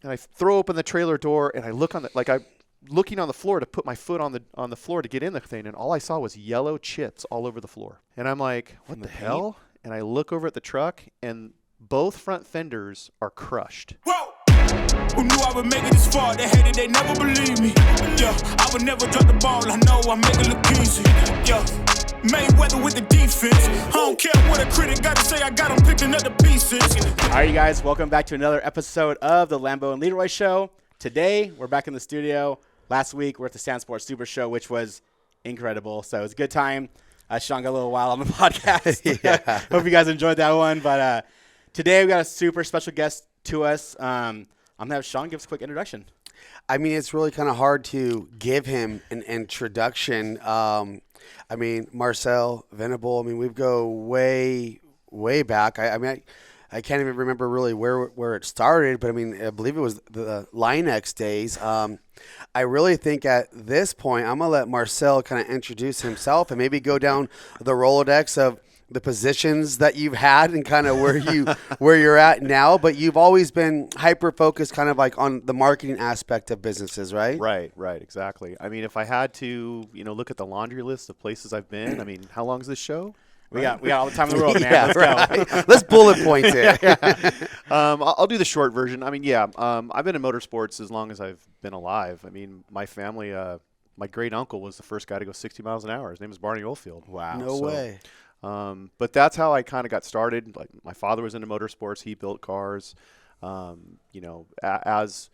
and I throw open the trailer door, and I look on I'm looking on the floor to put my foot on the floor to get in the thing, and all I saw was yellow chips all over the floor. And I'm like, what the hell? And I look over at the truck, and both front fenders are crushed. Whoa! Who knew I would make it this far? They hated, they never believed me. Yeah, I would never drop the ball. I know I make it look easy. Yeah, Mayweather with the defense. I don't care what a critic got to say. I got them picking up the pieces. All right, you guys, welcome back to another episode of the Lambo and Leroy Show. Today, we're back in the studio. Last week, we're at the Sand Sports Super Show, which was incredible. So it was a good time. Sean got a little while on the podcast. Yeah. Hope you guys enjoyed that one. But today, we got a super special guest to us. I'm going to have Sean give us a quick introduction. I mean, it's really kind of hard to give him an introduction. I mean, Marcel, Venable, I mean, we go way, way back. I can't even remember really where it started, but I mean, I believe it was the Linex days. I really think at this point, I'm going to let Marcel kind of introduce himself and maybe go down the Rolodex of the positions that you've had and kind of where you're at now. But you've always been hyper-focused kind of like on the marketing aspect of businesses, right? Right, exactly. I mean, if I had to, look at the laundry list of places I've been, I mean, how long is this show? We got all the time in the world, man. Yeah, Let's go. Let's bullet point it. I'll do the short version. I mean, I've been in motorsports as long as I've been alive. I mean, my family, my great uncle was the first guy to go 60 miles an hour. His name was Barney Oldfield. Wow. No way. But that's how I kind of got started. Like, my father was into motorsports. He built cars. As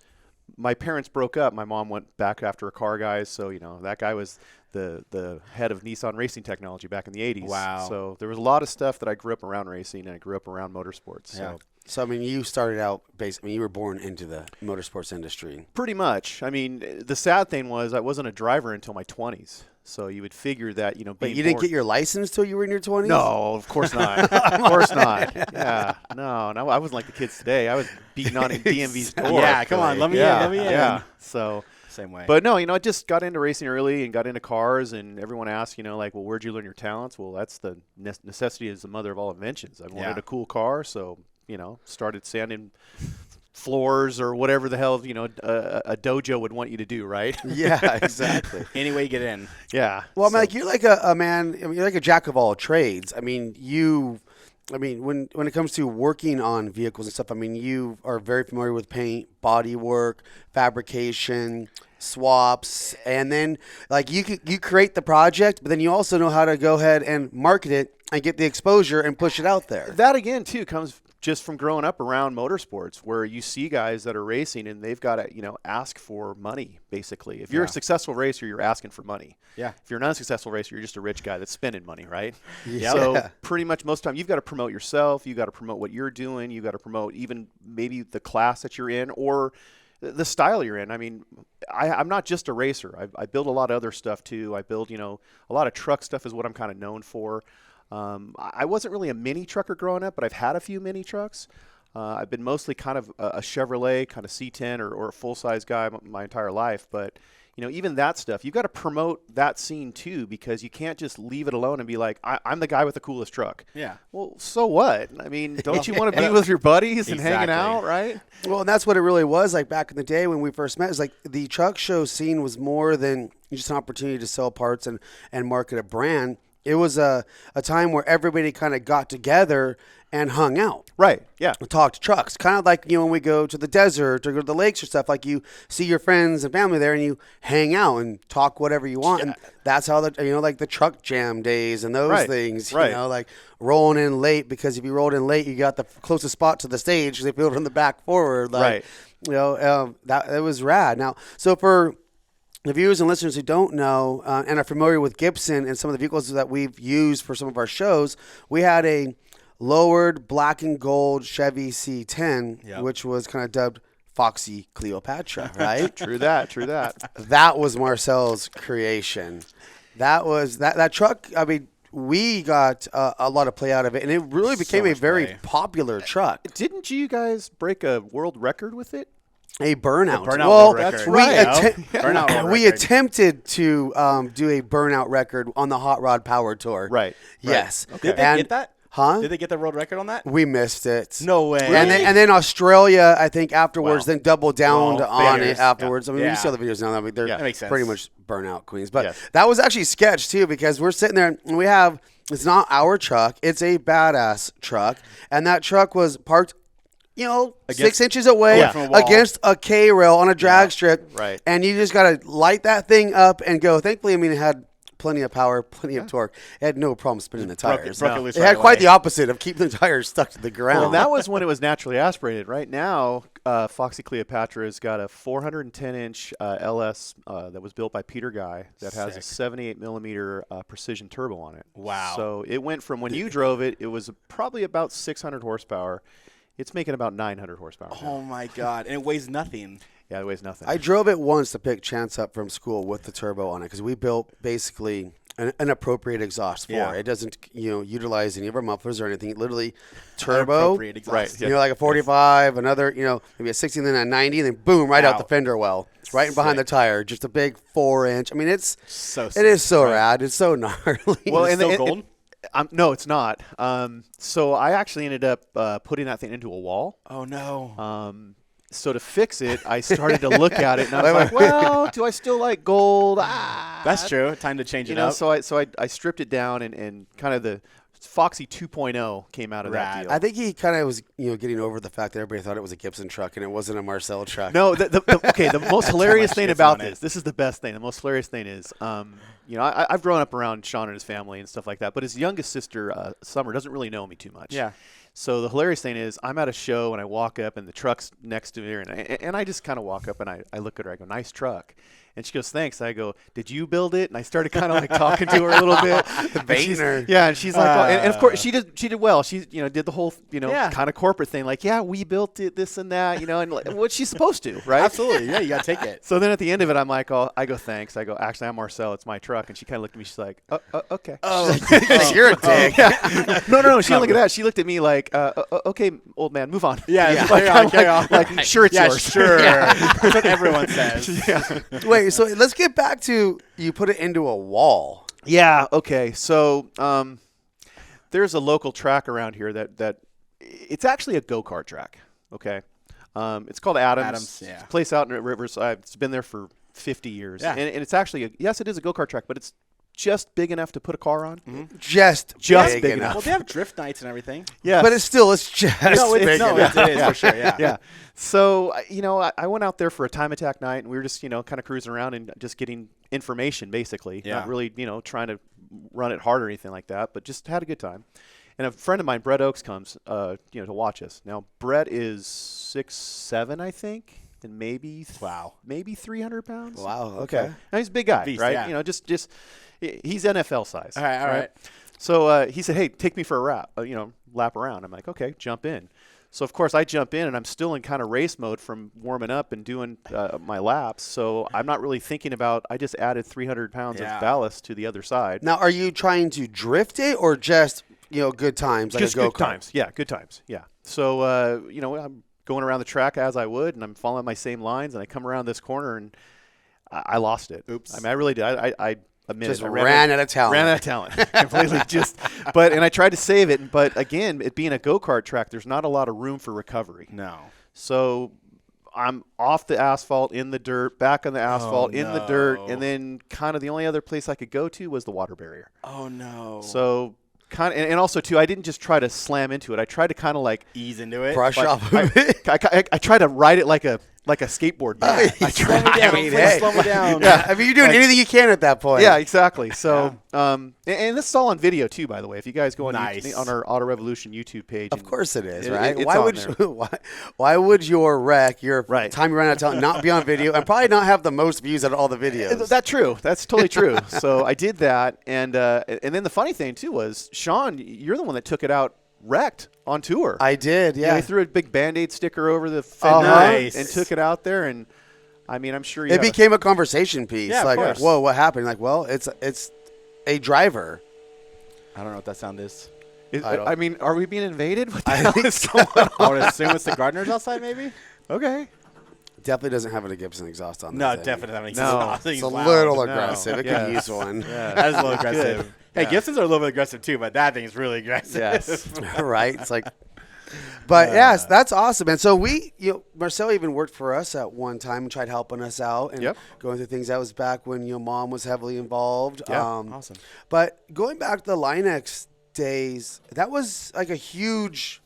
my parents broke up, my mom went back after a car guy. So, that guy was the head of Nissan Racing Technology back in the 80s. Wow. So there was a lot of stuff that I grew up around racing, and I grew up around motorsports. Yeah. So, I mean, you started out basically, you were born into the motorsports industry. Pretty much. I mean, the sad thing was I wasn't a driver until my 20s. So you would figure that, But you didn't get your license till you were in your 20s? No, of course not. Of course not. Yeah. No, I wasn't like the kids today. I was beating on in DMV's door. Yeah, come on. Let me in. Yeah. So same way. But no, I just got into racing early and got into cars, and everyone asks, well, where'd you learn your talents? Well, that's the necessity is the mother of all inventions. I wanted a cool car, so, started sanding floors or whatever the hell, a dojo would want you to do, right? Yeah, exactly. Any way you get in. Yeah. Well, I mean, like, you're like a man, I mean, you're like a jack of all trades. I mean, when it comes to working on vehicles and stuff, I mean, you are very familiar with paint, body work, fabrication, swaps, and then like you create the project, but then you also know how to go ahead and market it and get the exposure and push it out there. That again too comes just from growing up around motorsports, where you see guys that are racing and they've got to, ask for money, basically. If you're a successful racer, you're asking for money. Yeah. If you're an unsuccessful racer, you're just a rich guy that's spending money, right? Yeah. So pretty much most of the time, you've got to promote yourself. You've got to promote what you're doing. You've got to promote even maybe the class that you're in or the style you're in. I mean, I'm not just a racer. I build a lot of other stuff too. I build, a lot of truck stuff is what I'm kind of known for. I wasn't really a mini trucker growing up, but I've had a few mini trucks. I've been mostly kind of a Chevrolet, kind of C10 or a full-size guy my entire life. But, even that stuff, you've got to promote that scene too, because you can't just leave it alone and be like, I'm the guy with the coolest truck. Yeah. Well, so what? I mean, don't you want to be with your buddies and hanging out, right? Well, and that's what it really was like back in the day when we first met. It's like the truck show scene was more than just an opportunity to sell parts and market a brand. It was a time where everybody kind of got together and hung out. Right, yeah. Talked trucks. Kind of like, when we go to the desert or go to the lakes or stuff, like you see your friends and family there and you hang out and talk whatever you want. And that's how like the truck jam days and those things, like rolling in late, because if you rolled in late, you got the closest spot to the stage because they built from the back forward. Like, that it was rad. Now, so for the viewers and listeners who don't know and are familiar with Gibson and some of the vehicles that we've used for some of our shows, we had a lowered black and gold Chevy C10, which was kind of dubbed Foxy Cleopatra, right? True that. That was Marcel's creation. That was that truck. I mean, we got a lot of play out of it, and it really became a very popular truck. Didn't you guys break a world record with it? A burnout. Well, that's right. We attempted to do a burnout record on the Hot Rod Power Tour. Right. Yes. Okay. Did they get that? Huh? Did they get the world record on that? We missed it. No way. And then Australia, I think afterwards, Wow. then doubled down Well, on figures. it afterwards. I mean, Yeah. we see all the videos now. I mean, they're That makes sense. pretty much burnout queens. But Yes. that was actually sketch too, because we're sitting there and we have, it's not our truck, it's a badass truck, and that truck was parked, 6 inches away from a wall. against a K rail on a drag strip, Right. and you just gotta light that thing up and go. Thankfully, I mean, it had plenty of power, plenty of torque. It had no problem spinning the tires. broke it loose It right had quite away. the opposite of keeping the tires stuck to the ground. Well, that was when it was naturally aspirated. Right now, Foxy Cleopatra's got a 410-inch LS that was built by Peter Guy that has a 78 millimeter precision turbo on it. Wow. So it went from when you drove it, it was probably about 600 horsepower. It's making about 900 horsepower. now. Oh my God! And it weighs nothing. Yeah, it weighs nothing. I drove it once to pick Chance up from school with the turbo on it because we built basically an appropriate exhaust for Yeah. it. It doesn't, utilize any of our mufflers or anything. Literally turbo, Appropriate exhaust. Right, yeah. like a 45, another, maybe a 60, then a 90, and then boom, right out the Wow. fender well, right in behind the tire. Just a big 4-inch. I mean, it So is so rad. It's so gnarly. Well, and still the- gold? no, it's not. So I actually ended up putting that thing into a wall. Oh no. So to fix it, I started to look at it, and I was like, well, do I still like gold? That's true. Time to change You it know, up. so I stripped it down, and kind of the Foxy 2.0 came out of that Rad. deal. I think he kind of was, getting over the fact that everybody thought it was a Gibson truck and it wasn't a Marcel truck. No, the most hilarious thing shit's about on it. this is the best thing. The most hilarious thing is, I've grown up around Sean and his family and stuff like that, but his youngest sister, Summer, doesn't really know me too much. Yeah. So the hilarious thing is, I'm at a show and I walk up and the truck's next to me, and I just kind of walk up and I look at her. I go, "Nice truck." And she goes, "Thanks." I go, "Did you build it?" And I started kind of like talking to her a little bit, Baiting her. Yeah, and she's like, well, and of course she did well. She did the whole Yeah. kind of corporate thing, like, yeah, we built it, this and that, and like, what she's supposed to, right? Absolutely. Yeah, you gotta take it. So then at the end of it, I'm like, I go, "Thanks." I go, "Actually, I'm Marcel. It's my truck." And she kind of looked at me. She's like, "Okay." Oh, You're a dick. No. She didn't look at that. She looked at me like, "Okay, old man, move on." yeah. Like, Carry on. like, sure, it's Yeah, yours. sure. That's what everyone says. Wait, so let's get back to you put it into a wall. Yeah. Okay. So there's a local track around here that it's actually a go-kart track. Okay. It's called Adams. Adams, yeah. It's a place out in Riverside. It's been there for 50 years. Yeah. And it's actually yes, it is a go-kart track, but it's just big enough to put a car on. Just Just big enough. Well, they have drift nights and everything. Yeah. But it's just big enough. It is for sure. Yeah. Yeah. So, I went out there for a time attack night, and we were just, kind of cruising around and just getting information, basically. Yeah. Not really, trying to run it hard or anything like that, but just had a good time. And a friend of mine, Brett Oakes, comes, to watch us. Now, Brett is 6'7", I think, and maybe 300 pounds. Wow. Okay. Now, he's a big guy, Beast, right? yeah. He's NFL size. All right. So he said, "Hey, take me for a lap around." I'm like, "Okay, jump in." So of course I jump in, and I'm still in kind of race mode from warming up and doing my laps. So I'm not really thinking about. I just added 300 pounds of ballast to the other side. Now, are you trying to drift it or just good times like Just a go-kart? good times. Yeah, good times. Yeah. So I'm going around the track as I would, and I'm following my same lines, and I come around this corner, and I lost it. Oops. I mean, I really did. I admit Just it. I ran out of talent. Ran out of talent. Completely and I tried to save it, but again, it being a go-kart track, there's not a lot of room for recovery. No. So I'm off the asphalt, in the dirt, back on the asphalt, in the dirt, and then kind of the only other place I could go to was the water barrier. Oh no. So kind of, and also too, I didn't just try to slam into it. I tried to kind of like ease into it. Brush off of it. I tried to ride it like a skateboard. I Slow me down. Please slow me down. Yeah, I mean, you're doing anything you can at that point. Yeah, exactly. So, and this is all on video too, by the way. If you guys go on Nice. on our Auto Revolution YouTube page, Of course it is, It- right? it's why on would there. why would your wreck, your Right. time you ran out of talent, not be on video and probably not have the most views out of all the videos? That's true. That's totally true. So I did that, and then the funny thing too was, Sean, you're the one that took it out wrecked on tour. I did, yeah. He threw a big Band-Aid sticker over the fender Nice. and took it out there, and I mean, I'm sure It became a conversation piece. Yeah, of like, course. whoa, what happened? Like, well, it's a driver. I don't know what that sound is. I mean, are we being invaded? What the I hell think is so. going on? I would assume it's the gardeners outside, maybe. Okay. Definitely doesn't have a Gibson exhaust on No, that thing. definitely. No. That thing's It's a loud. little No. aggressive. It Yes. could use one. Yeah. That is a little aggressive. Hey, Gibsons are a little bit aggressive too, but that thing is really aggressive. Yes. Right. It's like, but yes, that's awesome. And so Marcel even worked for us at one time and tried helping us out and Yep. going through things. That was back when Mom was heavily involved. Yeah. Awesome. But going back to the Linex days, that was like a huge.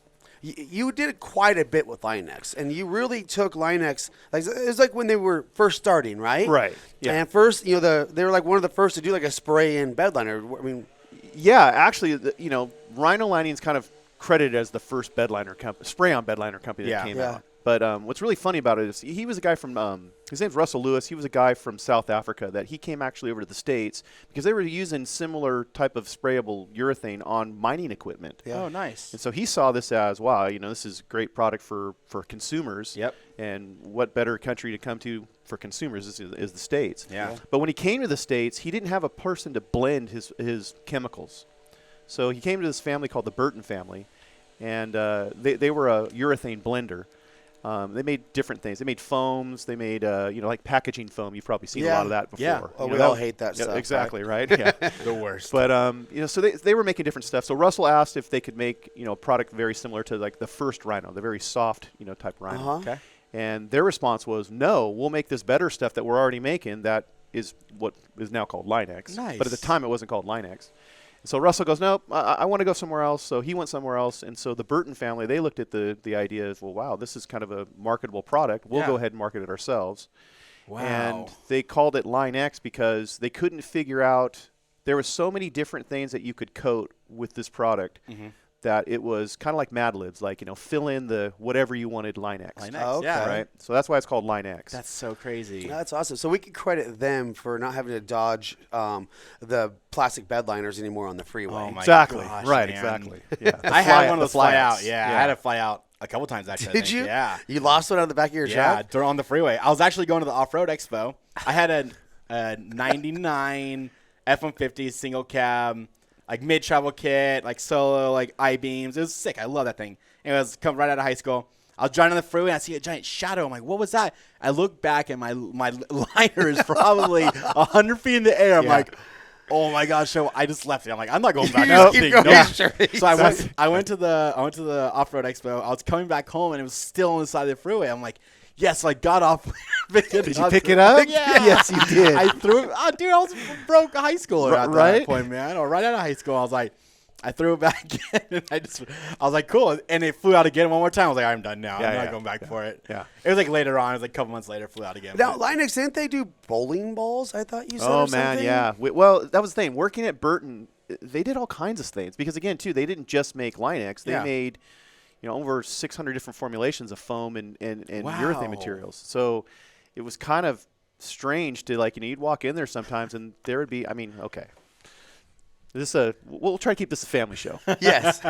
You did quite a bit with Linex, and you really took Linex. Like it was like when they were first starting, right? Right. Yeah. And first, they were like one of the first to do like a spray-in bed liner. I mean, Yeah, actually, Rhino Lining's kind of credited as the first spray-on bed liner company that came out. But what's really funny about it is he was a guy from his name's Russell Lewis. He was a guy from South Africa that he came actually over to the States because they were using similar type of sprayable urethane on mining equipment. Yeah. Oh, nice. And so he saw this as, wow, this is a great product for consumers. Yep. And what better country to come to for consumers is the States. Yeah. But when he came to the States, he didn't have a person to blend his chemicals. So he came to this family called the Burton family, and they were a urethane blender. They made different things. They made foams. They made, like packaging foam. You've probably seen a lot of that before. Yeah. we all hate that stuff. Exactly, right? Yeah. The worst. But, so they were making different stuff. So Russell asked if they could make, a product very similar to like the first Rhino, the very soft, type Rhino. Uh-huh. Okay. And their response was, no, we'll make this better stuff that we're already making that is what is now called Linex. Nice. But at the time, it wasn't called Linex. So Russell goes, nope, I want to go somewhere else. So he went somewhere else. And so the Burton family, they looked at the idea as, well, wow, this is kind of a marketable product. We'll go ahead and market it ourselves. Wow. And they called it Linex because they couldn't figure out, there were so many different things that you could coat with this product that it was kind of like Mad Libs, like, fill in the whatever you wanted Linex. Linex, okay. yeah. Right? So that's why it's called Linex. That's so crazy. That's awesome. So we can credit them for not having to dodge the plastic bed liners anymore on the freeway. Oh my exactly. gosh, right, man. exactly. Yeah. I had one of those fly flyouts. out. Yeah, I had to fly out a couple times actually. I Did think. you? Yeah. You lost one on the back of your Yeah, truck? on the freeway. I was actually going to the off-road expo. I had a 99 F-150 single cab, like mid-travel kit, like solo, like I-beams. It was sick. I love that thing. It was coming right out of high school. I was driving on the freeway, and I see a giant shadow. I'm like, what was that? I look back, and my liner is probably 100 feet in the air. I'm like, oh my gosh! So I just left it. I'm like, I'm not going back. So I went to the off-road expo. I was coming back home, and it was still on the side of the freeway. I'm like, yes. So I got off. Did you pick it up? Yeah. Yes, you did. I threw it. Oh, dude, I was a broke high schooler at Right? that point, man. Right out of high school, I was like, I threw it back in, and I was like, cool. And it flew out again one more time. I was like, I'm done now. I'm not going back for it. Yeah. It was like later on. It was like a couple months later, flew out again. Now, Linex, didn't they do bowling balls? I thought you said. Oh, or man, something? yeah. Well, that was the thing. Working at Burton, they did all kinds of things. Because, again, too, they didn't just make Linex. They made, over 600 different formulations of foam and urethane materials. So it was kind of strange to, like, you'd walk in there sometimes, and there would be, okay. We'll try to keep this a family show. Yes.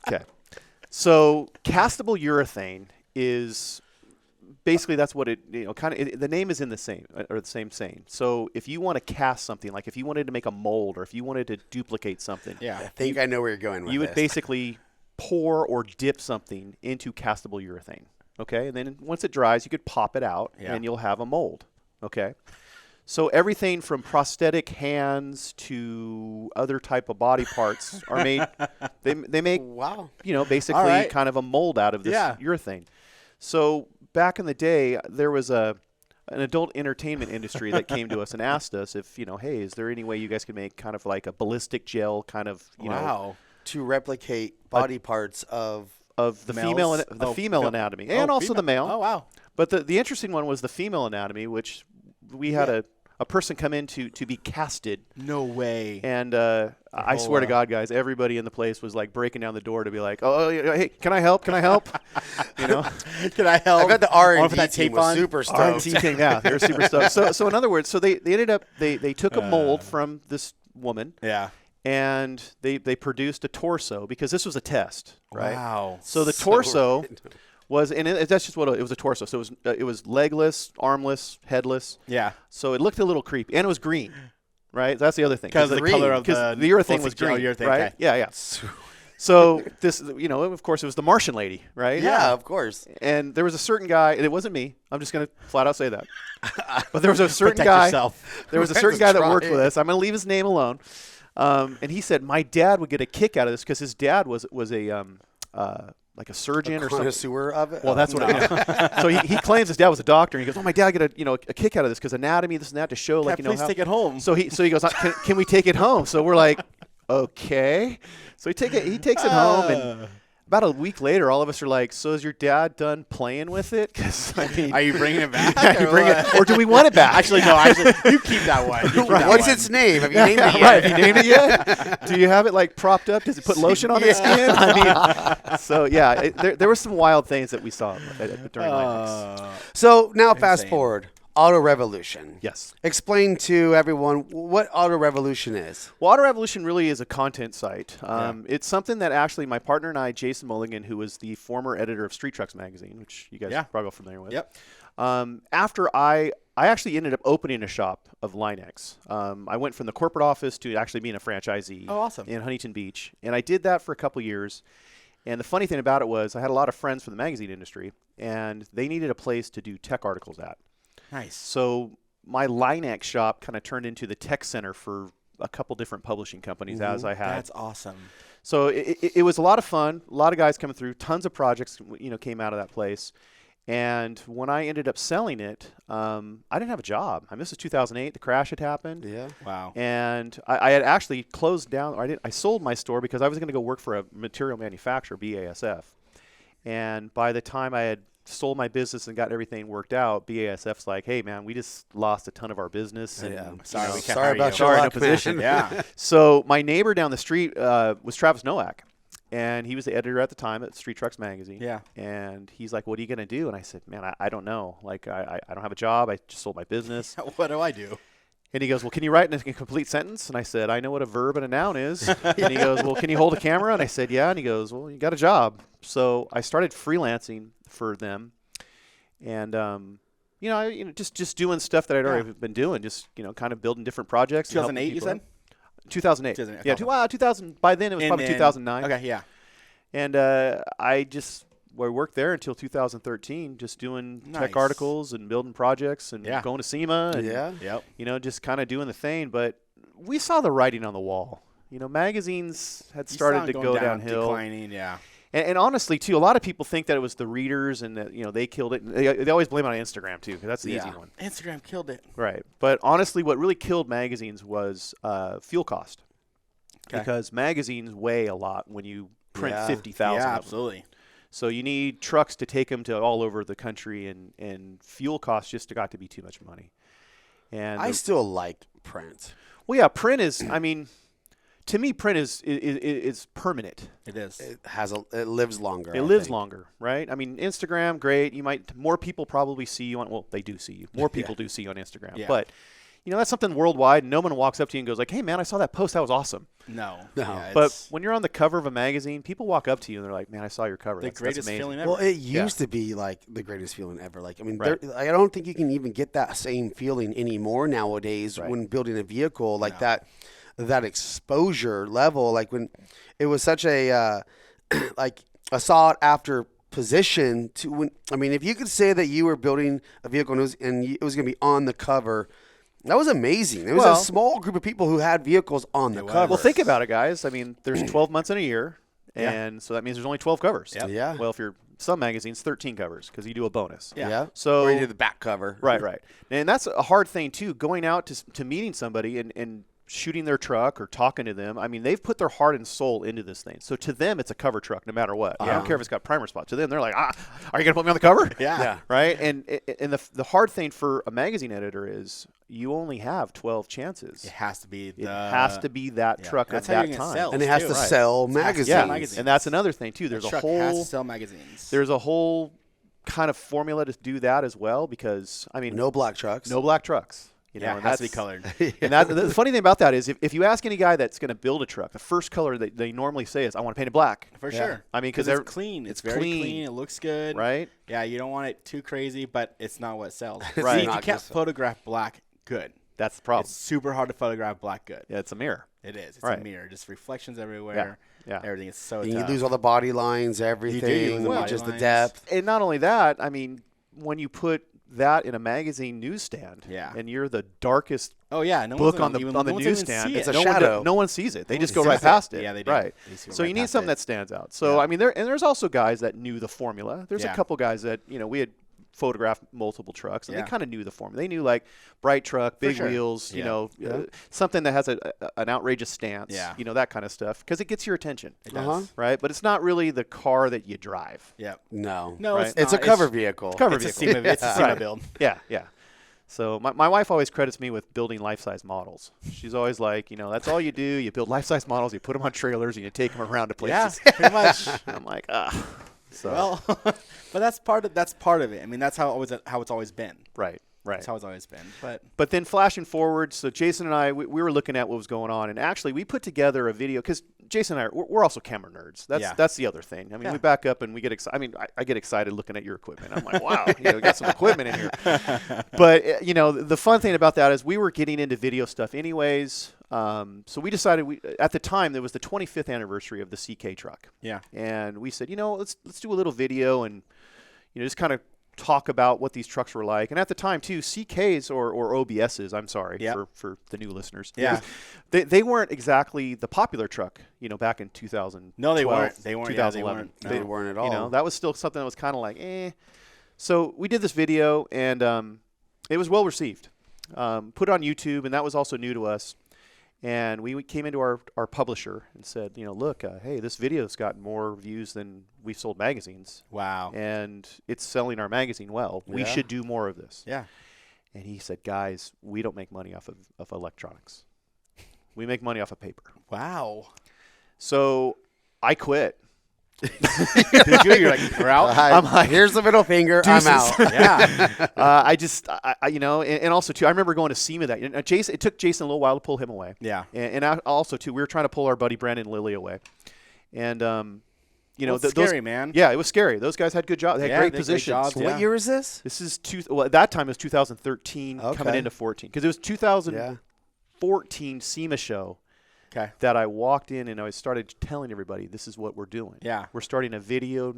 Okay. So castable urethane is basically that's what it the name is in the same saying. So if you want to cast something, like if you wanted to make a mold or if you wanted to duplicate something, I think I know where you're going with you would this. basically pour or dip something into castable urethane. Okay, and then once it dries, you could pop it out, and you'll have a mold. Okay. So everything from prosthetic hands to other type of body parts are made. They make basically kind of a mold out of this urethane. So back in the day, there was an adult entertainment industry that came to us and asked us if hey, is there any way you guys could make kind of like a ballistic gel kind of to replicate body parts of the female anatomy and also the male. Oh wow! But the interesting one was the female anatomy, which we had a person come in to be casted. No way. And I swear to God, guys, everybody in the place was like breaking down the door to be like, oh, hey, can I help? Can I help? Can I help? I bet the R&D team was super stoked. R&D team, yeah, they were super stoked. So in other words, so they ended up, they took a mold from this woman. Yeah. And they produced a torso because this was a test, right? Wow. So the torso was, and that's just what it was, a torso. So it was legless, armless, headless. Yeah. So it looked a little creepy, and it was green, right? That's the other thing. Because the color of the urethane was green, urethane, right? okay. Yeah. So this, of course, it was the Martian lady, right? Yeah, of course. And there was a certain guy, and it wasn't me. I'm just going to flat out say that. But there was a certain Protect guy. yourself. There was a certain guy that worked with us. I'm going to leave his name alone. And he said my dad would get a kick out of this because his dad was a like a surgeon or something. Connoisseur of it. Well, that's what. So he claims his dad was a doctor, and he goes, "Oh, my dad get a kick out of this because anatomy, this and that, to show like Please how." take it home. So he goes, can we take it home? So we're like, okay. So he takes it home, and about a week later, all of us are like, so is your dad done playing with it? Because I mean, Are you bringing it back? yeah, you bring it, or do we want it back? Actually, no. You keep that one. You keep that What's one. its name? Have you named it yet? Right, have you named it yet? Do you have it like propped up? Does it put lotion on its skin? I mean, so yeah, there were some wild things that we saw during Linux. So now fast Insane. forward. Auto Revolution. Yes. Explain to everyone what Auto Revolution is. Well, Auto Revolution really is a content site. It's something that actually my partner and I, Jason Mulligan, who was the former editor of Street Trucks magazine, which you guys are probably familiar with. Yep. After I actually ended up opening a shop of Linux. I went from the corporate office to actually being a franchisee. Oh, awesome. In Huntington Beach. And I did that for a couple years. And the funny thing about it was I had a lot of friends from the magazine industry, and they needed a place to do tech articles at. Nice. So my Linux shop kind of turned into the tech center for a couple different publishing companies as I had. That's awesome. So it was a lot of fun. A lot of guys coming through. Tons of projects, came out of that place. And when I ended up selling it, I didn't have a job. This is 2008. The crash had happened. Yeah. Wow. And I had actually closed down. I sold my store because I was going to go work for a material manufacturer, BASF. And by the time I had sold my business and got everything worked out, BASF's like, hey, man, we just lost a ton of our business. And, Sorry, we can't Sorry hire about you. your Sorry, no luck, man. position. Yeah. So my neighbor down the street was Travis Nowak, and he was the editor at the time at Street Trucks magazine. Yeah. And he's like, what are you going to do? And I said, man, I don't know. Like, I don't have a job. I just sold my business. What do I do? And he goes, well, can you write in a complete sentence? And I said, I know what a verb and a noun is. And he goes, well, can you hold a camera? And I said, yeah. And he goes, well, you got a job. So I started freelancing for them. And, just doing stuff that I'd already been doing, just, kind of building different projects. 2008, you said? 2008. 2008, Yeah, okay. 2000. By then, it was probably 2009. Okay, yeah. And I worked there until 2013, just doing Nice. tech articles and building projects and going to SEMA and, Yep. just kind of doing the thing. But we saw the writing on the wall. Magazines had started to go downhill. Declining, yeah. And honestly, too, a lot of people think that it was the readers and that, they killed it. They always blame it on Instagram, too, because that's the easy one. Instagram killed it. Right. But honestly, what really killed magazines was fuel cost. Okay. Because magazines weigh a lot when you print 50,000 Yeah, of them. absolutely. So you need trucks to take them to all over the country, and fuel costs just got to be too much money. And I still like print. well, yeah, print is, to me, print is permanent. It is. It lives longer. It lives longer, right? Instagram, great. More people probably see you on, well, they do see you. More people do see you on Instagram. Yeah. But, that's something worldwide. No one walks up to you and goes like, hey, man, I saw that post. That was awesome. No. No. Yeah, But when you're on the cover of a magazine, people walk up to you and they're like, man, I saw your cover. the That's greatest amazing. feeling ever. Well, it used to be like the greatest feeling ever. Like, Right. I don't think you can even get that same feeling anymore nowadays Right. when building a vehicle like that exposure level. Like when it was such a like a sought after position to when. If you could say that you were building a vehicle and it was going to be on the cover. That was amazing. There was Well, a small group of people who had vehicles on the cover. Well, think about it, guys. There's 12 months in a year, and so that means there's only 12 covers. Yep. Yeah. Well, if you're some magazines, 13 covers because you do a bonus. Yeah. So or you did the back cover. Right. And that's a hard thing, too, going out to meeting somebody and shooting their truck or talking to them. They've put their heart and soul into this thing. So to them, it's a cover truck no matter what. I don't care if it's got primer spot. To them, they're like, are you going to put me on the cover? Yeah. Right? And the hard thing for a magazine editor is you only have 12 chances. It has to be that truck That's at how that you're gonna time. sell. And it has Too, to right. sell It has to magazines. sell Yeah, magazines. and that's another thing, too. The There's truck has to sell magazines. there's a whole kind of formula to do that as well because, No black trucks. no black trucks. It and has to be that's- colored. And the funny thing about that is if you ask any guy that's going to build a truck, the first color that they normally say is, I want to paint it black. For sure. Because it's clean. It's very clean. It looks good. Right? Yeah, you don't want it too crazy, but it's not what sells. Right. See, you Not can't just- photograph black good. That's the problem. It's super hard to photograph black good. Yeah, it's a mirror. It is. It's Right. a mirror. Just reflections everywhere. Yeah. Everything is so And you tough. lose all the body lines, lose everything, the body just the lines. depth. And not only that, when you put that in a magazine newsstand, Yeah. and you're the darkest Oh yeah, no book one's on the no one's even newsstand, see It's it. a no shadow. no one sees it. They No just one go right sees it. past it. Yeah, they do. Right. They see So right you need past something it. that stands out. So Yeah. I mean, there's also guys that knew the formula. There's Yeah. a couple guys that we had photographed multiple trucks, and Yeah. they kind of knew the formula. They knew like bright truck, big sure. wheels, Yeah. something that has an outrageous stance, Yeah. that kind of stuff, because it gets your attention. It does. Uh-huh. Right, but it's not really the car that you drive. Yeah. No. No, Right. It's a not. cover vehicle. Cover It's a vehicle. SEMA, it's a SEMA Right. build. Yeah, yeah. So my wife always credits me with building life-size models. She's always like, that's all you do. You build life-size models, you put them on trailers, and you take them around to Yeah, places. pretty much. I'm like, ah. So Well, but that's part of it. I mean, that's how it's always been. right. That's how it's always been. But then flashing forward, so Jason and I, we were looking at what was going on, and actually we put together a video because Jason and I, we're also camera nerds. That's the other thing. I mean, we back up and we get excited. I mean, I get excited looking at your equipment. I'm like, wow, we got some equipment in here. But the fun thing about that is we were getting into video stuff anyways. So we decided at the time there was the 25th anniversary of the CK truck. Yeah. And we said, let's do a little video and just kind of talk about what these trucks were like. And at the time too, CKs or OBSs, I'm sorry for the new listeners. Yeah. They weren't exactly the popular truck, back in 2000. No, they weren't. They weren't. 2011. Yeah, they They weren't at all. That was still something that was kind of like, eh. So we did this video and it was well received. Put it on YouTube, and that was also new to us. And we came into our publisher and said, look, hey, this video's gotten more views than we've sold magazines. Wow. And it's selling our magazine well. We Yeah. should do more of this. Yeah. And he said, guys, we don't make money off of electronics. We make money off of paper. Wow. So I quit. Did you? You're like, we're out. I'm like, Here's the middle finger. I'm out. Yeah. and also too, I remember going to SEMA that. Jason, it took Jason a little while to pull him away. Yeah. And also too, we were trying to pull our buddy Brandon Lilly away, and It's scary, man. Yeah, it was scary. Those guys had good jobs. They had great they had great positions. jobs, What yeah. year is this? This is at that time it was 2013 coming Okay. into 14 because it was 2014 SEMA show. Okay. That I walked in and I started telling everybody, this is what we're doing. Yeah. We're starting a video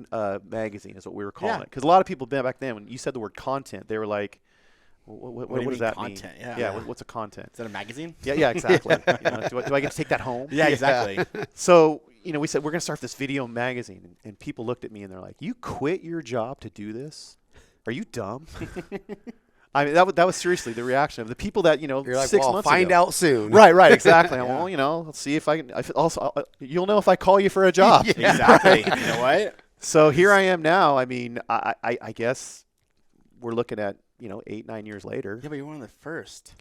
magazine is what we were calling Yeah. it. Because a lot of people back then, when you said the word content, they were like, what do you does mean that content? mean? Yeah. What's a content? Is that a magazine? Yeah, exactly. Do I get to take that home? Yeah, exactly. So, we said, we're going to start this video magazine. And people looked at me and they're like, you quit your job to do this? Are you dumb? I mean, that was seriously the reaction of the people that, You're like, 6 well, months find ago. out soon. Right, exactly. Well, let's see if I can. You'll know if I call you for a job. Exactly. You know what? So here I am now. I mean, I guess we're looking at 8-9 years later. Yeah, but you're one of the first.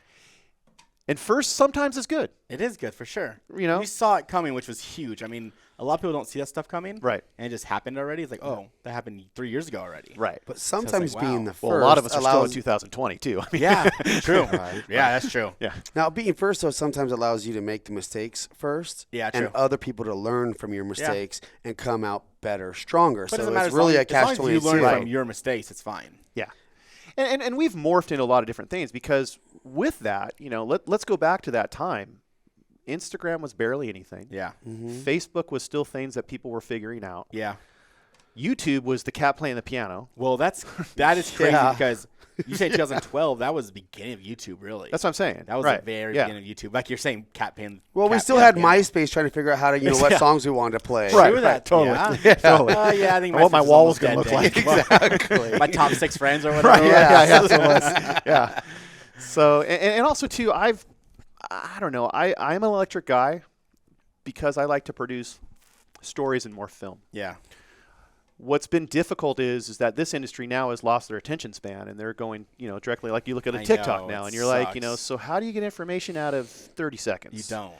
And first, sometimes it's good. It is good for sure. You know? We saw it coming, which was huge. I mean, a lot of people don't see that stuff coming. Right. And it just happened already. It's like, oh, that happened 3 years ago already. Right. But sometimes wow. being the first Well, a lot of us are still in allows 2020 too. I mean, Yeah, true. Right. Yeah, that's true. yeah. Now, being first, though, sometimes allows you to make the mistakes first. Yeah, and true. other people to learn from your mistakes and come out better, stronger. But it so doesn't matter it's really a as long as you catch-22. learn from your mistakes, it's fine. Yeah. And we've morphed into a lot of different things because with that, let's go back to that time. Instagram was barely anything. Yeah. Facebook was still things that people were figuring out. Yeah. YouTube was the cat playing the piano. Well, that is crazy Yeah. because you say 2012, that was the beginning of YouTube, really. That's what I'm saying. That was right. the very yeah. beginning of YouTube. Like you're saying, cat pin. Well, we cat still pin had piano. MySpace trying to figure out how to, what Yeah. songs we wanted to play. Right. True that. totally. Yeah. Yeah, totally. Yeah, I think What my MySpace wall almost was gonna dead look then. like. Exactly. My top 6 friends or whatever. Right. Yeah. Yeah. That's what it was. Yeah. So, and also too, I don't know. I'm an electric guy because I like to produce stories and more film. Yeah. What's been difficult is that this industry now has lost their attention span and they're going, directly like you look at a I TikTok know, now it and you're like, sucks. so how do you get information out of 30 seconds? You don't.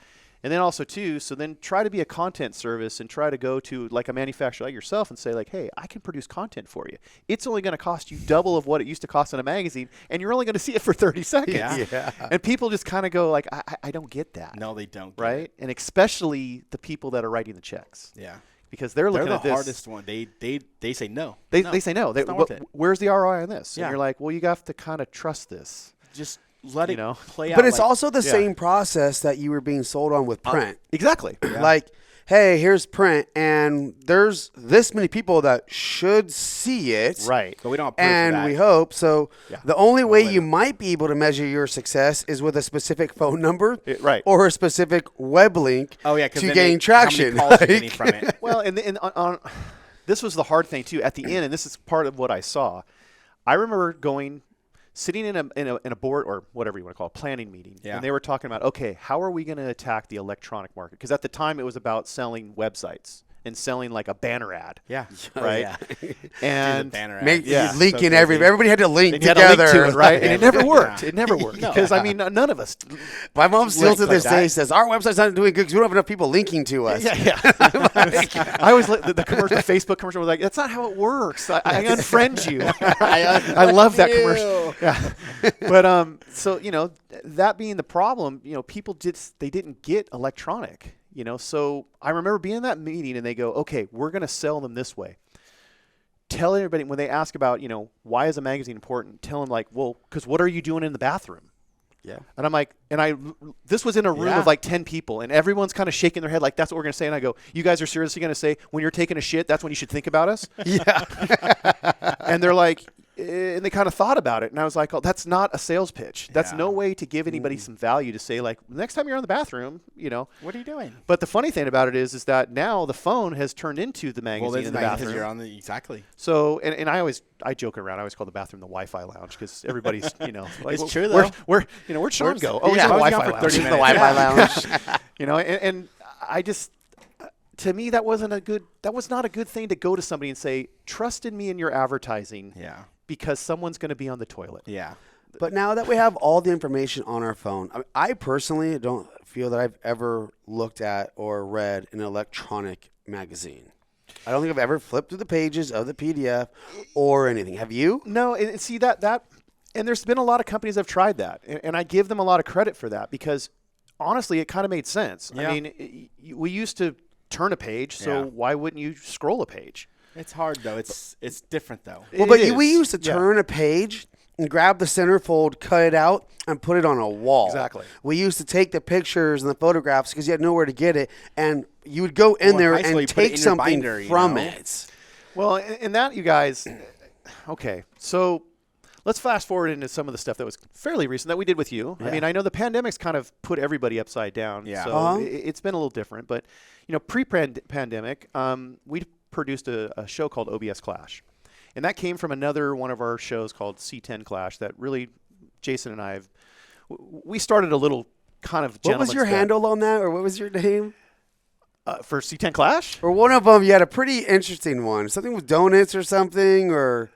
And then also too, so then try to be a content service and try to go to like a manufacturer like yourself and say like, hey, I can produce content for you. It's only going to cost you double of what it used to cost in a magazine and you're only going to see it for 30 seconds. Yeah. And people just kind of go like, I don't get that. No, they don't. Get Right? it. And especially the people that are writing the checks. Yeah. Because they're looking They're at the this. hardest one. They say no. They say no. It's not worth it. Where's the ROI on this? Yeah. And you're like, well, you have to kind of trust this. Just let it play out. But it's like- also the Yeah. same process that you were being sold on with print. Exactly. Like, hey, here's print, and there's this many people that should see it. Right. But we don't have proof And of that. we hope. So Yeah. the only way you might be able to measure your success is with a specific phone number Right. or a specific web link because to gain traction. How many calls you're getting from it. Well, and this was the hard thing too. At the end, and this is part of what I saw. I remember sitting in a board or whatever you want to call it, planning meeting, Yeah. and they were talking about, okay, how are we going to attack the electronic market? Because at the time it was about selling websites and selling like a banner ad. Yeah. Right. yeah. And Linking so everybody had to link they had to together. link to it, right? And it never worked. Yeah. It never worked No. because I mean, none of us. My mom still Links to like this that. day says our website's not doing good because we don't have enough people linking to us. Yeah. I always the commercial, the Facebook commercial was like, that's not how it works. I unfriend you. I love that commercial. Yeah. But so that being the problem, people didn't get electronic. So I remember being in that meeting and they go, okay, we're going to sell them this way. Tell everybody when they ask about, why is a magazine important? Tell them like, well, because what are you doing in the bathroom? Yeah. And I'm like, this was in a room of like 10 people and everyone's kind of shaking their head like, that's what we're going to say. And I go, you guys are seriously going to say when you're taking a shit, that's when you should think about us? Yeah. And they're like, and they kind of thought about it. And I was like, oh, that's not a sales pitch. That's Yeah. no way to give anybody some value to say like, next time you're in the bathroom, What are you doing? But the funny thing about it is that now the phone has turned into the magazine in the bathroom. You're on exactly. So, and I joke around. I always call the bathroom the Wi-Fi lounge because everybody's, like, It's true, though. Where'd Sean go? Oh, he's yeah, in the I was Wi-Fi gone for lounge. 30 The minutes. Wi-Fi lounge. And I just, to me, that was not a good thing to go to somebody and say, trust in me in your advertising. Yeah. Because someone's going to be on the toilet. Yeah. But now that we have all the information on our phone, I personally don't feel that I've ever looked at or read an electronic magazine. I don't think I've ever flipped through the pages of the PDF or anything. Have you? No, and see that, and there's been a lot of companies that have tried that, and I give them a lot of credit for that because honestly, it kind of made sense. Yeah. I mean, we used to turn a page, so Yeah. why wouldn't you scroll a page? It's hard though. It's different though. Well, It but is. we used to Yeah. turn a page and grab the centerfold, cut it out, and put it on a wall. Exactly. We used to take the pictures and the photographs because you had nowhere to get it, and you would go in Well, in there high school, you and put it in take your something binder, you from know? it. Well, and that, you guys, okay, so let's fast forward into some of the stuff that was fairly recent that we did with you. I mean, I know the pandemic's kind of put everybody upside down, Yeah. so Uh-huh. it's been a little different. But, pre-pandemic, we produced a show called OBS Clash. And that came from another one of our shows called C10 Clash that really, Jason and I, we started a little kind of What was your gentleman's bet. handle on that, or what was your name? For C10 Clash? Or one of them, you had a pretty interesting one. Something with donuts or something, or...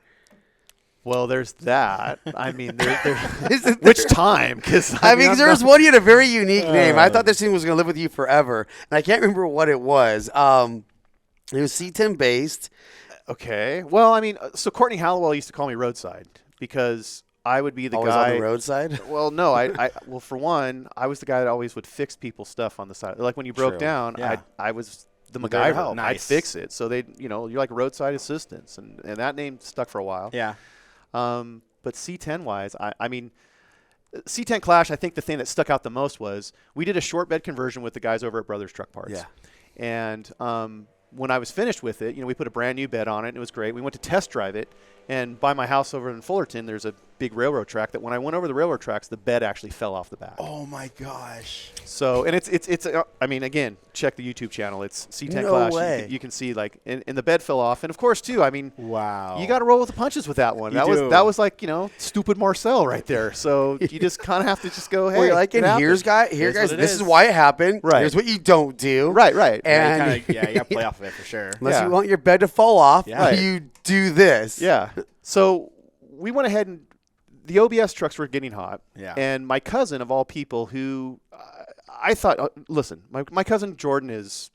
Well, there's that. I mean, Is it which time? Because I mean, 'cause there's one you had a very unique name. I thought this thing was going to live with you forever, and I can't remember what it was. It was C10 based. Okay. Well, I mean, so Courtney Halliwell used to call me Roadside because I would be the Always guy on the roadside. Well, no, well, for one, I was the guy that always would fix people's stuff on the side. Like when you broke True. down, Yeah. I was the There to MacGyver. help. I'd Nice. fix it. So you're like roadside assistants, and that name stuck for a while. Yeah. But C10 wise, I mean, C10 Clash, I think the thing that stuck out the most was we did a short bed conversion with the guys over at Brothers Truck Parts. Yeah. And when I was finished with it, we put a brand new bed on it, and it was great. We went to test drive it, and by my house over in Fullerton, there's a big railroad track that when I went over the railroad tracks, the bed actually fell off the back. Oh my gosh. So, and it's I mean, again, check the YouTube channel. It's C10 No Clash. way. You can see like, and the bed fell off, and of course too. I mean, Wow. you got to roll with the punches with that one. You That do. was like stupid Marcel right there. So you just kind of have to just go, hey, Well, you're like, it and happened. here's guys, Here's guys, what it this is. is why it happened. Right. Here's what you don't do. Right. And you got to play off of it for sure. unless Yeah. you want your bed to fall off, Yeah. Right. you do this. Yeah. So we went ahead and the OBS trucks were getting hot. Yeah. And my cousin, of all people, who I thought, listen, my cousin Jordan is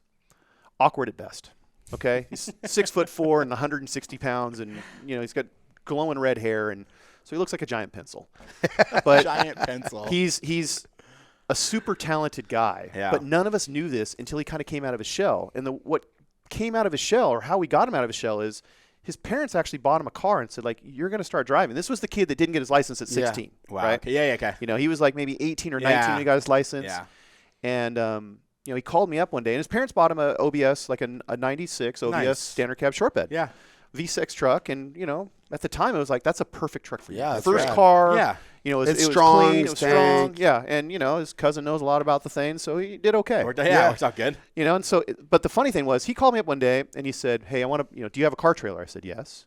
awkward at best. Okay, he's 6'4" and 160 pounds, and he's got glowing red hair, and so he looks like a giant pencil. But Giant pencil. he's a super talented guy. Yeah. But none of us knew this until he kind of came out of his shell. And what came out of his shell, or how we got him out of his shell, is his parents actually bought him a car and said, like, you're going to start driving. This was the kid that didn't get his license at 16. Wow. Right? Okay. Yeah. Okay. He was like maybe 18 or 19 when he got his license. Yeah. And he called me up one day, and his parents bought him a OBS, like a 96 OBS Nice. standard cab short bed. Yeah. V6 truck, and at the time it was like, that's a perfect truck for you. Yeah, that's First rad. car. Yeah. It was It's it was strong, clean, it was stank. strong. Yeah, and his cousin knows a lot about the thing, so he did okay. Worked out good. And so, but the funny thing was, he called me up one day and he said, "Hey, I want to, do you have a car trailer?" I said, "Yes."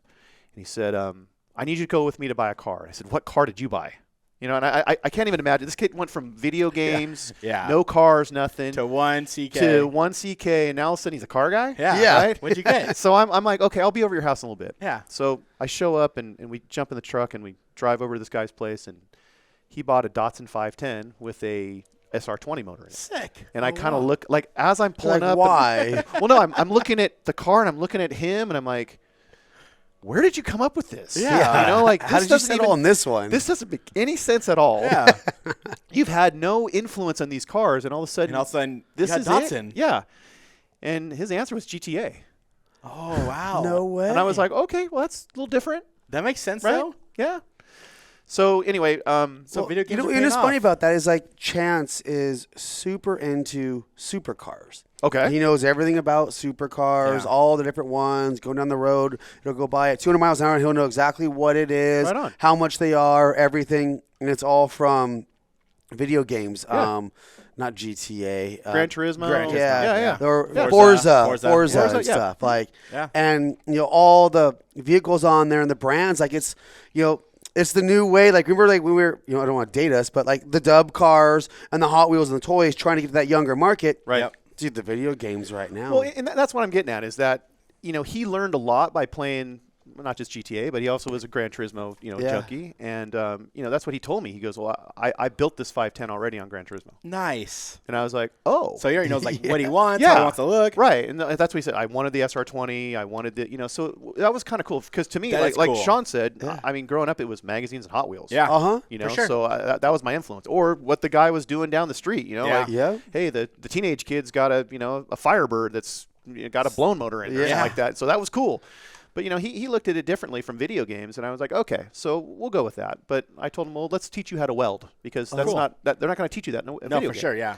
And he said, "I need you to go with me to buy a car." I said, "What car did you buy?" And I can't even imagine. This kid went from video games, Yeah. no cars, nothing, To 1 CK. to 1 CK, and now all of a sudden he's a car guy. Yeah. Right? What'd you get? So I'm like, okay, I'll be over your house in a little bit. Yeah. So I show up and we jump in the truck and we drive over to this guy's place, and he bought a Datsun 510 with a SR20 motor in it. Sick. And I kind of look like as I'm pulling Like, up. why? Well, no, I'm looking at the car and I'm looking at him and I'm like, where did you come up with this? Yeah. Like How this did you doesn't settle even, on this one? This doesn't make any sense at all. Yeah. You've had no influence on these cars, and all of a sudden, And all of a sudden, this you is got it. Datsun. Yeah. And his answer was GTA. Oh, wow. No way. And I was like, okay, well, that's a little different, That makes sense, right? though. Yeah. So anyway, So video games are you know paying what's funny off. about that is like Chance is super into supercars. okay. He knows everything about supercars, Yeah. all the different ones. Going down the road, he'll go by at 200 miles an hour, and he'll know exactly what it is, Right on. how much they are, everything, and it's all from video games. Yeah. Not GTA. Gran Turismo. Gran Turismo, Yeah. Or Yeah. Forza Forza, and yeah. stuff like, Yeah. and all the vehicles on there and the brands, like it's it's the new way. Like remember, like when we were, I don't want to date us, but like the dub cars and the Hot Wheels and the toys, trying to get to that younger market. Right. Yep. Dude, the video games right now. Well, and that's what I'm getting at is that, he learned a lot by playing not just GTA, but he also was a Gran Turismo, junkie. And, that's what he told me. He goes, well, I built this 510 already on Gran Turismo. Nice. And I was like, oh. So he already knows what he wants, Yeah. how he wants to look. Right. And that's what he said. I wanted the SR20. I wanted the, so that was kind of cool. Because to me, That is like cool. Sean said, I mean, growing up, it was magazines and Hot Wheels. Yeah. Uh-huh. For sure. So that was my influence. Or what the guy was doing down the street, Yeah. like, Yeah. hey, the teenage kid's got a Firebird that's got a blown motor in it or something Yeah. like that. So that was cool. But, he looked at it differently from video games, and I was like, okay, so we'll go with that. But I told him, well, let's teach you how to weld, because that's Cool. they're not going to teach you that in a No, video for game. sure, yeah.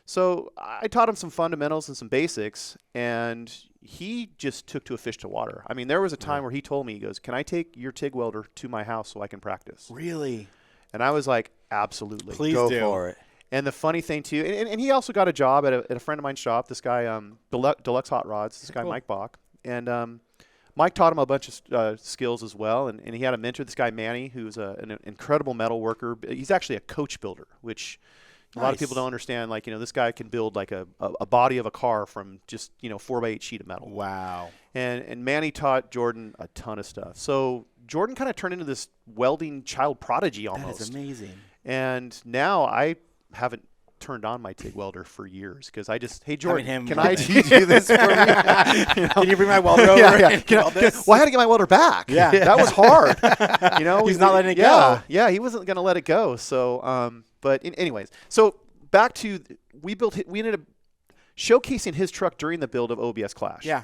So I taught him some fundamentals and some basics, and he just took to a fish to water. I mean, there was a time where he told me, he goes, can I take your TIG welder to my house so I can practice? Really? And I was like, absolutely. Please Go do. for it. And the funny thing, too, and he also got a job at a friend of mine's shop, this guy, Deluxe Hot Rods, this guy, Cool. Mike Bach. And Mike taught him a bunch of skills as well, and he had a mentor, this guy Manny, who's an incredible metal worker. He's actually a coach builder, which a lot of people Nice. don't understand. Like, this guy can build like a body of a car from just 4x8 sheet of metal. Wow. And Manny taught Jordan a ton of stuff. So Jordan kind of turned into this welding child prodigy almost. That is amazing. And now I haven't turned on my TIG welder for years because I just, hey Jordan, him can work I it. do this for me? Can you bring my welder over? Yeah, yeah. and Can I- weld this? well, I had to get my welder back. Yeah. that was hard. He's not letting it yeah, go. Yeah, he wasn't going to let it go. So, anyways, so back to we ended up showcasing his truck during the build of OBS Clash. Yeah.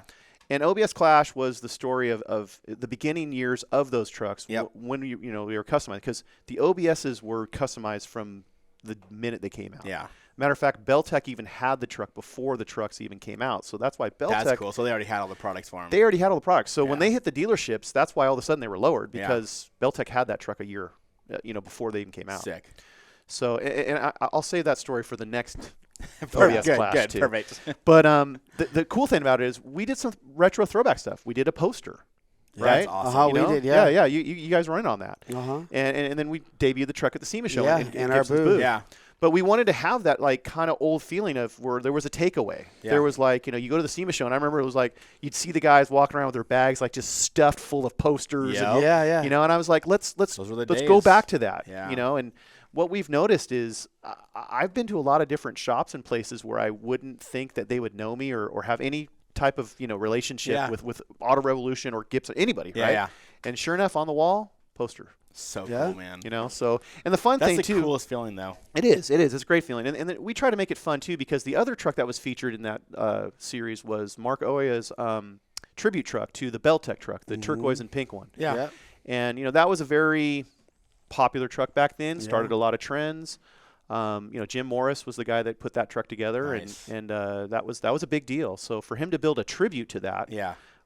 And OBS Clash was the story of the beginning years of those trucks. Yep. When we were customized, because the OBSs were customized from the minute they came out. Yeah. Matter of fact, Beltec even had the truck before the trucks even came out. So that's why Beltec. That's cool. So they already had all the products for him. They already had all the products. So when Yeah. they hit the dealerships, that's why all of a sudden they were lowered, Yeah. because Beltec had that truck a year, before they even came out. Sick. So, and I'll save that story for the next Perfect. OBS Good, Clash good, too. perfect. But the cool thing about it is we did some retro throwback stuff. We did a poster. Right? That's awesome. Uh-huh, You we know? did, yeah. Yeah. You guys were in on that. Uh-huh. And then we debuted the truck at the SEMA show. Yeah, in our Gibson's booth. Yeah. But we wanted to have that like kind of old feeling of where there was a takeaway. Yeah. There was like, you go to the SEMA show, and I remember it was like you'd see the guys walking around with their bags like just stuffed full of posters. Yep. And, Yeah. and I was like, let's Those were the go days. back to that. Yeah. And what we've noticed is I've been to a lot of different shops and places where I wouldn't think that they would know me or have any type of relationship Yeah. with Auto Revolution or Gibson, anybody, Yeah, right? yeah. And sure enough, on the wall, poster. So Yeah. cool, man. So and the fun That's thing the too. coolest feeling, though. It is. It's a great feeling. And then we try to make it fun, too, because the other truck that was featured in that series was Mark Oya's tribute truck to the Beltec truck, the turquoise and pink one. Yeah. Yep. And, that was a very popular truck back then, started a lot of trends. Jim Morris was the guy that put that truck together, Nice. and that was a big deal. So for him to build a tribute to that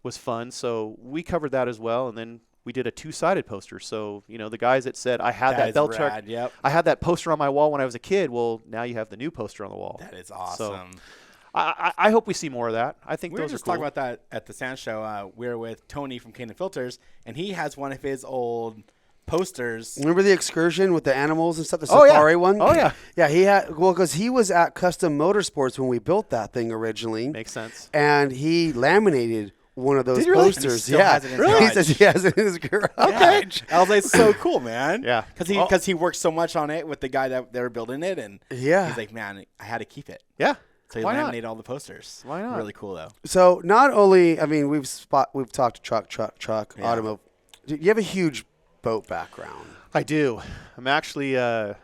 was fun. So we covered that as well, and then we did a 2-sided poster. So the guys that said I had that belt truck, I had that poster on my wall when I was a kid. Well, now you have the new poster on the wall. That is awesome. So I hope we see more of that. I think We were those just are cool. talking about that at the Sound Show. We were with Tony from Canaan Filters, and he has one of his old posters. Remember the excursion with the animals and stuff, the Oh, yeah. safari one? Oh, yeah. Yeah, he had, because he was at Custom Motorsports when we built that thing originally. Makes sense. And he laminated one of those Did he really? posters. And he still Yeah. has it in his He garage. says he has it in his garage. Okay. I was like, so cool, man. Yeah. Because he worked so much on it with the guy that they were building it, and Yeah. he's like, man, I had to keep it. Yeah. So he Why not? laminated all the posters. Why not? Really cool, though. So not only, we've talked truck, Yeah. automotive. You have a huge boat background. I do. I'm actually a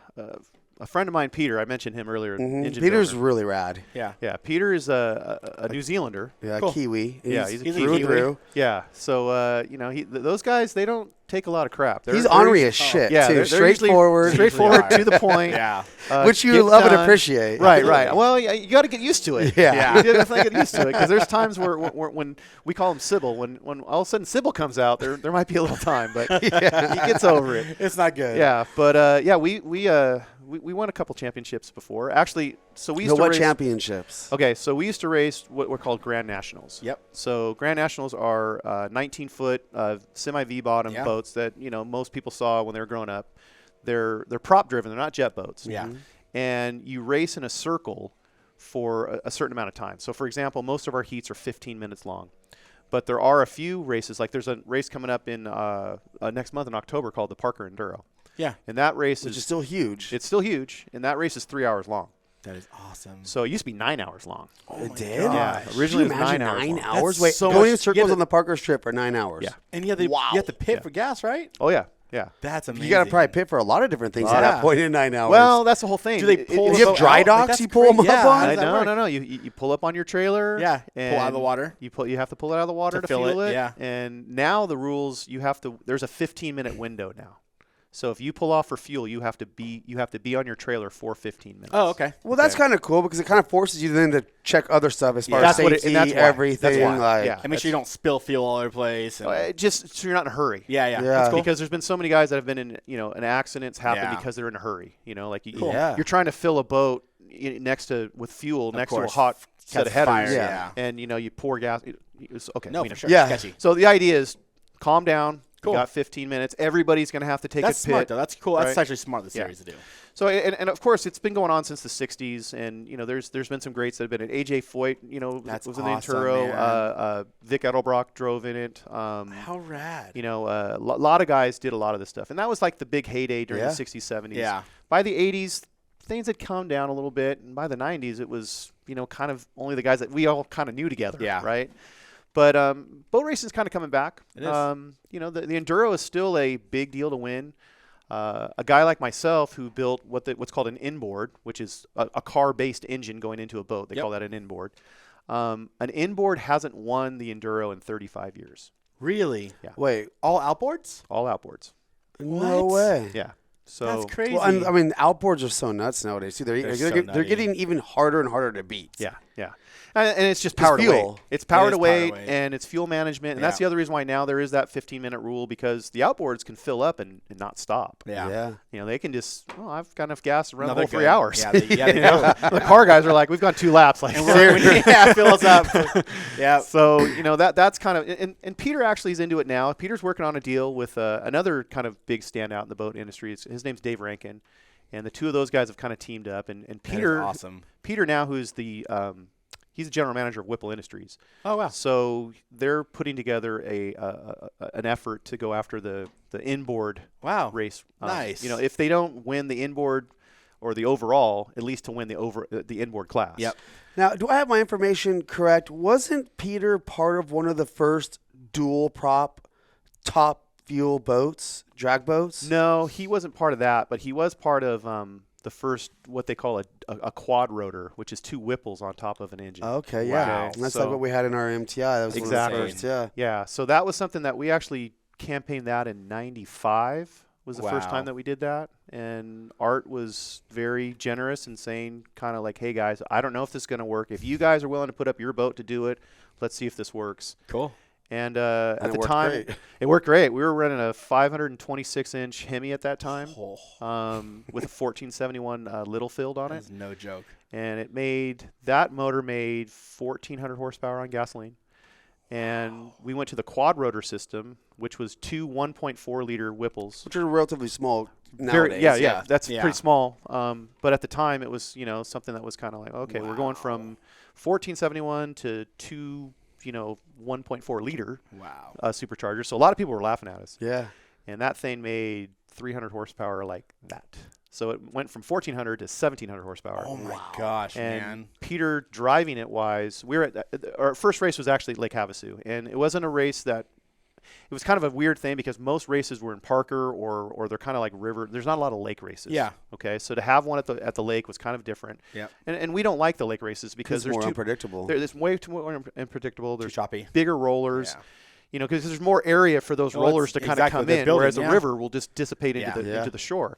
friend of mine, Peter. I mentioned him earlier. Engine Peter's builder. really rad. Yeah. Yeah, Peter is a New Zealander. Yeah, Cool. Kiwi. Yeah, he's a through Kiwi. and through. Yeah, so those guys, they don't take a lot of crap. He's ornery as shit, Yeah, too. they're Straightforward. straightforward to the point. Yeah. Which you get love and done. appreciate. Right, right. Well, you got to get used to it. Yeah. You definitely get used to it because there's times where when we call him Sybil, when all of a sudden Sybil comes out, there might be a little time, but he gets over it. It's not good. Yeah, but we won a couple championships before. Actually, so we used to What race. championships? Okay, so we used to race what were called Grand Nationals. Yep. So Grand Nationals are 19-foot semi V-bottom Yeah. boats that most people saw when they were growing up. They're prop driven. They're not jet boats. Yeah. And you race in a circle for a certain amount of time. So for example, most of our heats are 15 minutes long. But there are a few races, like there's a race coming up in next month in October called the Parker Enduro. Yeah. And that race Which is still huge. it's still huge, and that race is 3 hours long. That is awesome. So it used to be 9 hours long. It did? Yeah, Could originally you it was imagine 9 hours 9 long. hours? That's Wait, so going in much- circles you had on the Parker Strip for 9 hours. Yeah. And you have to pit for gas, right? Oh yeah, yeah. That's amazing. You got to probably pit for a lot of different things at Yeah. that point in 9 hours. Well, that's the whole thing. Do they pull do you have the boat dry out? Like, docks that's you pull them crazy. up Yeah, on? how does that work? No. You pull up on your trailer. Yeah, pull out of and the water. You have to pull it out of the water To to fill fuel it, it. yeah. And now the rules, there's a 15-minute window now. So if you pull off for fuel, you have to be on your trailer for 15 minutes. Oh, okay. Well, that's kind of cool because it kind of forces you then to check other stuff as far as That's what safety, and that's why. everything. That's why. Like, Yeah. And make sure you don't spill fuel all over the place. And Just so you're not in a hurry. yeah. Yeah. That's cool. Because there's been so many guys that have been in, an accidents happen Yeah. because they're in a hurry. Like Cool. Yeah. you're trying to fill a boat with fuel next to a course. hot set of Catch fire, headers. yeah. And you pour gas. Okay. No, we for know. sure. Yeah. Sketchy. So the idea is calm down. Cool. You got 15 minutes. Everybody's going to have to take That's a pit. smart, though. That's cool. That's right? actually smart of the Yeah. series to do. So and of course it's been going on since the 60s, and there's been some greats that have been in. AJ Foyt, That's was in awesome, the Enduro. man. Vic Edelbrock drove in it. How rad. A lot of guys did a lot of this stuff, and that was like the big heyday during Yeah. the 60s, 70s. Yeah. By the 80s, things had calmed down a little bit, and by the 90s, it was kind of only the guys that we all kind of knew together. Yeah. Right. But boat racing is kind of coming back. It is. The Enduro is still a big deal to win. A guy like myself who built what's called an inboard, which is a car-based engine going into a boat. They Yep. call that an inboard. An inboard hasn't won the Enduro in 35 years. Really? Yeah. Wait, All outboards? All outboards. no What? way. Yeah. So That's crazy. Well, and, outboards are so nuts nowadays too. They're so they're nutty. getting even harder and harder to beat. Yeah, yeah. And it's just power to fuel. weight. It's power It to is power weight, to weight. and it's fuel management. And that's Yeah. the other reason why now there is that 15-minute rule, because the outboards can fill up and not stop. yeah. Yeah. They can just, I've got enough gas to run No, the whole they're 3 good. hours. Yeah, they go. The car guys are like, we've gone 2 laps. Like, Yeah, fill us up. Yeah. So, that's kind of – and Peter actually is into it now. Peter's working on a deal with another kind of big standout in the boat industry. His name's Dave Rankin, and the two of those guys have kind of teamed up. And That is Peter – awesome. Peter now, who's the he's the general manager of Whipple Industries. Oh, wow. So they're putting together an effort to go after the inboard Wow. race. Nice. If they don't win the inboard or the overall, at least to win the inboard class. Yep. Now, do I have my information correct? Wasn't Peter part of one of the first dual prop top fuel boats, drag boats? No, he wasn't part of that, but he was part of the first, what they call a quad rotor, which is 2 Whipples on top of an engine. Okay, yeah. Wow. And that's So- like what we had in our MTI. That was Exactly. one of the first, yeah. Yeah, so that was something that we actually campaigned that in 95 was the first Wow. time that we did that. And Art was very generous and saying kind of like, hey, guys, I don't know if this is going to work. If you guys are willing to put up your boat to do it, let's see if this works. Cool. And at it the worked time, great. it worked great. We were running a 526-inch Hemi at that time Oh, with a 1471 Littlefield on it. that's no joke. And that motor made 1,400 horsepower on gasoline. And we went to the quad rotor system, which was two 1.4-liter Whipples. Which are relatively small nowadays. Yeah, that's Yeah. pretty small. But at the time, it was something that was kind of like, okay, we're going from 1471 to two 1.4-liter Wow. superchargers. So a lot of people were laughing at us. Yeah. And that thing made 300 horsepower like that. So it went from 1,400 to 1,700 horsepower. Oh my gosh, And man. Peter, driving it wise, our first race was actually Lake Havasu, and it wasn't a race that. It was kind of a weird thing because most races were in Parker or they're kind of like river. There's not a lot of lake races. Yeah. Okay. So to have one at the lake was kind of different. Yep. And we don't like the lake races because It's there's more too unpredictable. There's way too more unpredictable. There's choppy. bigger rollers. Yeah. Because there's more area for those Well, rollers to it's kind of exactly come the in, building, whereas the yeah. river will just dissipate Yeah. into the shore.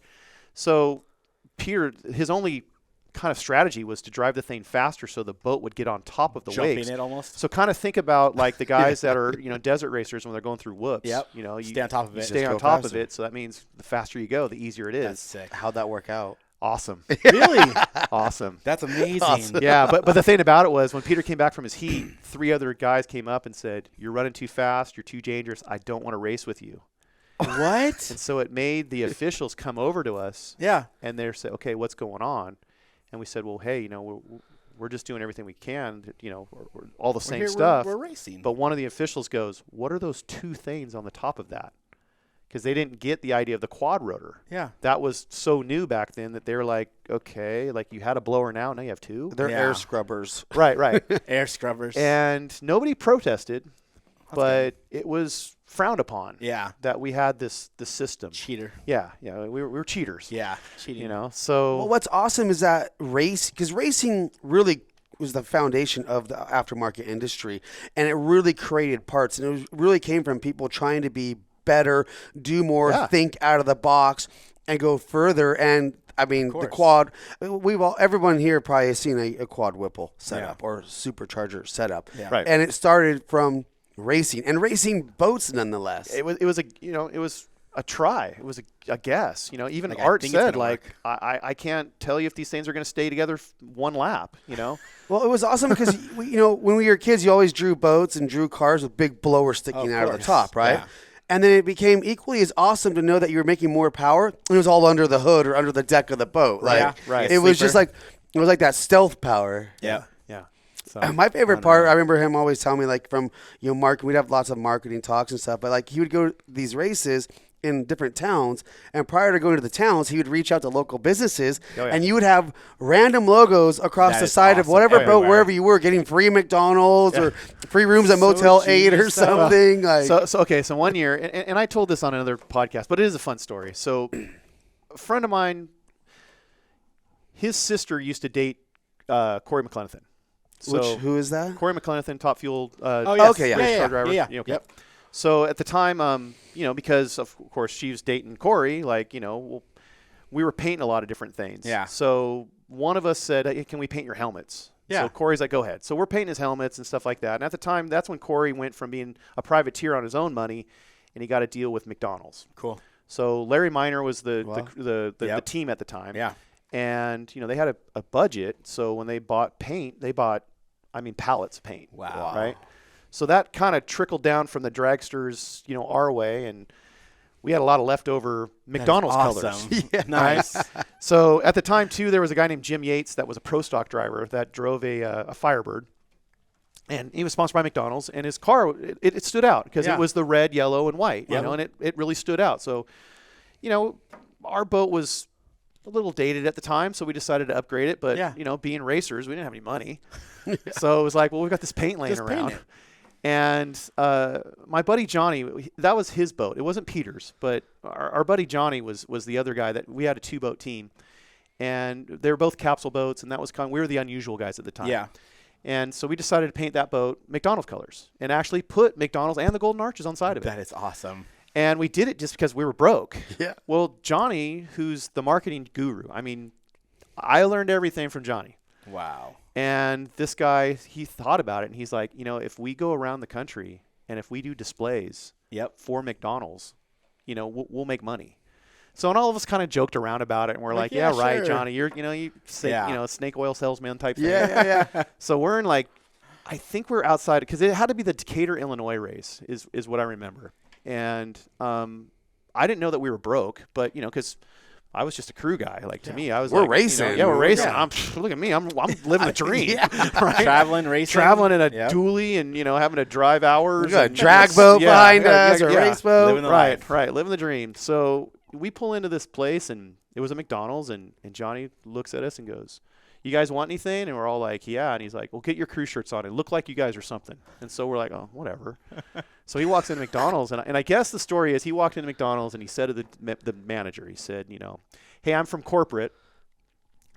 So Peter, his only kind of strategy was to drive the thing faster so the boat would get on top of the Jumping waves. it almost. So kind of think about like the guys that are desert racers when they're going through whoops. Yep. You Stay on top of it. You stay Just on go top faster. of it, so that means the faster you go, the easier it That's is. sick. How'd that work out? Awesome. Really? Awesome. That's amazing. Yeah, but the thing about it was when Peter came back from his heat, 3 other guys came up and said, "You're running too fast. You're too dangerous. I don't want to race with you." What? And so it made the officials come over to us Yeah. and they said, "Okay, what's going on?" And we said, "Well, hey, we're just doing everything we can, or all the We're same here, stuff." We're racing. But one of the officials goes, "What are those 2 things on the top of that?" Because they didn't get the idea of the quad rotor. Yeah. That was so new back then that they're like, okay, like you had a blower now you have 2. They're Yeah. air scrubbers. Right. Air scrubbers. And nobody protested, but it was frowned upon. Yeah. That we had this system. Cheater. Yeah, we were cheaters. Yeah. Cheating. So Well, what's awesome is that because racing really was the foundation of the aftermarket industry, and it really created parts, and it really came from people trying to be better, do more, Yeah. think out of the box, and go further. And I mean, the course. quad. Everyone here probably has seen a quad Whipple setup or supercharger setup, Yeah. Right. and it started from racing and racing boats, nonetheless. it was a try. It was a guess. Even Like, I Art think it's said, gonna like, I can't tell you if these things are going to stay together one lap. Well, it was awesome because when we were kids, you always drew boats and drew cars with big blowers sticking Of out of the course. top, right? Yeah. And then it became equally as awesome to know that you were making more power. And it was all under the hood or under the deck of the boat. Like, Yeah, right. It was Sleeper. just like that stealth power. Yeah. Yeah. So My favorite part, I remember him always telling me, like, from marketing, we'd have lots of marketing talks and stuff, but like he would go to these races in different towns, and prior to going to the towns, he would reach out to local businesses, Oh, yeah. and you would have random logos across That the is side of awesome. whatever boat, Everywhere. wherever you were, getting free McDonald's or free rooms at So Motel 8 or genius stuff. something. Like, So one year, and I told this on another podcast, but it is a fun story. So a friend of mine, his sister used to date Corey McLenithan. So who is that? Corey McLenithan, Top Fuel. Oh, yes. okay, yeah. race Yeah. car driver. Yeah. Okay. Yep. So at the time, because of course she was dating Corey, we were painting a lot of different things. Yeah. So one of us said, hey, "Can we paint your helmets?" Yeah. So Corey's like, "Go ahead." So we're painting his helmets and stuff like that. And at the time, that's when Corey went from being a privateer on his own money, and he got a deal with McDonald's. Cool. So Larry Miner was the Yep. team at the time. Yeah. And they had a budget. So when they bought paint, they bought pallets of paint. Wow. Right. So that kind of trickled down from the dragsters, our way, and we had a lot of leftover McDonald's colors. Awesome. Nice. So at the time too, there was a guy named Jim Yates that was a pro stock driver that drove a Firebird, and he was sponsored by McDonald's. And his car, it stood out because Yeah. it was the red, yellow, and white. Yep. And it really stood out. So, our boat was a little dated at the time, so we decided to upgrade it. But Yeah. being racers, we didn't have any money, so it was like, well, we've got this paint laying Just paint around. it. And my buddy Johnny, that was his boat. It wasn't Peter's, but our buddy Johnny was the other guy that we had a 2-boat team, and they were both capsule boats, and that was we were the unusual guys at the time. Yeah. And so we decided to paint that boat McDonald's colors and actually put McDonald's and the golden arches on side of it. That is awesome. And we did it just because we were broke. Yeah. Well, Johnny, who's the marketing guru, I mean, I learned everything from Johnny. Wow. And this guy, he thought about it, and he's like, if we go around the country and if we do displays for McDonald's, we'll make money. So, and all of us kind of joked around about it, and we're like, yeah, right, sure. Johnny, you're, you say, snake oil salesman type thing. Yeah. So we're in I think we're outside, because it had to be the Decatur, Illinois race is what I remember. And I didn't know that we were broke, but, because I was just a crew guy. To me, I was we're racing. we're racing. Yeah. Look at me. I'm living the dream. Right? Traveling, racing. Traveling in a dually and, having to drive hours. We got a and, drag boat behind us, a race boat. Living the life. Right. Living the dream. So we pull into this place, and it was a McDonald's, and Johnny looks at us and goes, "You guys want anything?" And we're all like, "Yeah." And he's like, "Well, get your crew shirts on. It look like you guys are something." And so we're like, "Oh, whatever." So he walks into McDonald's, and I guess the story is he walked into McDonald's and he said to the manager, he said, "Hey, I'm from corporate."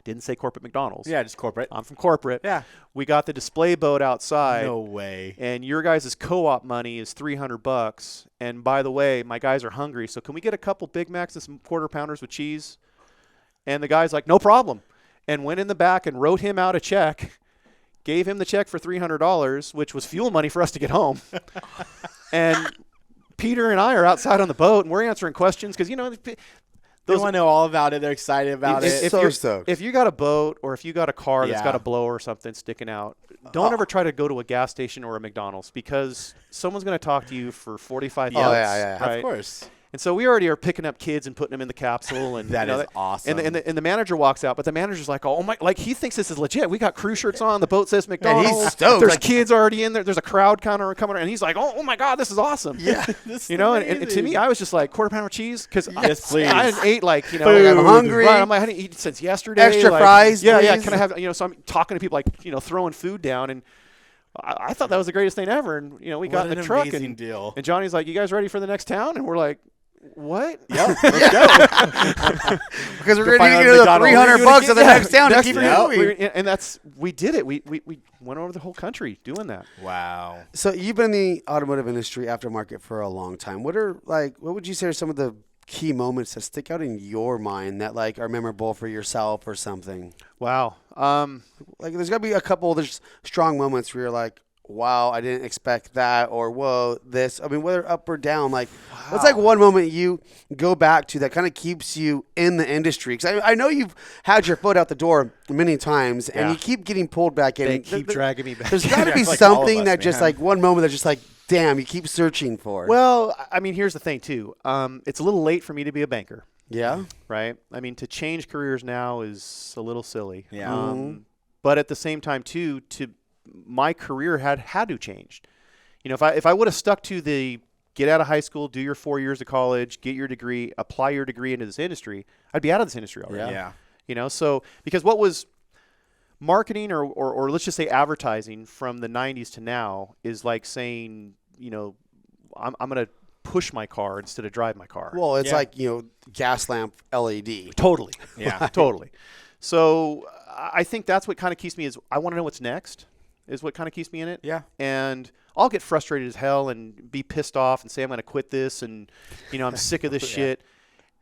Didn't say corporate McDonald's. Yeah, just corporate. I'm from corporate. Yeah. We got the display boat outside. No way. And your guys' co-op money is $300. And by the way, my guys are hungry, so can we get a couple Big Macs and some quarter pounders with cheese? And the guy's like, "No problem." And went in the back and wrote him out a check, gave him the check for $300, which was fuel money for us to get home. And Peter and I are outside on the boat, and we're answering questions because, They want to know all about it. They're excited about it. If you got a boat or if you got a car that's got a blower or something sticking out, don't ever try to go to a gas station or a McDonald's, because someone's going to talk to you for 45 minutes. Yeah. Right? Of course. And so we already are picking up kids and putting them in the capsule, and that is awesome. And the manager walks out, but the manager's like, "Oh my!" He thinks this is legit. We got crew shirts on. The boat says McDonald's. And he's stoked. There's kids already in there. There's a crowd kind of coming, and he's like, "Oh my God, this is awesome!" Yeah, and to me, I was just like, quarter pounder cheese, because yes, please. I hadn't ate I'm hungry. Right, I'm like, I hadn't eaten since yesterday. Extra fries, Yeah. please. Can I have? So I'm talking to people throwing food down, and I thought that was the greatest thing ever. And we got in the truck, and deal. and Johnny's like, "You guys ready for the next town?" And we're like, "What?" Yep, let's go. Because we're going to get the $300 at the next town to keep it right. moving. And we did it. We went over the whole country doing that. Wow. So you've been in the automotive industry aftermarket for a long time. What would you say are some of the key moments that stick out in your mind that are memorable for yourself or something? Wow. There's got to be a couple of strong moments where you're like, wow, I didn't expect that, or whoa, this. I mean, whether up or down, what's one moment you go back to that kind of keeps you in the industry? Because I know you've had your foot out the door many times, and you keep getting pulled back in. They keep dragging me back. There's got to be something that just one moment that's just damn, you keep searching for. Well, I mean, here's the thing too. It's a little late for me to be a banker. Yeah. Right. I mean, to change careers now is a little silly. Yeah. But at the same time too, my career had to change. If I would have stuck to the get out of high school, do your 4 years of college, get your degree, apply your degree into this industry, I'd be out of this industry already. Yeah. So because what was marketing or let's just say advertising from the 90s to now is like saying, I'm going to push my car instead of drive my car. Well, it's gas lamp LED. Totally. Yeah. Totally. So I think that's what kind of keeps me is I want to know what's next. Is what kind of keeps me in it. Yeah. And I'll get frustrated as hell and be pissed off and say I'm going to quit this and, I'm sick of this shit.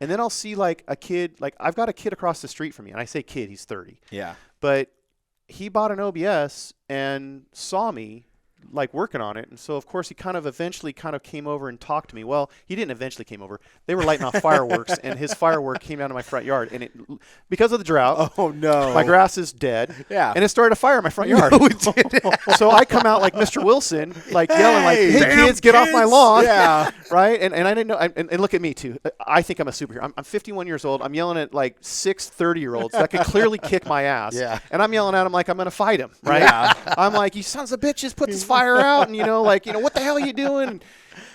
And then I'll see a kid, I've got a kid across the street from me, and I say kid, he's 30. Yeah. But he bought an OBS and saw me working on it. And so, of course, he eventually came over and talked to me. Well, he didn't eventually came over. They were lighting off fireworks, and his firework came down to my front yard. And because of the drought, oh, no, my grass is dead. Yeah. And it started a fire in my front yard. So I come out like Mr. Wilson, yelling hey kids, get off my lawn. Yeah. Right? And I didn't know. And look at me, too. I think I'm a superhero. I'm 51 years old. I'm yelling at 6 30-year-olds that could clearly kick my ass. Yeah. And I'm yelling at them like I'm going to fight him. Right? Yeah. I'm like, you sons of bitches, put this fire out. And, what the hell are you doing?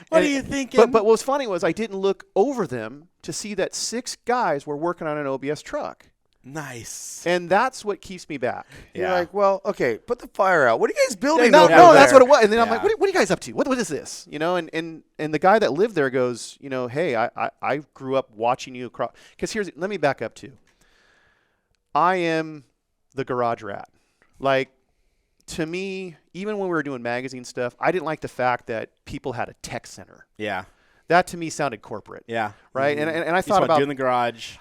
What are you thinking? But what was funny was I didn't look over them to see that 6 guys were working on an OBS truck. Nice. And that's what keeps me back. You're like, well, okay, put the fire out. What are you guys building No, over that's there? what it was. And then I'm like, what are you guys up to? What is this? And the guy that lived there goes, hey, I grew up watching you across. Because let me back up too. I am the garage rat. To me, even when we were doing magazine stuff, I didn't like the fact that people had a tech center. Yeah. That to me sounded corporate. Yeah. Right. And I You just thought wanna about do in the garage.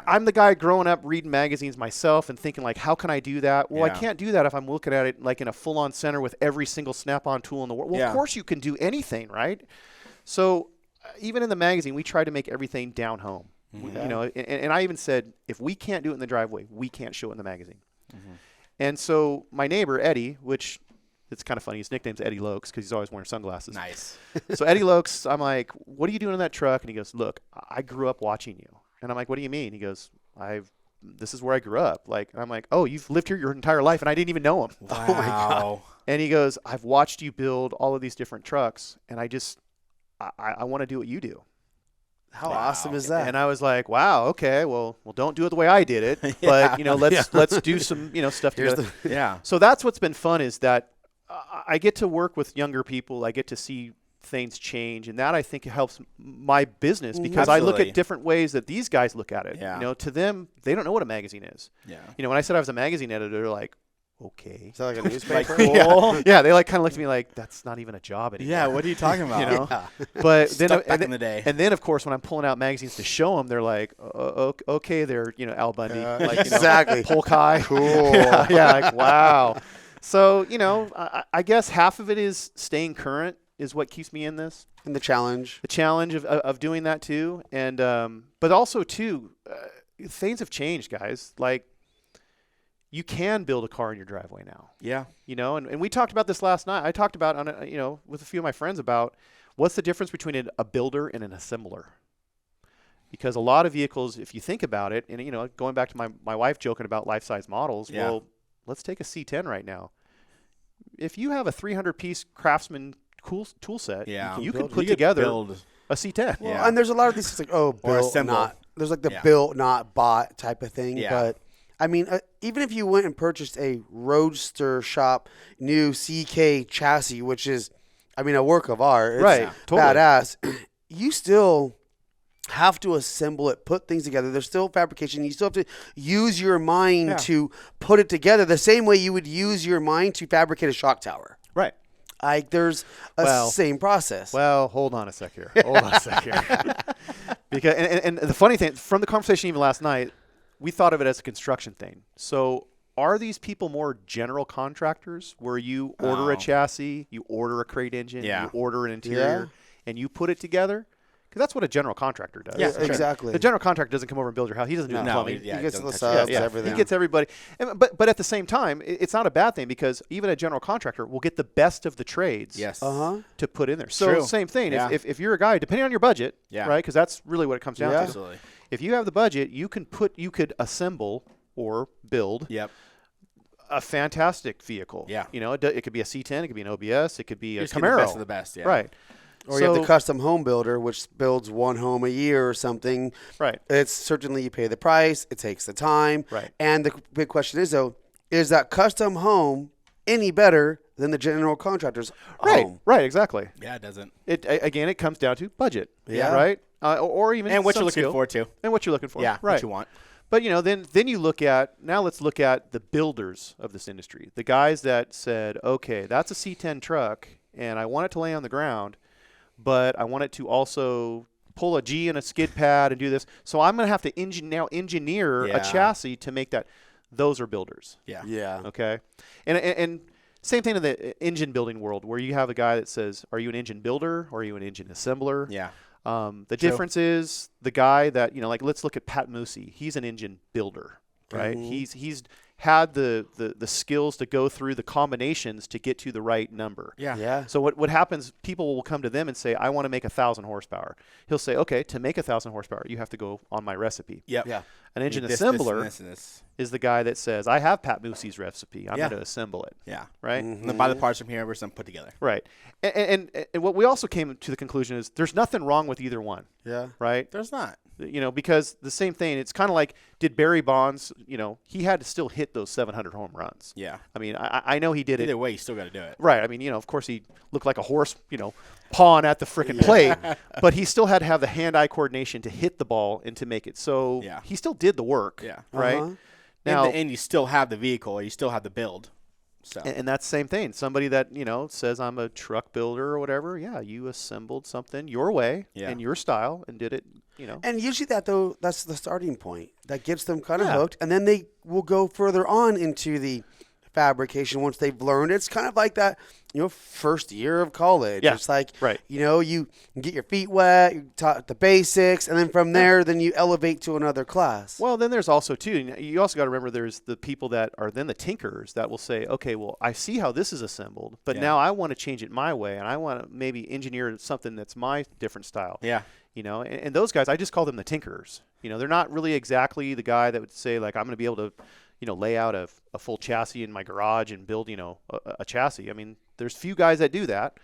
I'm the guy growing up reading magazines myself and thinking like, how can I do that? Well, I Yeah. can't do that if I'm looking at it like in a full-on center with every single snap-on tool in the world. Well, Yeah. of course you can do anything, right? So even in the magazine, we try to make everything down home. You know, and I even said, if we can't do it in the driveway, we can't show it in the magazine. And so my neighbor, Eddie, which it's kind of funny, his nickname's Eddie Lokes because he's always wearing sunglasses. Nice. So Eddie Lokes, I'm like, what are you doing in that truck? And he goes, look, I grew up watching you. And I'm like, what do you mean? He goes, this is where I grew up. Like, I'm like, oh, you've lived here your entire life, and I didn't even know him. Wow. Oh my God. And he goes, I've watched you build all of these different trucks, and I want to do what you do. How awesome is that? And I was like, wow, okay, well, don't do it the way I did it, but you know, let's do some stuff together. Yeah. So that's what's been fun is that I get to work with younger people. I get to see things change, and that I think helps my business because I look Absolutely. at different ways that these guys look at it. Yeah. You know, to them, they don't know what a magazine is. Yeah. You know, when I said I was a magazine editor, they're like, okay. Is that like a newspaper? Cool. Yeah, they like kind of looked at me like that's not even a job anymore. Yeah. What are you talking about? You know, Yeah. but then Stuck back and in the day. and then of course when I'm pulling out magazines to show them, they're like, okay, they're Al Bundy, like, exactly. Polk High. Cool. yeah, like wow. So I guess half of it is staying current is what keeps me in this. And the challenge. The challenge of doing that too, and but also too, things have changed, guys. Like you can build a car in your driveway now. Yeah. And we talked about this last night. I talked about with a few of my friends about what's the difference between a builder and an assembler. Because a lot of vehicles, if you think about it, and going back to my wife joking about life-size models, Yeah. well, let's take a C10 right now. If you have a 300-piece Craftsman tool set, Yeah. you can put together a C10. Well, Yeah. and there's a lot of these things like, Or built, assembled. not. There's like the Yeah. built, not bought type of thing. Yeah. But, I mean, even if you went and purchased a Roadster shop new CK chassis, which is, I mean, a work of art. It's Right, totally. badass. You still have to assemble it, put things together. There's still fabrication. You still have to use your mind to put it together the same way you would use your mind to fabricate a shock tower. Right. Like there's a same process. Well, hold on a sec here. Because and the funny thing, from the conversation even last night, we thought of it as a construction thing. So are these people more general contractors where you order a chassis, you order a crate engine, you order an interior, and you put it together? Because that's what a general contractor does. Yeah, exactly. The general contractor doesn't come over and build your house. He doesn't do the plumbing. He gets the doesn't subs, Yeah, everything. He gets everybody. But at the same time, it's not a bad thing because even a general contractor will get the best of the trades Yes. to put in there. So True. same thing. Yeah. If you're a guy, depending on your budget, right? Because that's really what it comes down to. Absolutely. If you have the budget, you could assemble or build Yep. a fantastic vehicle. Yeah. It could be a C10, it could be an OBS, it could be a Just get the Camaro. best of the best. Yeah. Right. Or you have the custom home builder, which builds one home a year or something. Right. It's certainly you pay the price. It takes the time. Right. And the big question is, though, is that custom home any better than the general contractor's home? Right. Exactly. Yeah, it doesn't. It comes down to budget. Yeah. Right. Or even And what some you're looking skill. for too. And what you're looking for. Yeah. Right. What you want. But then you look at let's look at the builders of this industry, the guys that said, okay, that's a C10 truck, and I want it to lay on the ground, but I want it to also pull a G and a skid pad and do this. So I'm going to have to engineer a chassis to make that. Those are builders. Yeah. Yeah. Okay. And same thing in the engine building world, where you have a guy that says, are you an engine builder or are you an engine assembler? Yeah. The difference is the guy that, like, let's look at Pat Moosey. He's an engine builder, right? Mm-hmm. He's had the skills to go through the combinations to get to the right number. Yeah. Yeah. So what happens, people will come to them and say, I want to make 1,000 horsepower. He'll say, okay, to make 1,000 horsepower, you have to go on my recipe. Yep. Yeah. An engine This, assembler this, and this. is the guy that says, I have Pat Moosey's recipe. I'm going to assemble it. Yeah. Right? And then buy the parts from here versus them put together. Right. And what we also came to the conclusion is there's nothing wrong with either one. Yeah. Right? There's not. Because the same thing, it's kind of like, did Barry Bonds, he had to still hit those 700 home runs. Yeah. I mean, I know he did Either it. way, you still got to do it. Right. I mean, of course he looked like a horse, pawing at the frickin' plate, but he still had to have the hand-eye coordination to hit the ball and to make it. So he still did the work. Yeah. Right. Uh-huh. Now, And you still have the vehicle, or you still have the build. So And that's the same thing. Somebody that, says I'm a truck builder or whatever, yeah, you assembled something your way in your style and did it, And usually that's the starting point. That gets them kind of Yeah. hooked. And then they will go further on into the fabrication once they've learned. It's kind of like that, first year of college. Yeah, It's like, right. You get your feet wet, you taught the basics, and then from there, then you elevate to another class. Well, then there's also, too, you also got to remember there's the people that are then the tinkers that will say, okay, well, I see how this is assembled, but now I want to change it my way, and I want to maybe engineer something that's my different style. Yeah. And those guys, I just call them the tinkers. They're not really exactly the guy that would say, like, I'm going to be able to, lay out a full chassis in my garage and build, a chassis. I mean, there's few guys that do that.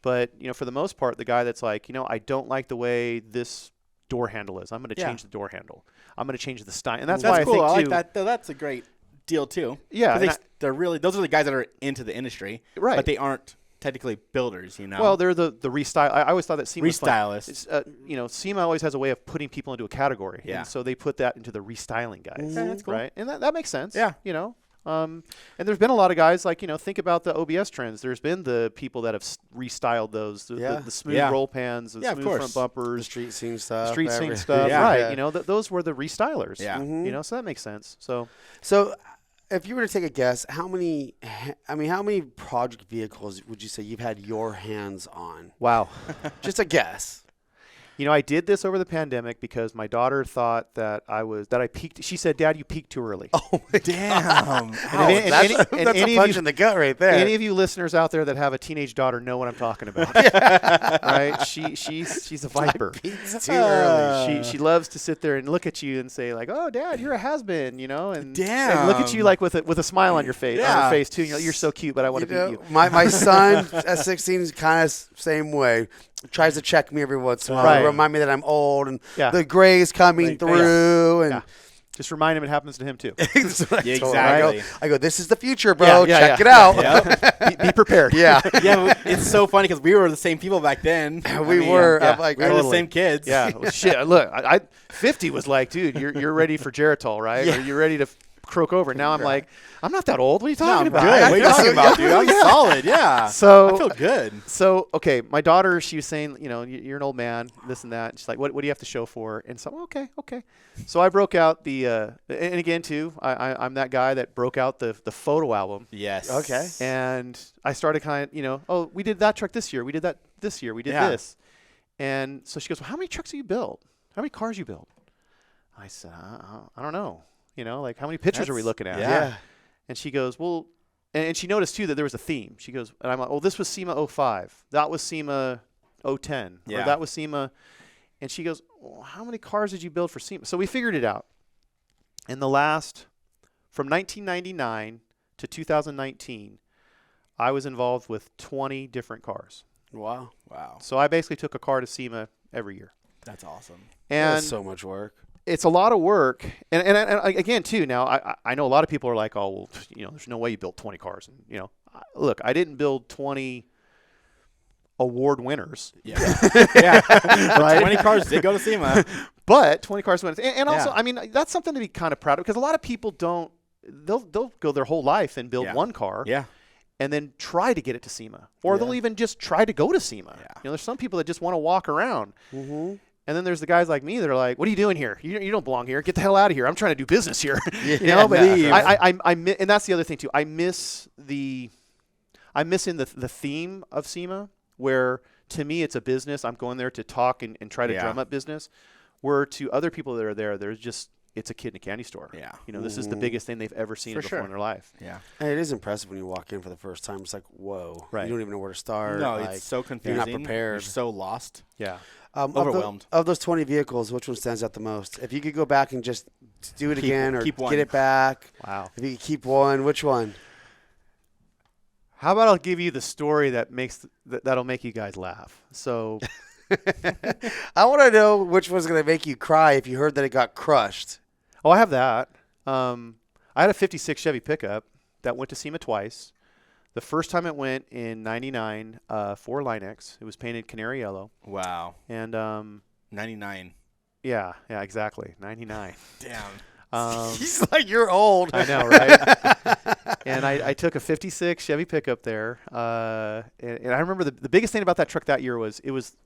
But, for the most part, the guy that's like, I don't like the way this door handle is. I'm going to change the door handle. I'm going to change the style. And that's why cool. I think, I like too, that. That's a great deal, too. Yeah. 'Cause they're really – those are the guys that are into the industry. Right. But they aren't technically builders, Well, they're the restyle. I always thought that SEMA was fun. Restylists. SEMA always has a way of putting people into a category. Yeah. And so they put that into the restyling guys. Okay, that's cool. Right? And that makes sense. Yeah. And there's been a lot of guys like, think about the OBS trends. There's been the people that have restyled those, the smooth roll pans, the smooth front The bumpers, street scene stuff. street scene stuff. Yeah. Right. Those were the restylers. Yeah. So that makes sense. So If you were to take a guess, how many project vehicles would you say you've had your hands on? wow. Just a guess. I did this over the pandemic because my daughter thought that I peaked. She said, "Dad, you peaked too early." Oh my Damn. That's a punch in the gut right there. Any of you listeners out there that have a teenage daughter know what I'm talking about, right? She's a viper. Peaked too early. She loves to sit there and look at you and say like, "Oh, Dad, you're a has-been," and Damn. and look at you like with a smile on your face, Yeah. too. You're so cute, but I want to beat you. My son at 16 is kind of same way. Tries to check me every once in a while. Right. Remind me that I'm old and Yeah. the gray's coming through. And Yeah. Just remind him it happens to him too. That's what I told him. Exactly. I go, this is the future, bro. Yeah, Check it out. Yep. Be prepared. Yeah. Yeah, it's so funny because we were the same people back then. We were. yeah. I'm like, We were the Totally. same kids. Yeah. Well, shit. Look, 50 was like, dude, you're ready for Geritol, right? Yeah. Or you're ready to croak over. Now I'm like, I'm not that old. What are you No, talking I'm about? good. What are you talking about, dude? I'm solid. Yeah. So I feel good. So, okay, my daughter, she was saying, you're an old man, this and that. She's like, what do you have to show for? And so, okay. So I broke out and again, too, I'm that guy that broke out the photo album. Yes. Okay. And I started kind of, oh, we did that truck this year. We did that this year. We did this. And so she goes, well, how many trucks do you build? How many cars you build? I said, I don't know. Like how many pictures are we looking at? Yeah. And she goes, well, and she noticed too that there was a theme. She goes, and I'm like, well, this was SEMA 05. That was SEMA 010. Yeah. Or that was SEMA. And she goes, well, how many cars did you build for SEMA? So we figured it out. In the from 1999 to 2019, I was involved with 20 different cars. Wow. So I basically took a car to SEMA every year. That's awesome. And That's so much work. it's a lot of work. And again, too, now I know a lot of people are like, oh, well, there's no way you built 20 cars. And, look, I didn't build 20 award winners. Yeah. Yeah. Right? 20 cars did go to SEMA. But 20 cars winners. And also, Yeah. I mean, that's something to be kind of proud of because a lot of people they'll go their whole life and build one car. Yeah. And then try to get it to SEMA. Or they'll even just try to go to SEMA. Yeah. There's some people that just want to walk around. Mm-hmm. And then there's the guys like me that are like, "What are you doing here? You don't belong here. Get the hell out of here. I'm trying to do business here." But leave. and that's the other thing too. I'm missing the theme of SEMA, where to me it's a business. I'm going there to talk and try to drum up business. Where to other people that are there, it's a kid in a candy store. Yeah. This is the biggest thing they've ever seen before in their life. Yeah. And it is impressive when you walk in for the first time. It's like, whoa. Right. You don't even know where to start. No, like, it's so confusing. You're not prepared. You're so lost. Yeah. Overwhelmed. Of those 20 vehicles, which one stands out the most? If you could go back and just do it again or keep one. get it back. Wow. If you could keep one, which one? How about I'll give you the story that'll make you guys laugh. So I want to know which one's going to make you cry if you heard that it got crushed. Oh, I have that. I had a 56 Chevy pickup that went to SEMA twice. The first time it went in 99 for Line-X. It was painted canary yellow. Wow. And 99. yeah, exactly. 99. Damn. He's like, you're old. I know, right? And I took a 56 Chevy pickup there. And I remember the biggest thing about that truck that year was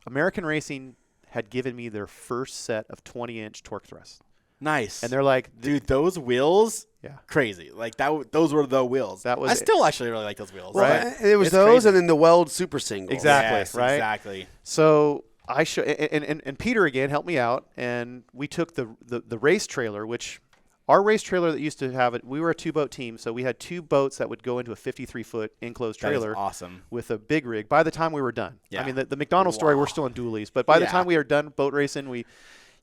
American Racing had given me their first set of 20-inch torque thrusts. Nice. And they're like, dude, those wheels, yeah, crazy. Like those were the wheels. I still actually really like those wheels. Well, Right. It was It's those crazy. and then the Weld Super Single. Exactly. Yes, right? Exactly. So I and Peter again helped me out, and we took the race trailer, which our race trailer that used to have it. We were a 2-boat team, so we had 2 boats that would go into a 53-foot enclosed trailer. That is awesome. With a big rig. By the time we were done, Yeah. I mean the McDonald's story, we're still in dualies, but by the time we were done boat racing, we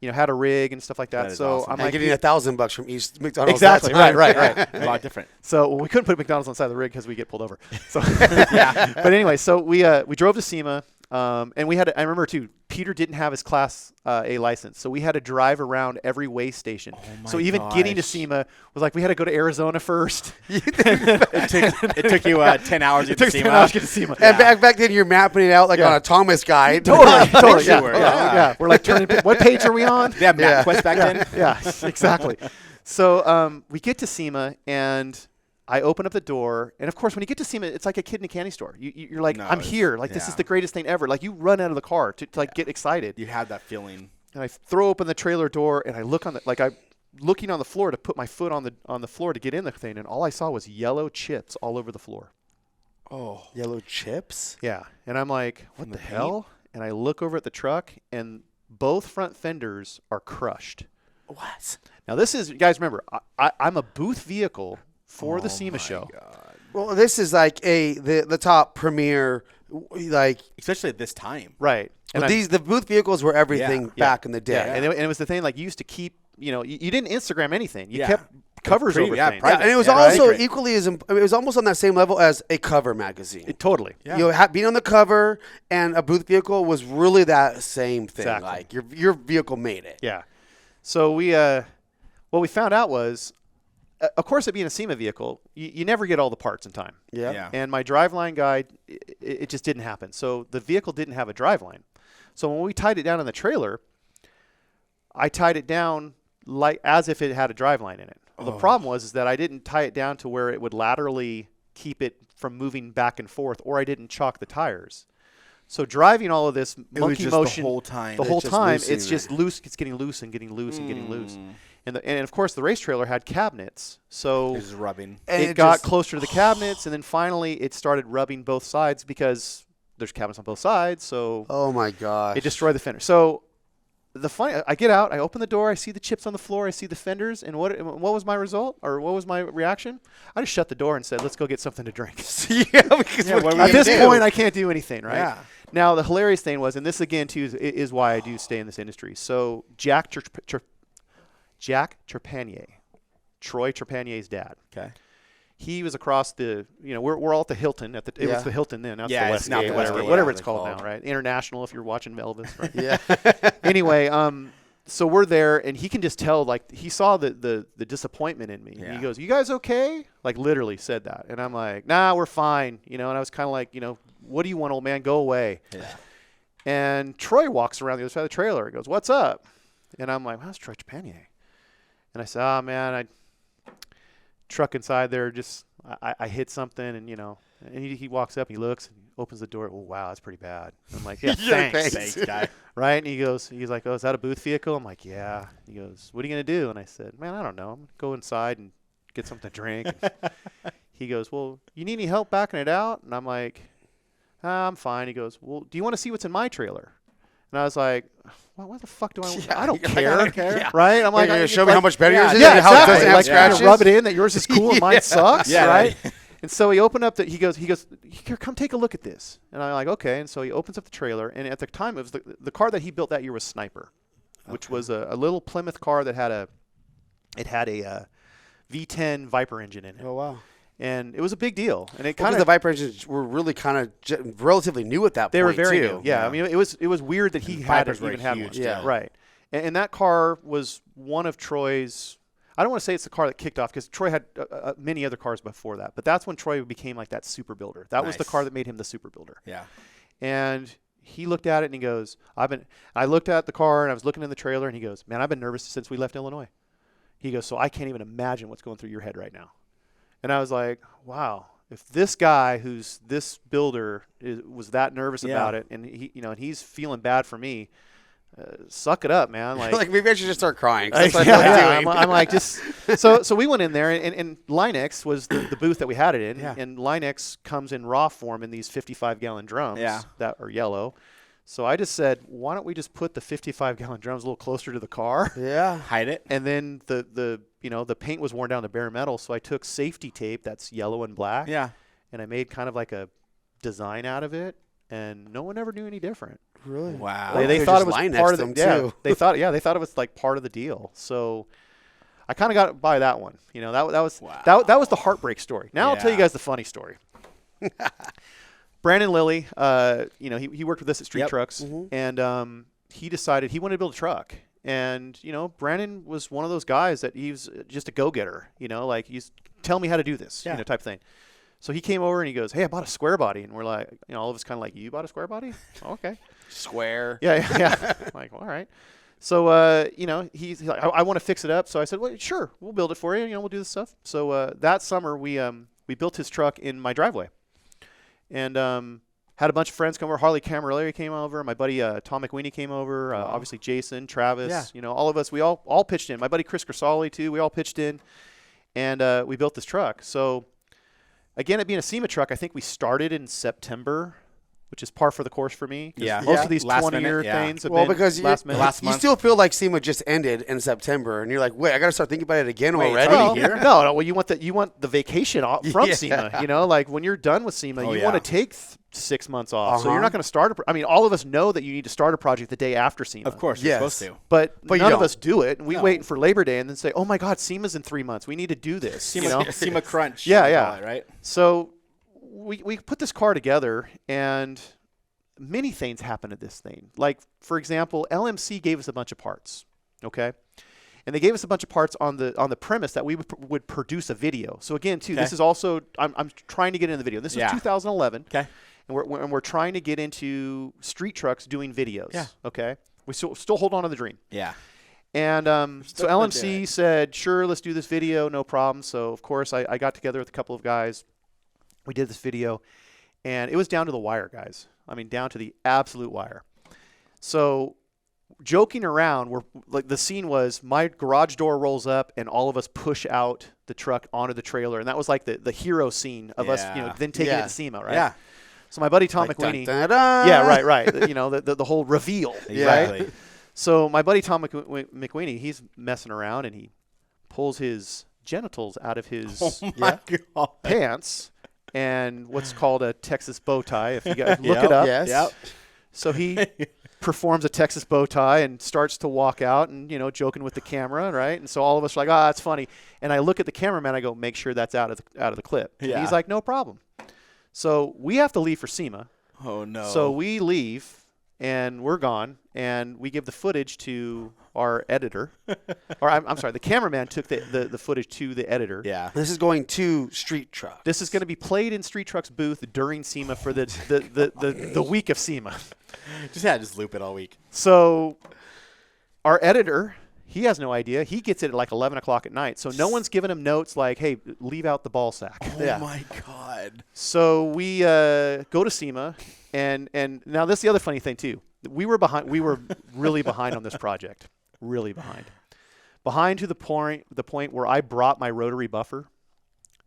had a rig and stuff like that. That is So awesome. I'm And like, getting $1,000 from East McDonald's. exactly, that time. right. A lot different. So we couldn't put McDonald's on the side of the rig because we get pulled over. So But anyway, so we drove to SEMA, and we had I remember too. Peter didn't have his Class A license, so we had to drive around every weigh station. So even getting to SEMA was like we had to go to Arizona first. It took you 10 hours to It took get 10 to hours to SEMA. get to SEMA. And back then, you're mapping it out like on a Thomas guide. Totally. sure, Yeah. We're like turning. What page are we on? They have MapQuest back then. Yeah, exactly. So we get to SEMA, and I open up the door, and of course, when you get to SEMA, it's like a kid in a candy store. You're like, I'm here. Like, this is the greatest thing ever. Like, you run out of the car to like get excited. You have that feeling. And I throw open the trailer door, and I look on I'm looking on the floor to put my foot on the floor to get in the thing, and all I saw was yellow chips all over the floor. Oh, yellow chips? Yeah, and I'm like, what the hell? And I look over at the truck, and both front fenders are crushed. What? Now, this is, you guys remember, I'm a booth vehicle for the SEMA show. Well, this is like the top premier, like, Especially at this time. Right. And well, the booth vehicles were everything back in the day. Yeah, and it was the thing, like, you used to keep, you didn't Instagram anything. You Yeah. kept covers over things. private. And it was Right. also equally as it was almost on that same level as a cover magazine. Totally. Yeah. You know, being on the cover and a booth vehicle was really that same thing. Exactly. Like your vehicle made it. Yeah. So what we found out was, of course, it being a SEMA vehicle, you never get all the parts in time. Yeah. And my driveline guide, it just didn't happen. So the vehicle didn't have a driveline. So when we tied it down in the trailer, I tied it down like as if it had a driveline in it. Well, the problem was that I didn't tie it down to where it would laterally keep it from moving back and forth, or I didn't chock the tires. So driving all of this monkey just motion the whole time. it's just loose. It's getting loose and getting loose and getting loose. And of course the race trailer had cabinets, so It's rubbing. And it got closer to the cabinets, and then finally it started rubbing both sides because there's cabinets on both sides. So Oh my gosh. it destroyed the fender. So I get out, I open the door, I see the chips on the floor, I see the fenders, and what was my result, or what was my reaction? I just shut the door and said, "Let's go get something to drink." because what At this do? point, I can't do anything, right? Yeah. Now, the hilarious thing was, and this again too is why I do stay in this industry. So Jack Trepanier, Troy Trepanier's dad. Okay. He was across the, we're all at the Hilton. It was the Hilton then. Now it's Yeah, the it's now Westgate, the whatever, Westgate, whatever yeah, it's they called call now, it. right? International, if you're watching Elvis, right? Yeah. Anyway, so we're there, and he can just tell, like, he saw the disappointment in me. Yeah. He goes, "You guys okay?" Like, literally said that. And I'm like, "Nah, we're fine." And I was kind of like, "What do you want, old man? Go away." Yeah. And Troy walks around the other side of the trailer. He goes, "What's up?" And I'm like, "How's Troy Trepanier?" And I said, "Oh, man, truck inside there, just I hit something," and and he walks up, and he looks, and he opens the door. "Oh, wow, that's pretty bad." I'm like, "Yeah, thanks." Thanks, guy. Right? And he's like, "Oh, is that a booth vehicle?" I'm like, "Yeah." He goes, "What are you going to do?" And I said, "Man, I don't know. I'm going to go inside and get something to drink." He goes, "Well, you need any help backing it out?" And I'm like, "I'm fine." He goes, "Well, do you want to see what's in my trailer?" And I was like, "Well, what the fuck do I want? I don't care." I don't care. Right? I'm like, You're gonna show me how much better yours is? Yeah, and how it exactly. doesn't have Like, scratches? rub it in that yours is cool and mine sucks, Yeah, right? right. And so he opened up he goes, "Here, come take a look at this." And I'm like, "Okay." And so he opens up the trailer, and at the time, it was the car that he built that year was Sniper, which was a little Plymouth car that had a V10 Viper engine in it. Oh wow. And it was a big deal. And it Because kind the of Viper engines were really kind of relatively new at that they point were very too. new. Yeah, I mean, it was weird that he had Vipers were even had one. huge, yeah. Right. And that car was one of Troy's. I don't want to say it's the car that kicked off, because Troy had many other cars before that. But that's when Troy became like that super builder. That was the Nice. car that made him the super builder. Yeah. And he looked at it and he goes, I looked at the car and I was looking in the trailer, and he goes, "Man, I've been nervous since we left Illinois." He goes, "So I can't even imagine what's going through your head right now." And I was like, wow, if this guy who's this builder was that nervous about it, and and he's feeling bad for me, suck it up, man. Like maybe I should just start crying. I'm like, just so we went in there, and Linex was the booth that we had it in, and Linex comes in raw form in these 55-gallon drums that are yellow. So I just said, why don't we just put the 55-gallon drums a little closer to the car? Yeah, hide it. And then the paint was worn down to bare metal, so I took safety tape that's yellow and black. Yeah, and I made kind of like a design out of it, and no one ever knew any different. Really? Wow. They thought it was part of the They thought it was like part of the deal. So I kind of got by that one. That was the heartbreak story. Now I'll tell you guys the funny story. Brandon Lilly, he worked with us at Street Trucks, and he decided he wanted to build a truck. And Brandon was one of those guys that he was just a go-getter. Like he's tell me how to do this, type of thing. So he came over and he goes, "Hey, I bought a square body," and we're like, all of us kind of like, "You bought a square body? Oh, okay." Square. Yeah. Like, well, all right. So, he's like, I want to fix it up. So I said, well, sure, we'll build it for you. We'll do this stuff. So that summer we built his truck in my driveway, and had a bunch of friends come over. Harley Camarelli came over. My buddy Tom McWeeny came over. Obviously Jason, Travis. All of us. We all pitched in. My buddy Chris Grisali too. We all pitched in, and we built this truck. So again, it being a SEMA truck, I think we started in September, which is par for the course for me. Yeah. Most of these Last 20-year minute, things have Well, been because last minute. you still feel like SEMA just ended in September, and you're like, wait, I got to start thinking about it again Wait, already. well, No. Well, you want the vacation off from SEMA. Like when you're done with SEMA, you want to take 6 months off. So you're not going to start. All of us know that you need to start a project the day after SEMA. Of course, you're supposed to. But none you of us do it, and we wait for Labor Day and then say, "Oh my God, SEMA's in 3 months. We need to do this." SEMA crunch. Yeah. Right. So we put this car together, and many things happened at this thing. Like, for example, LMC gave us a bunch of parts, okay? And they gave us a bunch of parts on the premise that we would produce a video. So again, too, this is also I'm trying to get into the video. This is 2011. Okay. And we're trying to get into street trucks doing videos. Yeah. Okay. We still hold on to the dream. Yeah. And so LMC said, sure, let's do this video, no problem. So of course I got together with a couple of guys. We did this video, and it was down to the wire, guys. Down to the absolute wire. So joking around, the scene was my garage door rolls up and all of us push out the truck onto the trailer, and that was like the hero scene of us, then taking it to SEMA, right? Yeah. So my buddy Tom Like, McWeeny, dun, dun, dun. yeah, right, the whole reveal, Exactly. right? So my buddy Tom McWeeny, he's messing around and he pulls his genitals out of his God. pants and what's called a Texas bow tie. If you guys look it up, Yes. Yep. so he performs a Texas bow tie and starts to walk out and, joking with the camera, right? And so all of us are like, that's funny. And I look at the cameraman, I go, make sure that's out of the clip. And he's like, no problem. So we have to leave for SEMA. Oh, no. So we leave, and we're gone, and we give the footage to our editor. Or I'm sorry, the cameraman took the footage to the editor. Yeah. This is going to Street Truck. This is going to be played in Street Truck's booth during SEMA for the week of SEMA. Just loop it all week. So our editor, he has no idea. He gets it at like 11 o'clock at night. So no one's giving him notes like, hey, leave out the ball sack. Oh, my God. So we go to SEMA, and now this is the other funny thing, too. We were behind. We were really behind on this project. Really behind. Behind to the point where I brought my rotary buffer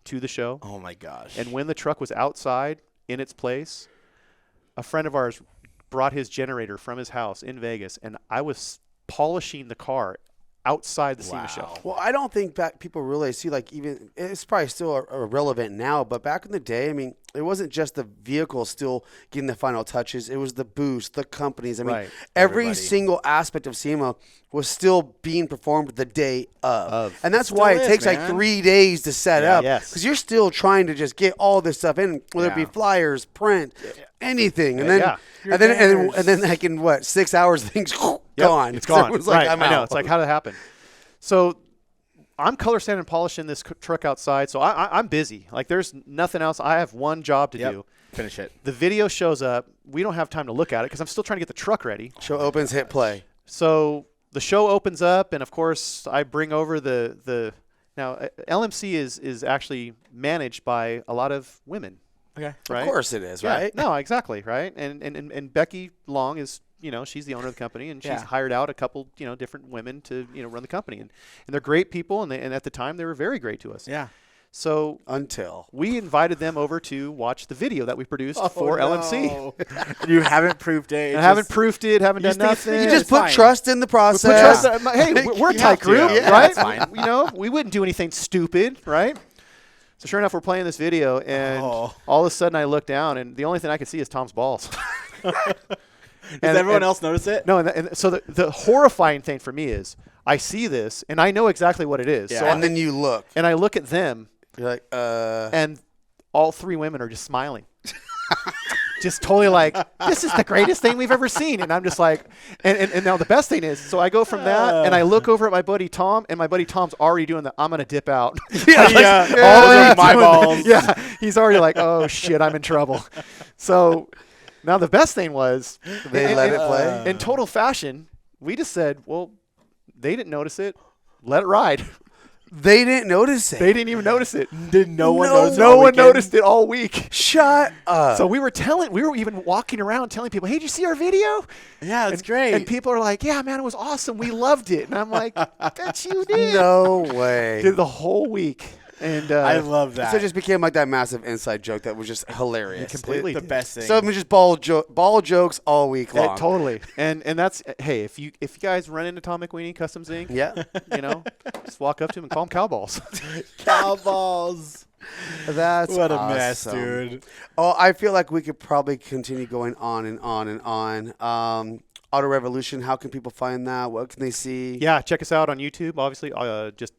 to the show. Oh, my gosh. And when the truck was outside in its place, a friend of ours brought his generator from his house in Vegas, and I was polishing the car outside the SEMA show. Well, I don't think people really see, like, even it's probably still irrelevant now, but back in the day, it wasn't just the vehicle still getting the final touches. It was the boost, the companies. Right. Every single aspect of SEMA was still being performed the day of. And that's why it takes like 3 days to set up. Because you're still trying to just get all this stuff in, whether it be flyers, print, anything. And then like in 6 hours, things gone. It's gone. So it was like, right. I know. It's like, how did it happen? So I'm color sanding and polishing this truck outside, so I'm busy. Like, there's nothing else. I have one job to do. Finish it. The video shows up. We don't have time to look at it because I'm still trying to get the truck ready. Show opens, hit play. So the show opens up, and, of course, I bring over the Now, LMC is actually managed by a lot of women. Okay. Right? Of course it is, Yeah, right? No, exactly, right? And Becky Long is, she's the owner of the company, and she's hired out a couple, different women to, run the company. And they're great people, and at the time, they were very great to us. Yeah. So Until we invited them over to watch the video that we produced for LMC. You haven't proofed it. I haven't proofed it, haven't done nothing. you just it's put fine. trust in the process. Hey, we're a You tight have to. group, Yeah, right? that's fine. We wouldn't do anything stupid, right? So sure enough, we're playing this video, and all of a sudden I look down, and the only thing I can see is Tom's balls. Does everyone else notice it? No, and so the horrifying thing for me is I see this, and I know exactly what it is. Yeah. So And then you look. and I look at them, You're like, and all three women are just smiling. Just totally like, this is the greatest thing we've ever seen. And I'm just like, and now the best thing is, so I go from that, and I look over at my buddy Tom, and my buddy Tom's already doing the, I'm going to dip out. Already my balls. Yeah, he's already like, oh, shit, I'm in trouble. So now the best thing was, They let it play? In total fashion, we just said, well, they didn't notice it. Let it ride. they didn't notice it. They didn't even notice it. Did no one No notice? No one noticed it all week. Shut up. So we were even walking around telling people, hey, did you see our video? Yeah, it's And- great. And people are like, yeah, man, it was awesome. We loved it. And I'm like, bet you did. No way. Did the whole week. And I love that. So it just became like that massive inside joke that was just hilarious. completely the did. best thing. So it was just ball jokes all week long. Totally. And that's, hey, if you guys run into Tom McWeeny Customs Inc., Yeah. just walk up to him and call him cowballs. Cowballs. That's What a mess, awesome. dude. Oh, I feel like we could probably continue going on and on and on. Auto Revolution, how can people find that? What can they see? Yeah, check us out on YouTube. Obviously, just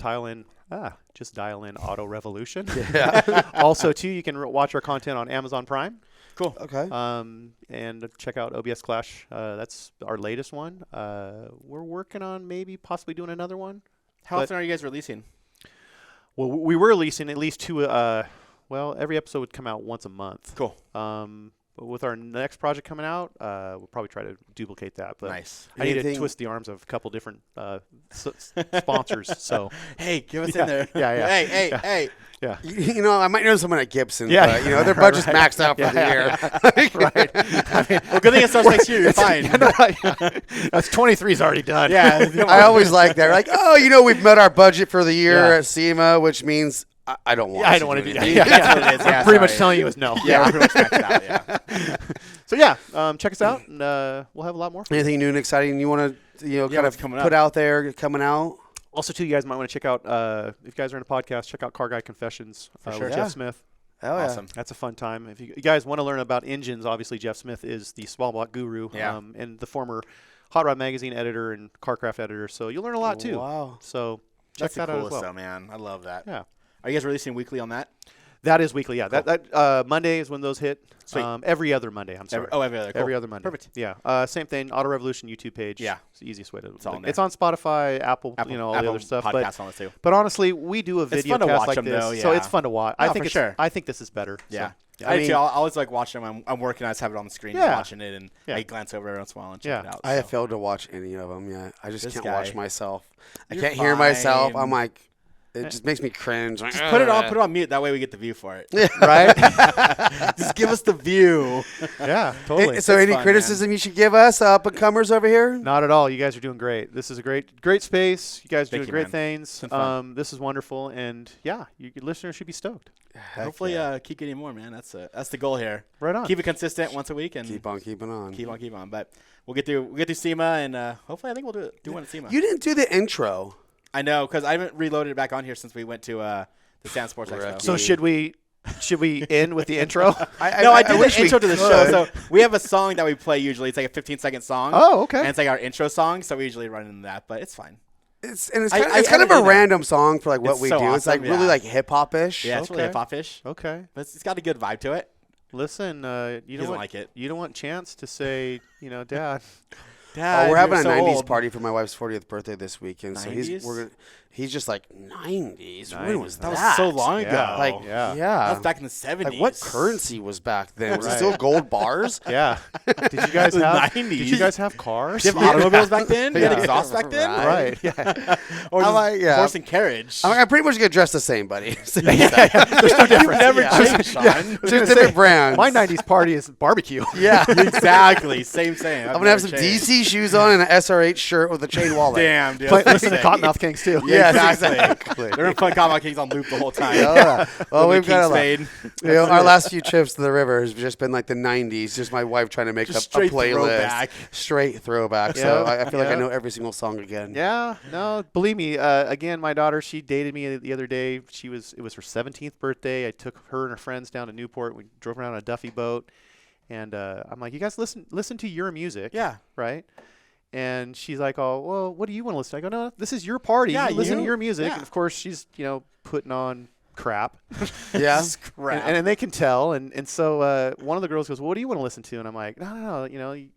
dial in Auto Revolution. Yeah. Also, too, you can watch our content on Amazon Prime. Cool. Okay. And check out OBS Clash. That's our latest one. We're working on possibly doing another one. How often are you guys releasing? Well, we were releasing at least two. Every episode would come out once a month. Cool. But with our next project coming out, we'll probably try to duplicate that. But Nice. I need to Anything- twist the arms of a couple different sponsors. So Hey, give us in there. Yeah. Hey. yeah. I might know someone at Gibson, Yeah. but, their budget's maxed out for the year. Well, good thing it starts next year. You're fine. That's 23's already done. Yeah. I always like that. Like, we've met our budget for the year Yeah. at SEMA, which means I don't want I don't want to do anything. that. That's what it is. Yeah, I'm pretty much sorry. telling you is no. Yeah, we're pretty much maxed out. Yeah. So yeah, check us out, and we'll have a lot more. For you. Anything new and exciting you want to, kind what's of coming put up? out there, coming out? Also, too, you guys might want to check out if you guys are in a podcast, check out Car Guy Confessions sure. with Yeah. Jeff Smith. Oh, yeah. Awesome. That's a fun time. If you guys want to learn about engines, obviously Jeff Smith is the small block guru, Yeah. and the former Hot Rod Magazine editor and Carcraft editor. So you'll learn a lot too. Wow. So check That's the that out as coolest, well. though, man. I love that. Yeah. Are you guys releasing weekly on that? That is weekly, yeah. Cool. That Monday is when those hit. Sweet. Every other Monday, I'm sorry. Every other. Cool. Every other Monday. Perfect. Yeah. Same thing, Auto Revolution YouTube page. Yeah. It's the easiest way to all in there. It's on Spotify, Apple, all the Apple other stuff. podcasts on it too. But honestly, we do a video fun to cast watch like them, this. though, So yeah. it's fun to watch. No, I think for sure. I think this is better. Yeah. So, I mean- too. I always like watching them. I'm working. I just have it on the screen, Yeah. watching it, and Yeah. I glance over every once in a while and check Yeah. it out. I have so. failed to watch any of them yet. I just This can't guy. watch myself. I You're can't hear myself. fine. I'm like, it just makes me cringe. Like, Just put it on mute. That way we get the view for it. right? Just give us the view. Yeah, totally. So any fun, criticism you should give us, up and comers over here? Not at all. You guys are doing great. This is a great space. You guys are Thank doing you, great man. things. been fun. This is wonderful, and yeah, your listeners should be stoked. Hopefully, keep getting more, man. That's the goal here. Right on. Keep it consistent once a week and Keep on keeping on. keep on. But we'll get through SEMA, and hopefully, I think we'll do one at SEMA. You didn't do the intro. I know, because I haven't reloaded it back on here since we went to the Sand Sports Expo. Correct. So should we end with the intro? I did wish the we intro to the show. could. So we have a song that we play usually. It's like a 15-second song. Oh, okay. And it's like our intro song, so we usually run into that, but it's fine. It's I kind of added a it in. random song for like what It's we so do. It's like awesome, really yeah. like hip hop ish. Yeah, it's really Okay. hip-hop-ish, Okay. but it's got a good vibe to it. Listen, you don't doesn't want like it. You don't want Chance to say, Dad. Dad, Oh, we're having you're a so 90s old. party for my wife's 40th birthday this weekend. So 90s? we're gonna, He's just like 90s. When was That was so long ago. Yeah. Like, Yeah. That was back in the 70s. Like, what currency was back then? Was it still gold bars? Yeah. Did you guys have? 90s. Did you guys have cars? Did you have automobiles back then? You had exhaust back then? Right. Yeah. Or I'm just like, yeah. horse and carriage? I'm pretty much get dressed the same, buddy. There's no difference. You've never changed, Sean. Just different brands. My '90s party is barbecue. Yeah. Exactly. Same. I'm gonna have some DC shoes on and an SRH shirt with a chain wallet. Damn, dude. Listen to Cottonmouth Kings too. Yeah, Yes, exactly. They're in fun Combat Kings on loop the whole time. Yeah. Well, we've got a lot. fade. Our last few trips to the river has just been like the 90s. Just my wife trying to make Just a straight playlist. throwback. Straight throwback. So Yeah. I feel like I Yeah. know every single song again. Yeah, no, believe me. Again, my daughter, she dated me the other day. It was her 17th birthday. I took her and her friends down to Newport. We drove around on a Duffy boat, and I'm like, "You guys listen to your music, Yeah. right?" And she's like, "Oh, well, what do you want to listen to?" I go, "No, this is your party. Yeah, you listen to you- your music." yeah. And of course, she's putting on crap, Yeah. Crap. and they can tell. And so one of the girls goes, well, "What do you want to listen to?" And I'm like, "No, you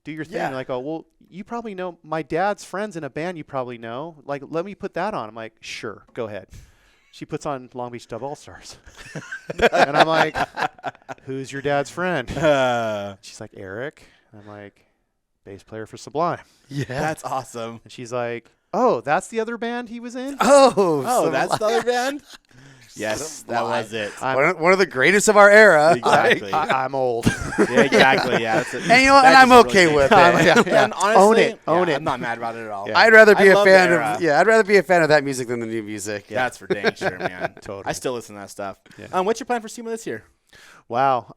do your thing." Yeah. And like, "Oh, well, you probably know my dad's friends in a band. You probably know. Like, let me put that on." I'm like, "Sure, go ahead." She puts on Long Beach Dub All Stars, and I'm like, "Who's your dad's friend?" She's like, "Eric." And I'm like, "Bass player for Sublime." Yeah. That's awesome. And she's like, "Oh, that's the other band he was in?" Oh, Oh, that's the other band? Yes, that was it. one of the greatest of our era. Exactly. I'm old. Yeah, exactly. Yeah, that's it. And you know what? And I'm okay with it. And honestly, Own it. I'm not mad about it at all. Yeah. I'd rather be I a love fan the era. of I'd rather be a fan of that music than the new music. That's for dang sure, man. Totally. I still listen to that stuff. Yeah. What's your plan for SEMA this year? Wow.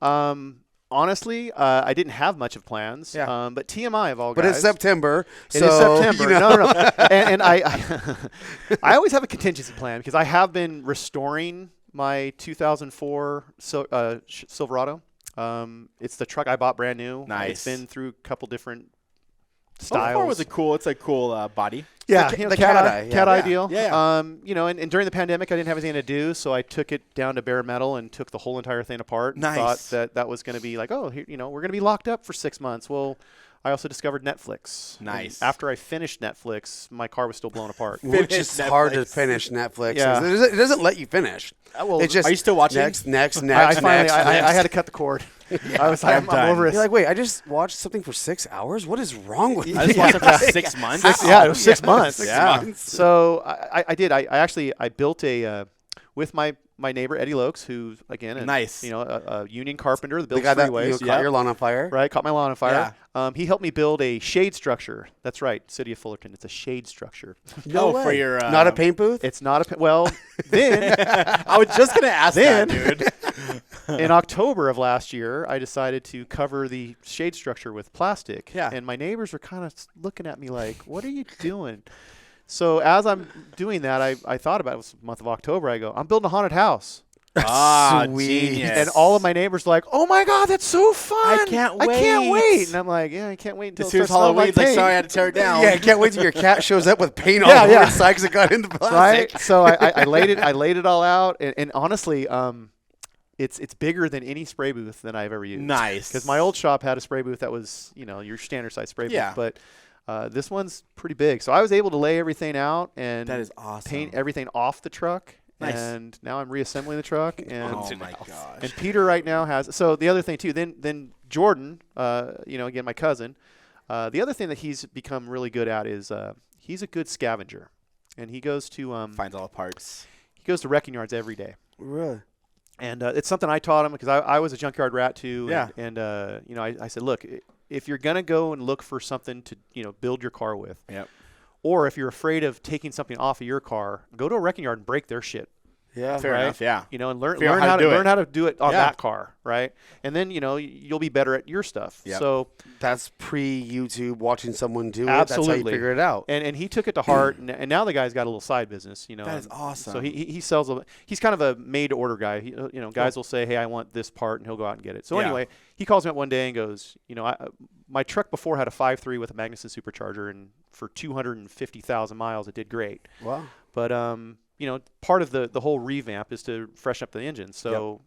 Honestly, I didn't have much of plans. Yeah. But TMI of all But guys. it's September. It is so, September. you know. No. And I I always have a contingency plan because I have been restoring my 2004 Silverado. It's the truck I bought brand new. Nice. It's been through a couple different So styles. far was it's a cool body. Yeah, the cat eye, yeah. cat eye Yeah, deal. yeah. And during the pandemic, I didn't have anything to do, so I took it down to bare metal and took the whole entire thing apart. And Nice. thought that was going to be like, oh, here, we're going to be locked up for 6 months. Well, I also discovered Netflix. And Nice. after I finished Netflix, my car was still blown apart. Which is Finish hard to Netflix. finish Netflix. Yeah. It doesn't let you finish. Well, It's just are you still watching? Next. I finally, next. I had to cut the cord. I was like, I'm I'm over it. You're like, wait, I just watched something for 6 hours? What is wrong with I me? just watched it for 6 months. Yeah, it was 6 months. 6 yeah. months. So I did. I actually built a with my neighbor Eddie Lokes, who's again Nice. a union carpenter that The builds guy that freeways. caught your lawn on fire? Right, caught my lawn on fire. He helped me build a shade structure. That's right, City of Fullerton. It's a shade structure. No, for your Not a paint booth? It's not a well. Then I was just gonna ask Then- that, dude. in October of last year, I decided to cover the shade structure with plastic. Yeah. And my neighbors were kind of looking at me like, "What are you doing?" So as I'm doing that, I thought about it. It was the month of October. I go, "I'm building a haunted house." Sweet. Genius. And all of my neighbors were like, "Oh my God, that's so fun! I can't I can't wait." wait!" And I'm like, "Yeah, I can't wait until As it soon as starts smelling Halloween, like like, paint." sorry, I had to tear it down. Yeah, I can't wait till your cat shows up with paint all Yeah, over yeah. its side because it got into plastic. Right. So I laid it all out, and honestly, it's bigger than any spray booth that I've ever used. Nice. Because my old shop had a spray booth that was your standard size spray Yeah. booth, but this one's pretty big. So I was able to lay everything out and That is awesome. paint everything off the truck. Nice. And now I'm reassembling the truck. And Oh my gosh. and Peter right now has. So the other thing too. Then Jordan, again my cousin. The other thing that he's become really good at is he's a good scavenger, and he goes to Finds all the parts. he goes to wrecking yards every day. Really? And it's something I taught him because I was a junkyard rat too. Yeah. And I said, look, if you're gonna go and look for something to build your car with, Yep. or if you're afraid of taking something off of your car, go to a wrecking yard and break their shit. Yeah. Fair Right? enough. Yeah. And learn Figure out how to do it. learn how to do it on Yeah. that car, right? And then you'll be better at your stuff. Yep. So That's pre-YouTube watching someone do it. absolutely, That's how you figure it out. And he took it to heart, and now the guy's got a little side business. That is and awesome. So he sells. He's kind of a made-to-order guy. Guys will say, "Hey, I want this part," and he'll go out and get it. So Yeah. anyway, he calls me up one day and goes, my truck before had a 5.3 with a Magnuson supercharger, and for 250,000 miles, it did great. Wow. But part of the whole revamp is to freshen up the engine. So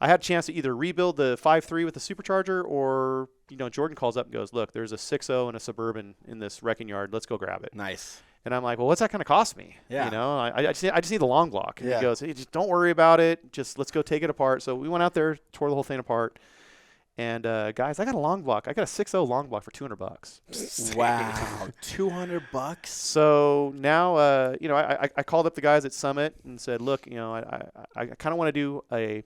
I had a chance to either rebuild the 5.3 with the supercharger, or Jordan calls up and goes, "Look, there's a 6.0 and a Suburban in this wrecking yard. Let's go grab it." Nice. And I'm like, well, what's that going to cost me? Yeah. You know, I just need the long block. And Yeah. he goes, hey, just don't worry about it. Just let's go take it apart. So we went out there, tore the whole thing apart. And guys, I got a long block. I got a 6.0 long block for $200. Wow, $200. So now, you know, I called up the guys at Summit and said, look, you know, I kind of want to do I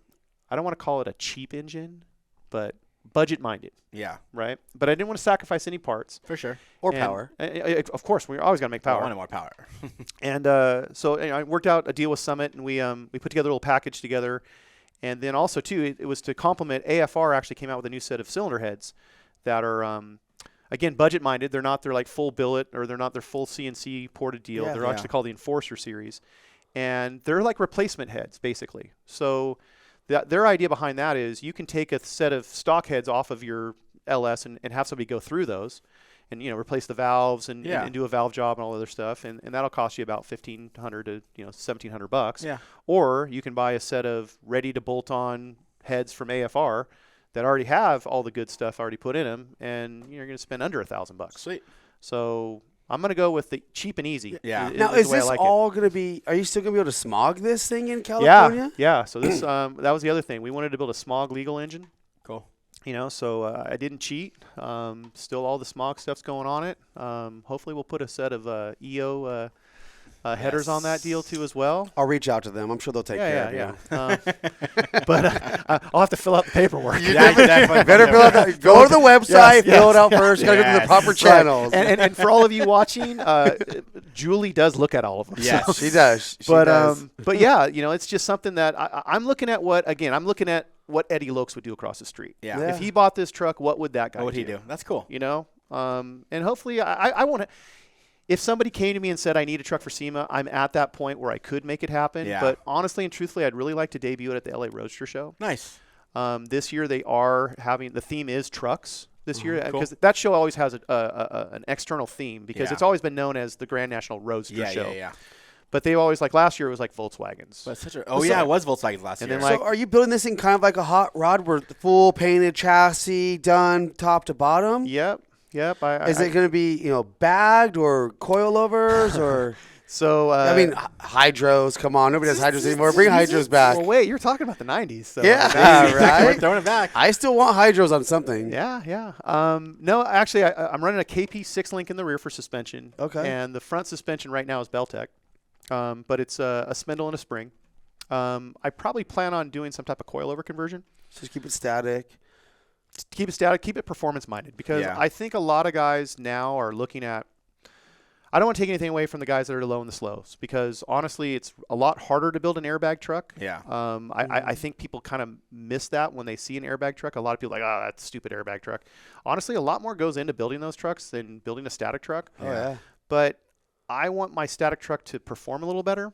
don't want to call it a cheap engine, but budget-minded. Yeah, Right. But I didn't want to sacrifice any parts. for sure. Or And, power. Of course, we're always going to make I power. wanted more power. And so you know, I worked out a deal with Summit, and we put together a little package together. And then also, too, it was to complement. AFR actually came out with a new set of cylinder heads that are, again, budget-minded. They're not their like full billet, or they're not their full CNC ported deal. Yeah. They're actually called the Enforcer series. And they're like replacement heads, basically. So their idea behind that is you can take a set of stock heads off of your LS and have somebody go through those and, you know, replace the valves and do a valve job and all other stuff. And that'll cost you about $1,500 to, you know, $1,700. Yeah. Or you can buy a set of ready to bolt on heads from AFR that already have all the good stuff already put in them, and you're going to spend under $1,000. Sweet. So I'm going to go with the cheap and easy. Yeah. Now, the is way I this like it. all going to be? Are you still going to be able to smog this thing in California? Yeah. So this that was the other thing. We wanted to build a smog legal engine. Cool. You know, so I didn't cheat. Still, all the smog stuff's going on it. Hopefully, we'll put a set of EO headers on that deal too as well. I'll reach out to them. I'm sure they'll take care of you. But I'll have to fill out the paperwork. Yeah, definitely. Better fill out that. Go to the website, Yes, fill it out yes, first. Gotta go to the yes. proper Right. channels. And for all of you watching, Julie does look at all of them. Yes. So. She does. She But does. but yeah, you know, it's just something that I'm looking at. I'm looking at what Eddie Lokes would do across the street. Yeah. Yeah. If he bought this truck, what would that guy What would he do? That's cool. You know, and hopefully I want to. If somebody came to me and said I need a truck for SEMA, I'm at that point where I could make it happen. Yeah. But honestly and truthfully, I'd really like to debut it at the LA Roadster Show. Nice. This year they are having the theme is trucks this year, cool. because that show always has an external theme, because Yeah. it's always been known as the Grand National Roadster Show. Yeah. But they always, like last year, it was like Volkswagens. But such a, it was Volkswagen last And year. then, like- So are you building this in kind of like a hot rod where the full painted chassis done top to bottom? Yep. Is it going to be, you know, bagged or coilovers or? So I mean, hydros. Come on, nobody does hydros anymore. Bring hydros back. Well, wait, you're talking about the '90s. So Yeah, We're right. throwing it back. I still want hydros on something. Yeah. No, actually, I'm running a KP 6-link in the rear for suspension. Okay. And the front suspension right now is Beltec, but it's a spindle and a spring. I probably plan on doing some type of coilover conversion. Just keep it static. Keep it static, keep it performance minded, because Yeah. I think a lot of guys now are looking at. I don't want to take anything away from the guys that are low in the slows, because honestly, it's a lot harder to build an airbag truck. Yeah. I think people kind of miss that when they see an airbag truck. A lot of people are like, oh, that's a stupid airbag truck. Honestly, a lot more goes into building those trucks than building a static truck. Oh yeah. But I want my static truck to perform a little better,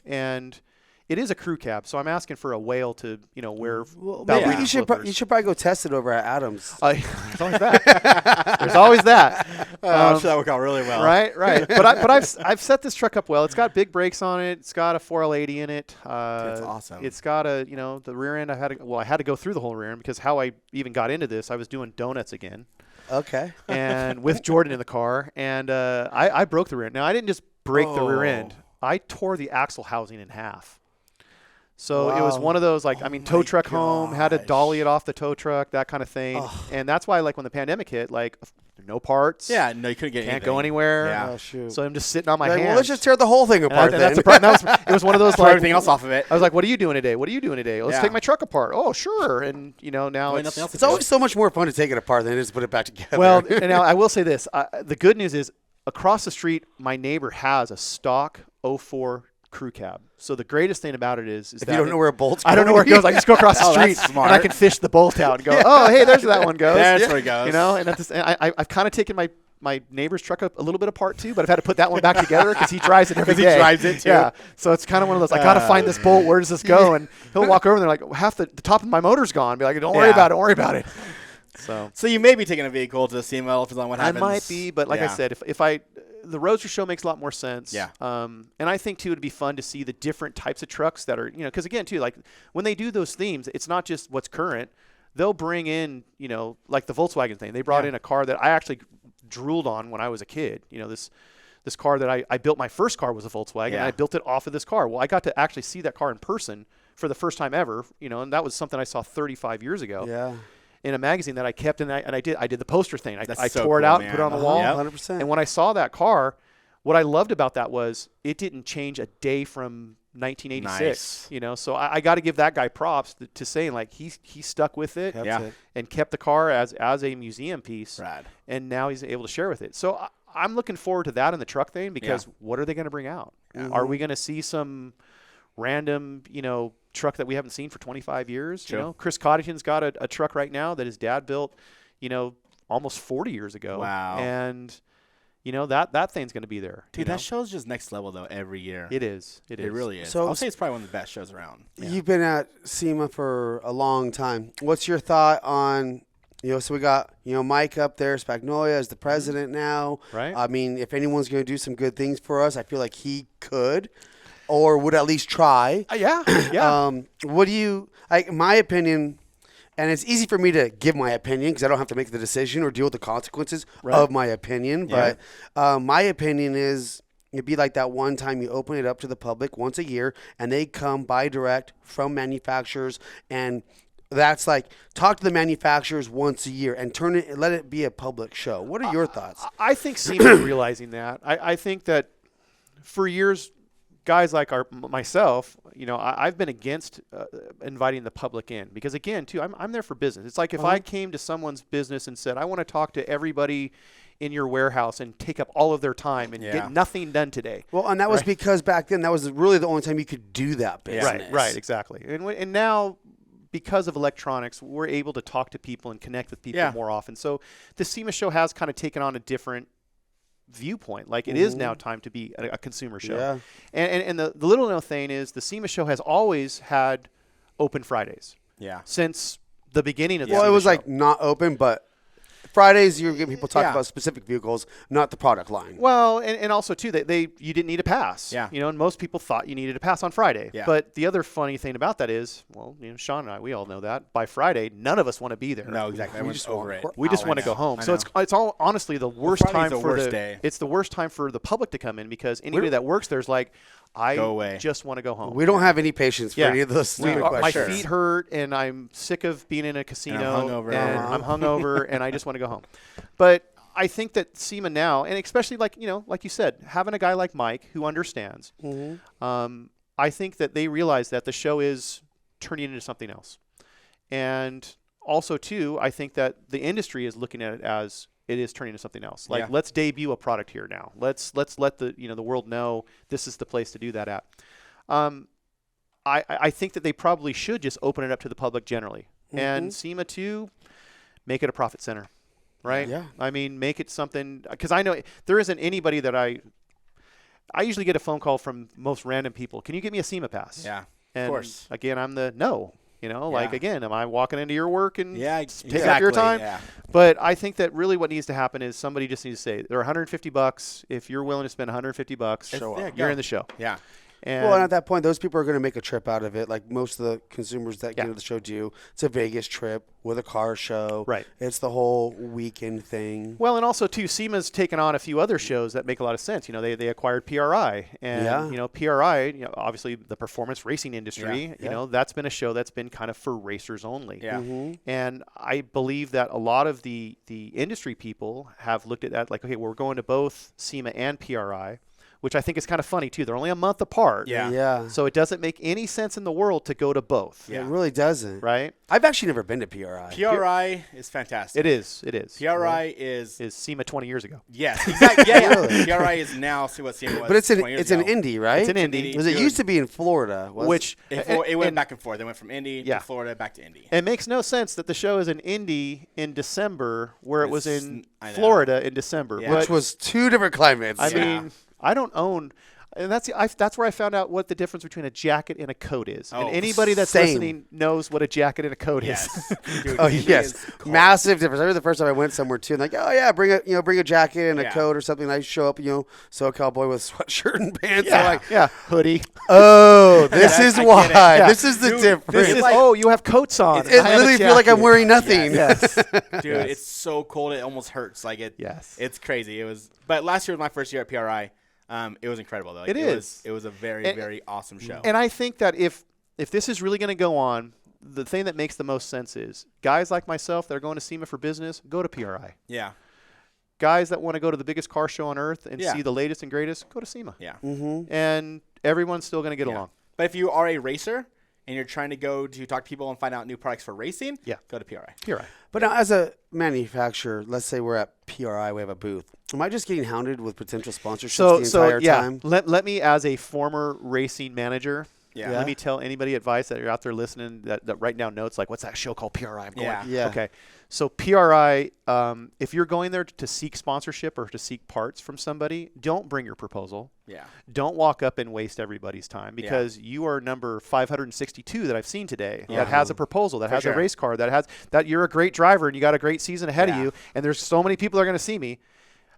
and it is a crew cab, so I'm asking for a whale to, you know, wear. Maybe you should probably go test it over at Adams. There's always that. There's always that. I'm sure that worked out really well. Right. But I've set this truck up well. It's got big brakes on it. It's got a 4L80 in it. That's awesome. It's got the rear end. I had to go through the whole rear end, because how I even got into this, I was doing donuts again. Okay. And with Jordan in the car, and I broke the rear end. Now, I didn't just break the rear end. I tore the axle housing in half. So it was Wow. one of those, like, tow truck home, had to dolly it off the tow truck, that kind of thing. And that's why, like, when the pandemic hit, like, no parts. Yeah, no, you couldn't get Can't anything. go anywhere. Yeah. Oh shoot. So I'm just sitting on my Like, hands. well, let's just tear the whole thing apart and then. that's the problem. It was one of those, Throw like, everything else off of it. I was like, what are you doing today? What are you doing today? Let's Yeah. take my truck apart. Oh, sure. And, now Really it's nothing else to It's always so much more fun to take it apart than it is to put it back together. Well, and now I will say this. The good news is, across the street, my neighbor has a stock 04 crew cab. So the greatest thing about it is if that you don't know where a bolt's I don't know where it goes. I just go across the Oh, street that's and I smart. can fish the bolt out and go, oh, hey, there's where that one goes. There's where it goes. And I've kind of taken my neighbor's truck up a little bit apart too, but I've had to put that one back together because he drives it every day. 'Cause he drives it too. Yeah. So it's kind of one of those, I got to find this bolt. Where does this go? And he'll walk over and they're like, half the top of my motor's gone. Be like, don't worry Yeah. about it. Don't worry about it. So you may be taking a vehicle to SEMA, depends on what happens. I might be, but like I said, if the Roadster Show makes a lot more sense. Yeah. And I think too, it'd be fun to see the different types of trucks that are, because again too, like when they do those themes, it's not just what's current. They'll bring in, like the Volkswagen thing. They brought in a car that I actually drooled on when I was a kid. this car that I built. My first car was a Volkswagen, and I built it off of this car. Well, I got to actually see that car in person for the first time ever, and that was something I saw 35 years ago. Yeah. In a magazine that I kept, and I did the poster thing. I so tore it cool, out man. and put it on the wall. 100%. And when I saw that car, what I loved about that was it didn't change a day from 1986. Nice. So I got to give that guy props to saying like he stuck with it, and kept the car as a museum piece. Rad. And now he's able to share with it. So I'm looking forward to that in the truck thing because what are they going to bring out? Are we going to see some random truck that we haven't seen for 25 years? True. Chris Coddington's got a truck right now that his dad built almost 40 years ago. Wow. And that thing's going to be there. Dude, that show's just next level though every year. It is. It really is. So I'll say it's probably one of the best shows around. You've been at SEMA for a long time. What's your thought on, so we got, Mike up there, Spagnolia is the president now. Right. I mean, if anyone's going to do some good things for us, I feel like he could or would at least try. Yeah. What do you, my opinion, and it's easy for me to give my opinion because I don't have to make the decision or deal with the consequences of my opinion. Yeah. But my opinion is it'd be like that one time you open it up to the public once a year and they come buy direct from manufacturers, and that's like talk to the manufacturers once a year and let it be a public show. What are your thoughts? I think SEMA realizing that. I think that for years, guys like myself, I've been against inviting the public in because, again, too, I'm there for business. It's like if I came to someone's business and said, I want to talk to everybody in your warehouse and take up all of their time and get nothing done today. Well, and that was because back then that was really the only time you could do that business. Right, exactly. And now, because of electronics, we're able to talk to people and connect with people more often. So the SEMA show has kind of taken on a different viewpoint. Like it is now time to be a consumer show. Yeah. And the little known thing is the SEMA show has always had open Fridays. Yeah. Since the beginning of the Well, SEMA it was show. like not open, but Fridays you're getting people talk about specific vehicles, not the product line. Well, and also too that you didn't need a pass. Yeah. And most people thought you needed a pass on Friday. Yeah. But the other funny thing about that is, well, Sean and I, we all know that by Friday none of us want to be there. No, exactly. Everyone's over it. We just want to go home. So it's all honestly the worst Friday's time the for worst day. It's the worst time for the public to come in because anybody that works there is like, Go away. just want to go home. We don't have any patience for any of those stupid my questions. feet hurt and I'm sick of being in a casino And I'm hungover and I just want to go home. But I think that SEMA now, and especially like you said, having a guy like Mike who understands, I think that they realize that the show is turning into something else. And also too, I think that the industry is looking at it as it is turning to something else. Like let's debut a product here now. Let's let the the world know this is the place to do that at. I think that they probably should just open it up to the public generally. And SEMA too, make it a profit center. Right? Yeah. I mean, make it something, because I know there isn't anybody that I usually get a phone call from most random people. Can you get me a SEMA pass? Yeah, and of course. Again, I'm the no. Like, again, am I walking into your work and take up your time? Yeah. But I think that really what needs to happen is somebody just needs to say, they're $150. If you're willing to spend $150, you're in the show. Yeah. And Well, and at that point, those people are going to make a trip out of it. Like most of the consumers that get to the show do. It's a Vegas trip with a car show. Right. It's the whole weekend thing. Well, and also too, SEMA's taken on a few other shows that make a lot of sense. They acquired PRI, and PRI, obviously the performance racing industry. That's been a show that's been kind of for racers only. Yeah. And I believe that a lot of the industry people have looked at that like, okay, we're going to both SEMA and PRI, which I think is kind of funny too. They're only a month apart. Yeah. So it doesn't make any sense in the world to go to both. It really doesn't. Right? I've actually never been to PRI. PRI is fantastic. It is. PRI is SEMA 20 years ago. Yes, exactly. Yeah. Really? PRI is now. See what SEMA was. But it's 20 years an ago. Indy, right? It's an Indy. Because it used to be in Florida. Which It went back and forth. They went from Indy to Florida back to Indy. It makes no sense that the show is in Indy in December where it was in I know. Florida in December. Yeah. Which was two different climates. I mean, I don't own. And that's where I found out what the difference between a jacket and a coat is. Oh, and anybody that's same. listening knows what a jacket and a coat Yes. is. Dude, Oh it yes, is cold. massive difference. I remember the first time I went somewhere too, and like, oh yeah, bring a jacket and a Yeah. coat or something. And I show up, SoCal boy with sweatshirt and pants. Yeah, I'm like, yeah, hoodie. oh, this is I get why. it. Yeah. This is the Dude, difference. This is you have coats on. It I have a literally feel like I'm jacket. wearing nothing. Yes. Dude, it's so cold it almost hurts. Like Yes. it's crazy. But last year was my first year at PRI. It was incredible though. Like, It is. It was a very very awesome show. And I think that if this is really going to go on, the thing that makes the most sense is guys like myself that are going to SEMA for business, go to PRI. yeah. Guys that want to go to the biggest car show on earth and Yeah. see the latest and greatest, go to SEMA. Yeah. And everyone's still going to get Yeah. along. But if you are a racer and you're trying to go to talk to people and find out new products for racing, Yeah. go to PRI. PRI. But now, as a manufacturer, let's say we're at PRI, we have a booth. Am I just getting hounded with potential sponsorships the entire time? Let me, as a former racing manager, Yeah. let me tell anybody advice that you're out there listening that write down notes like, what's that show called PRI? I'm going. Yeah. Yeah. Okay. So PRI, if you're going there to seek sponsorship or to seek parts from somebody, don't bring your proposal. Yeah. Don't walk up and waste everybody's time because you are number 562 that I've seen today Yeah. that has a proposal, that For has sure. a race car, that you're a great driver and you got a great season ahead of Yeah. you, and there's so many people that are going to see me.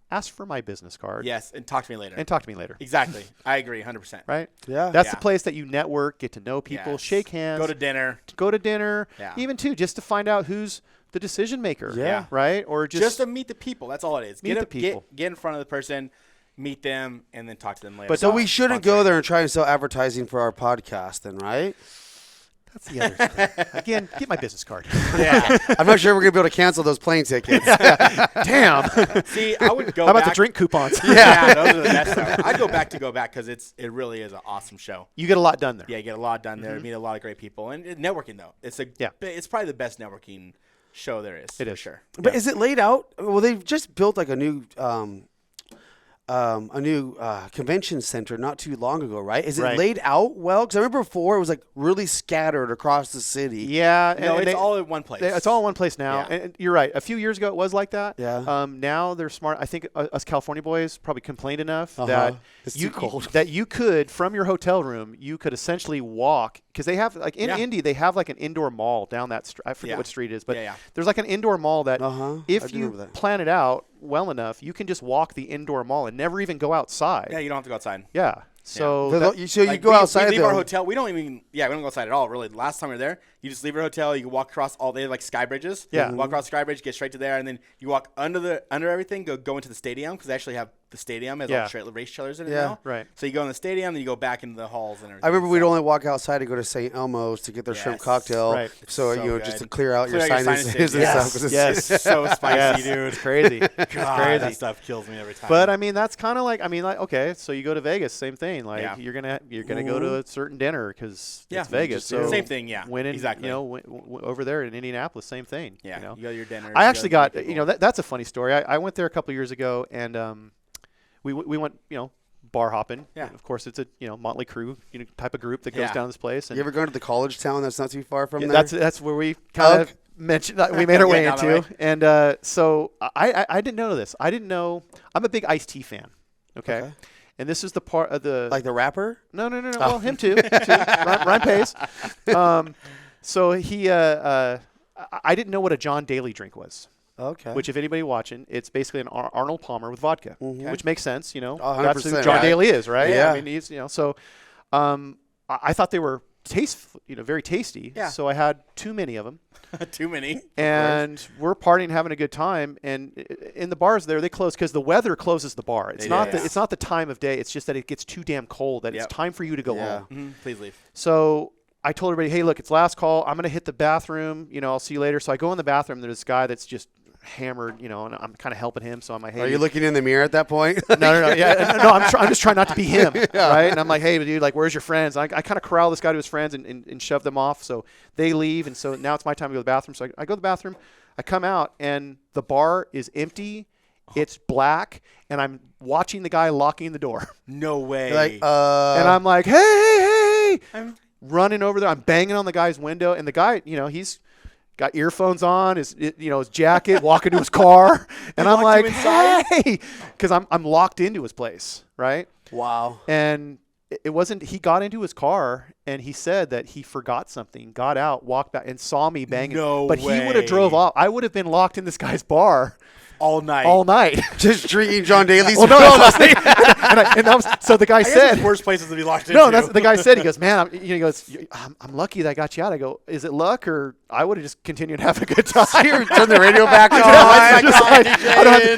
Ask for my business card Yes, and talk to me later. and talk to me later. Exactly. I agree 100%. Right? Yeah. That's the Yeah. place that you network, get to know people, Yes. shake hands, Go to dinner. dinner, Yeah. even too, just to find out who's the decision maker. Yeah. Right? Or Just to meet the people. That's all it is. Meet the people. Get in front of the person, meet them, and then talk to them later. But So don't we shouldn't go there and try and sell advertising for our podcast, then, right? that's the other story. Again, get my business card. Yeah. I'm not sure we're gonna be able to cancel those plane tickets. Damn. See, I would go How about back. the drink coupons? Yeah, those are the best. Though. I'd go back because it really is an awesome show. You get a lot done there. Yeah, you get a lot done there. Meet a lot of great people, and networking though. It's probably the best networking show there is. It for is. sure. But is it laid out? Well, they've just built like a new convention center not too long ago, right? Is it Right. laid out well? Because I remember before it was like really scattered across the city. Yeah. No, and it's all in one place. it's all in one place now. Yeah. And you're right. A few years ago, it was like that. Yeah. Now they're smart. I think us California boys probably complained enough Uh-huh. that It's too cold. that you could, from your hotel room, you could essentially walk because they have like in Yeah. Indy, they have like an indoor mall down that street. I forget Yeah. what street it is, but Yeah, yeah. there's like an indoor mall that Uh-huh. I if do you remember that. plan it out well enough, you can just walk the indoor mall and never even go outside. Yeah, you don't have to go outside. Yeah. So So that- you Like, go outside We leave though. our hotel. We don't go outside at all. Really, last time we were there, you just leave your hotel. You can walk across all day like sky bridges. Yeah. Walk across sky bridge, get straight to there, and then you walk under everything. Go into the stadium because they actually have the stadium as Yeah. all race trailers in it Yeah. now. Right. So you go in the stadium, then you go back into the halls and everything. I remember we'd So- only walk outside to go to St. Elmo's to get their shrimp Yes. cocktail. Right. So, So just good. to clear out your Clear out your sinuses and sinuses, stuff. yes. 'cause it's- Yes. so spicy, Yes. dude. It's crazy. It's God, crazy. that stuff kills me every time. But I mean, that's kind of like okay, so you go to Vegas, same thing. Like Yeah. you're gonna go to a certain dinner because Yeah, it's Vegas. just do. So Same thing, yeah, Winning, exactly. over there in Indianapolis, same thing. yeah, You know? you go to your dinner. I you actually go to got meet people. that's a funny story. I went there a couple years ago and we went bar hopping. Yeah. Of course, it's a Motley Crue type of group that goes Yeah. down this place. And You ever gone to the college town that's not too far from yeah, there? that's where we kind of Okay. mentioned we made our way Yeah, down the into. way. And so I didn't know this. I didn't know. I'm a big Ice-T fan. Okay. And this is the part of the Like the rapper? no. Well, him too. Ryan Pace. So he I didn't know what a John Daly drink was. Okay. Which, if anybody watching, it's basically an Arnold Palmer with vodka, which makes sense. 100%, That's who John right. Daly is, right? Yeah. I mean, he's so. I thought they were very tasty. Yeah. So I had too many of them. Too many. And we're partying, having a good time, and in the bars there, they close because the weather closes the bar. It's not does. it's not the time of day. It's just that it gets too damn cold that Yep. it's time for you to go Yeah. home. Mhm, please leave. So I told everybody, hey, look, it's last call. I'm gonna hit the bathroom. I'll see you later. So I go in the bathroom. There's this guy that's just hammered, and I'm kind of helping him. So I'm like, hey, Are you looking in the mirror at that point? no. Yeah, no. I'm just trying not to be him, right? And I'm like, hey, dude, like, where's your friends? I kind of corral this guy to his friends and shove them off. So they leave, and so now it's my time to go to the bathroom. So I go to the bathroom. I come out, and the bar is empty. It's black, and I'm watching the guy locking the door. No way. Like, And I'm like, hey, I'm- running over there. I'm banging on the guy's window, and the guy, he's got earphones on, his jacket, walking to his car, and I'm locked like, you inside? hey, because I'm locked into his place, right? Wow. And it wasn't, he got into his car and he said that he forgot something, got out, walked back and saw me banging. No but way. he would have drove off. I would have been locked in this guy's bar All night. all night. Just drinking John Daly's. Well, no, and that was, so the guy I guess said, it's worst places to be locked no, into. that's the guy said. He goes, man, I'm lucky that I got you out. I go, is it luck or I would have just continued to have a good time. Turn the radio back on. I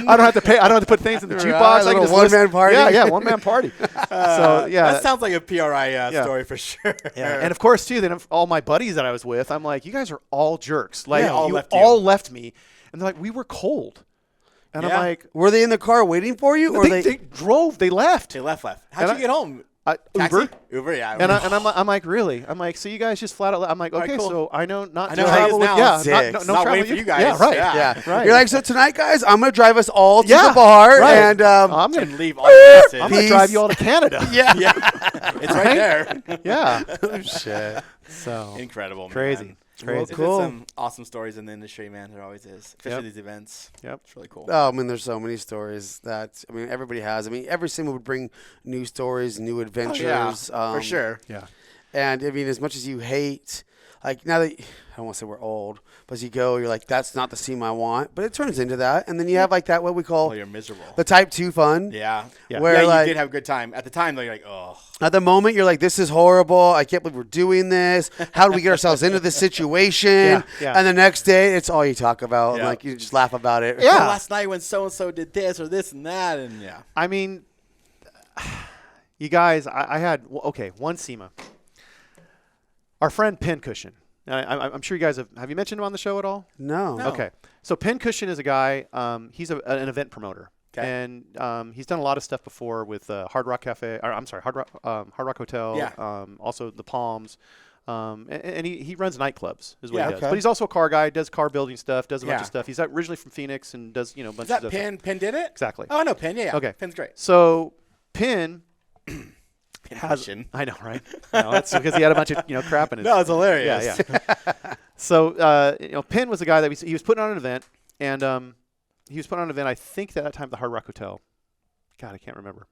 don't have to pay. I don't have to put things in the jukebox. I can Little just one-man listen. party. Yeah, one man party. So yeah, That sounds like a PRI story for sure. yeah. And of course too, then all my buddies that I was with, I'm like, you guys are all jerks. Like Yeah, all you left you. all left me, and they're like, we were cold, and Yeah. I'm like, Were they in the car waiting for you, or they drove, they left. They left. How'd And you get home? Uber. Taxi? Uber, yeah. And I'm like, really? I'm like, so you guys just flat out. I'm like, All right, okay, cool. so I know not I to know how it is travel with. now. Yeah, Sick. no Not travel waiting with for you guys. Yeah, right. Yeah. Right. You're like, so tonight, guys, I'm gonna drive us all to Yeah, the bar, right. and I'm gonna And leave all your message. I'm gonna drive you all to Canada. Yeah. It's right there. Yeah. oh, shit. So Incredible, man. crazy. It's crazy. There's Cool. some awesome stories in the industry, man. There always is. Especially Yep. these events. Yep. It's really cool. Oh, I mean, there's so many stories that everybody has. I mean, every single would bring new stories, new adventures. For sure. Yeah. And I mean, as much as you hate, like now that I don't want to say we're old, but as you go, you're like, that's not the scene I want. But it turns into that, and then you have like that what we call Oh, you're miserable. the type 2 fun. Yeah. Yeah. Where you like did have a good time. At the time, though, you're like, oh. at the moment you're like, this is horrible. I can't believe we're doing this. How do we get ourselves into this situation? Yeah. And the next day, it's all you talk about. Yeah. Like you just laugh about it. Yeah. Oh, last night when so-and-so did this or this and that, and yeah. I mean, you guys, I had one SEMA. Our friend Pincushion. I'm sure you guys have you mentioned him on the show at all? No. No. Okay. So Pincushion is a guy. He's an event promoter, Okay. and he's done a lot of stuff before with Hard Rock Cafe. Or, I'm sorry, Hard Rock Hotel. Yeah. Also the Palms. And he runs nightclubs is what Yeah, he does. okay. But he's also a car guy. Does car building stuff. Does a bunch Yeah. of stuff. He's originally from Phoenix and does a bunch Is that of stuff. Penn did it? Exactly. Oh, no, Penn, yeah. Okay. Penn's great. So Pin has. Pincushion. I know, right? No, that's because he had a bunch of crap in his. No, it's hilarious. Yeah. So Pin was the guy that he was putting on an event, and he was putting on an event. I think that time at the Hard Rock Hotel. God, I can't remember.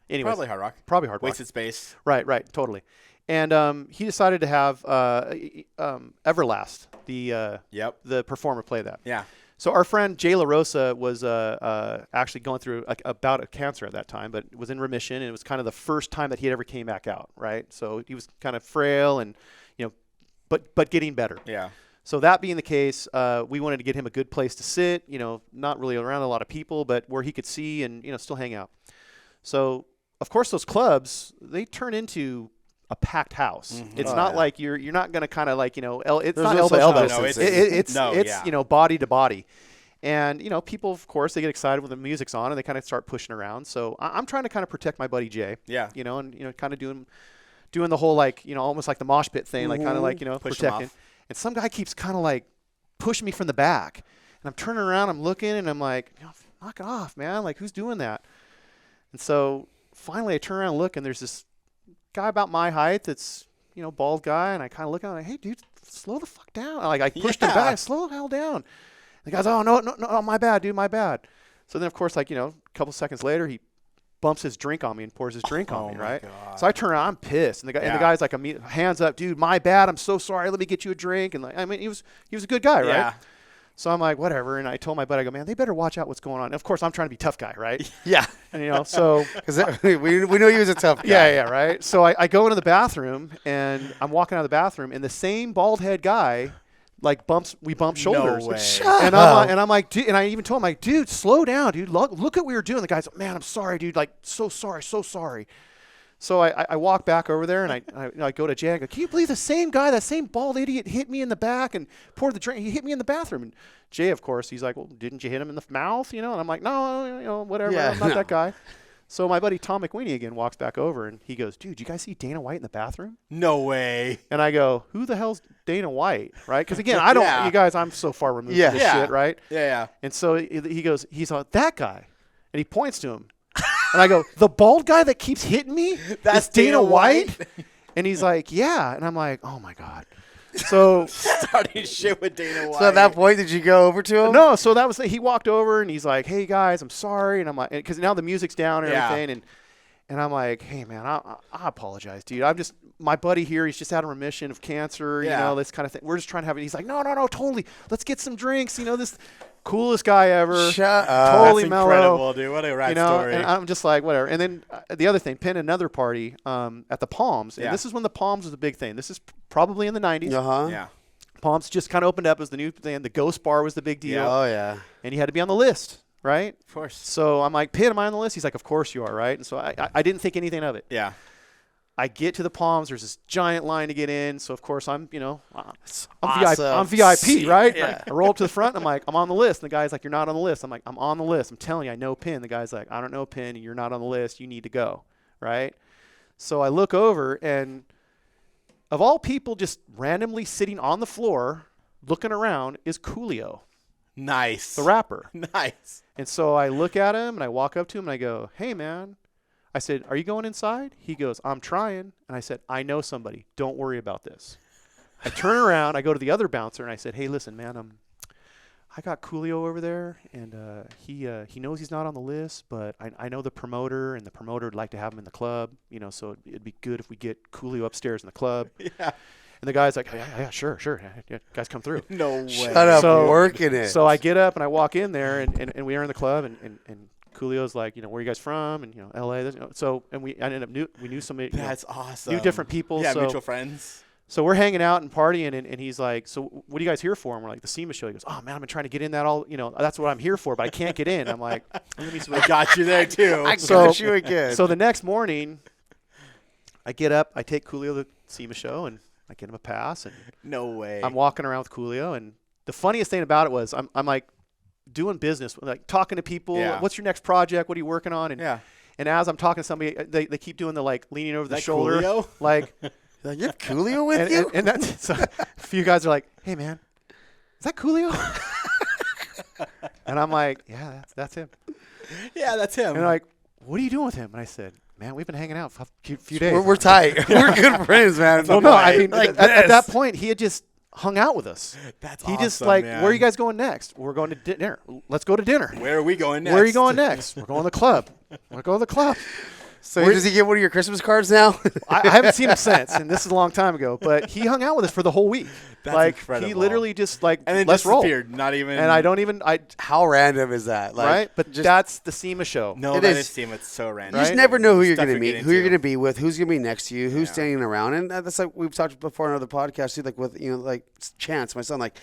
Anyways, Probably Hard Rock. Probably Hard Rock. Wasted space. Right, totally. And he decided to have Everlast, the performer, play that. Yeah. So our friend Jay LaRosa was actually going through a bout of cancer at that time, but was in remission, and it was kind of the first time that he had ever came back out, right? So he was kind of frail and, but getting better. Yeah. So that being the case, we wanted to get him a good place to sit, not really around a lot of people, but where he could see and, still hang out. So, of course, those clubs, they turn into a packed house. Mm-hmm. It's not like you're not going to kind of like, it's There's not no elbow to social elbow. distancing. It's body to body. And, people, of course, they get excited when the music's on and they kind of start pushing around. So I'm trying to kind of protect my buddy Jay. Yeah. And, kind of doing the whole, like, almost like the mosh pit thing, like kind of like, Push 'em protecting. off. And some guy keeps kind of like pushing me from the back. And I'm turning around, I'm looking, and I'm like, knock it off, man. Like, who's doing that? And so finally I turn around and look, and there's this guy about my height that's, bald guy. And I kind of look at him like, hey, dude, slow the fuck down. Like, I pushed him back, slow the hell down. The guy's, oh, no, my bad, dude, my bad. So then, of course, like, a couple seconds later, he bumps his drink on me and pours his drink on me, right? God. So I turn around, I'm pissed, and the guy's like, hands up, dude, my bad, I'm so sorry, let me get you a drink. And like, I mean, he was a good guy, right? Yeah. So I'm like, whatever, and I told my buddy, I go, man, they better watch out what's going on. And of course, I'm trying to be tough guy, right? Yeah. And so Because we know he was a tough guy. yeah, right. So I go into the bathroom, and I'm walking out of the bathroom, and the same bald head guy, like we bump shoulders. No way. And I'm like, dude, and I even told him, like, dude, slow down, dude. Look at what we were doing. The guy's like, man, I'm sorry, dude. Like, so sorry. So I walk back over there, and I go to Jay. I go, can you believe the same guy, that same bald idiot, hit me in the back and poured the drink? He hit me in the bathroom. And Jay, of course, he's like, well, didn't you hit him in the mouth? And I'm like, no, whatever. Yeah, I'm not no. that guy. So my buddy Tom McWeeny again walks back over, and he goes, dude, you guys see Dana White in the bathroom? No way. And I go, who the hell's Dana White, right? Because, again, I don't Yeah. you guys, I'm so far removed Yeah. from this Yeah. shit, right? Yeah. And so he goes, he's like, that guy. And he points to him. And I go, the bald guy that keeps hitting me? That's is Dana Dana White? White? And he's like, yeah. And I'm like, oh, my God. So Starting shit with Dana White. So at that point, did you go over to him? no, so that was he walked over and he's like, hey guys, I'm sorry, and I'm like, because now the music's down and Yeah. everything, And I'm like, hey, man, I apologize, dude. My buddy here, he's just out of remission of cancer, you know, this kind of thing. We're just trying to have it. He's like, no, totally. Let's get some drinks. You know, this coolest guy ever. Shut up. Totally That's mellow. incredible, dude. What a rad story. And I'm just like, whatever. And then the other thing, Penn another party at the Palms. And this is when the Palms was a big thing. This is probably in the 90s. Uh-huh. Yeah. Palms just kind of opened up as the new thing. The Ghost Bar was the big deal. Oh, yeah. And you had to be on the list, right? Of course. So I'm like, Penn, am I on the list? He's like, of course you are, right? And so I didn't think anything of it. Yeah. I get to the Palms. There's this giant line to get in. So, of course, I'm Awesome. VIP, right? Yeah. I roll up to the front. I'm like, I'm on the list. And the guy's like, you're not on the list. I'm like, I'm on the list. I'm telling you, I know Penn. The guy's like, I don't know Penn. You're not on the list. You need to go, right? So I look over, and of all people just randomly sitting on the floor looking around is Coolio, Nice. the rapper. Nice. And so I look at him, and I walk up to him, and I go, hey, man. I said, are you going inside? He goes, I'm trying. And I said, I know somebody. Don't worry about this. I turn around. I go to the other bouncer, and I said, hey, listen, man, I got Coolio over there, and he knows he's not on the list, but I know the promoter, and the promoter would like to have him in the club, you know, so it'd be good if we get Coolio upstairs in the club. Yeah. And the guy's like, yeah, sure. Yeah, guys, come through. No way. Shut up. Working it. So I get up, and I walk in there, and we are in the club, and Coolio's like, you know, where are you guys from? And, you know, L.A. You know, so, and we ended up we knew somebody. That's awesome. Knew different people. Yeah, so, mutual friends. So we're hanging out and partying, and he's like, so what are you guys here for? And we're like, the SEMA show. He goes, oh, man, I've been trying to get in that all, you know, that's what I'm here for, but I can't get in. I'm like, let me see what I got you there, too. I got you again. So the next morning, I get up, I take Coolio to the SEMA show, and I get him a pass. And No way. I'm walking around with Coolio, and the funniest thing about it was I'm like doing business, like talking to people. Yeah. What's your next project? What are you working on? And Yeah. and as I'm talking to somebody, they keep doing the like leaning over the That shoulder, Coolio? like, Like, you have Coolio with you? and that's so a few guys are like, hey man, is that Coolio? And I'm like, yeah, that's him. Yeah, that's him. And they're like, what are you doing with him? And I said, man, we've been hanging out for a few days. We're tight. We're good friends, man. Well, no, I mean, like at that this. point, he had just hung out with us. That's He awesome, just like, man. where are you guys going next? We're going to dinner. Let's go to dinner. Where are we going next? Where are you going next? We're going to the club. We're going to the club. So does he get one of your Christmas cards now? I haven't seen him since, and this is a long time ago. But he hung out with us for the whole week. That's like incredible. he literally just like And then let's roll. disappeared. Not even. And I don't even How random is that? Like, right. But just, that's the SEMA show. No, It that is. is team. It's so random. you just right? never know who you're Stuff going to you're meet, getting who you're into. going to be with, who's going to be next to you, who's Yeah. standing around. And that's like we've talked before on other podcasts too, like with, you know, like Chance, my son, like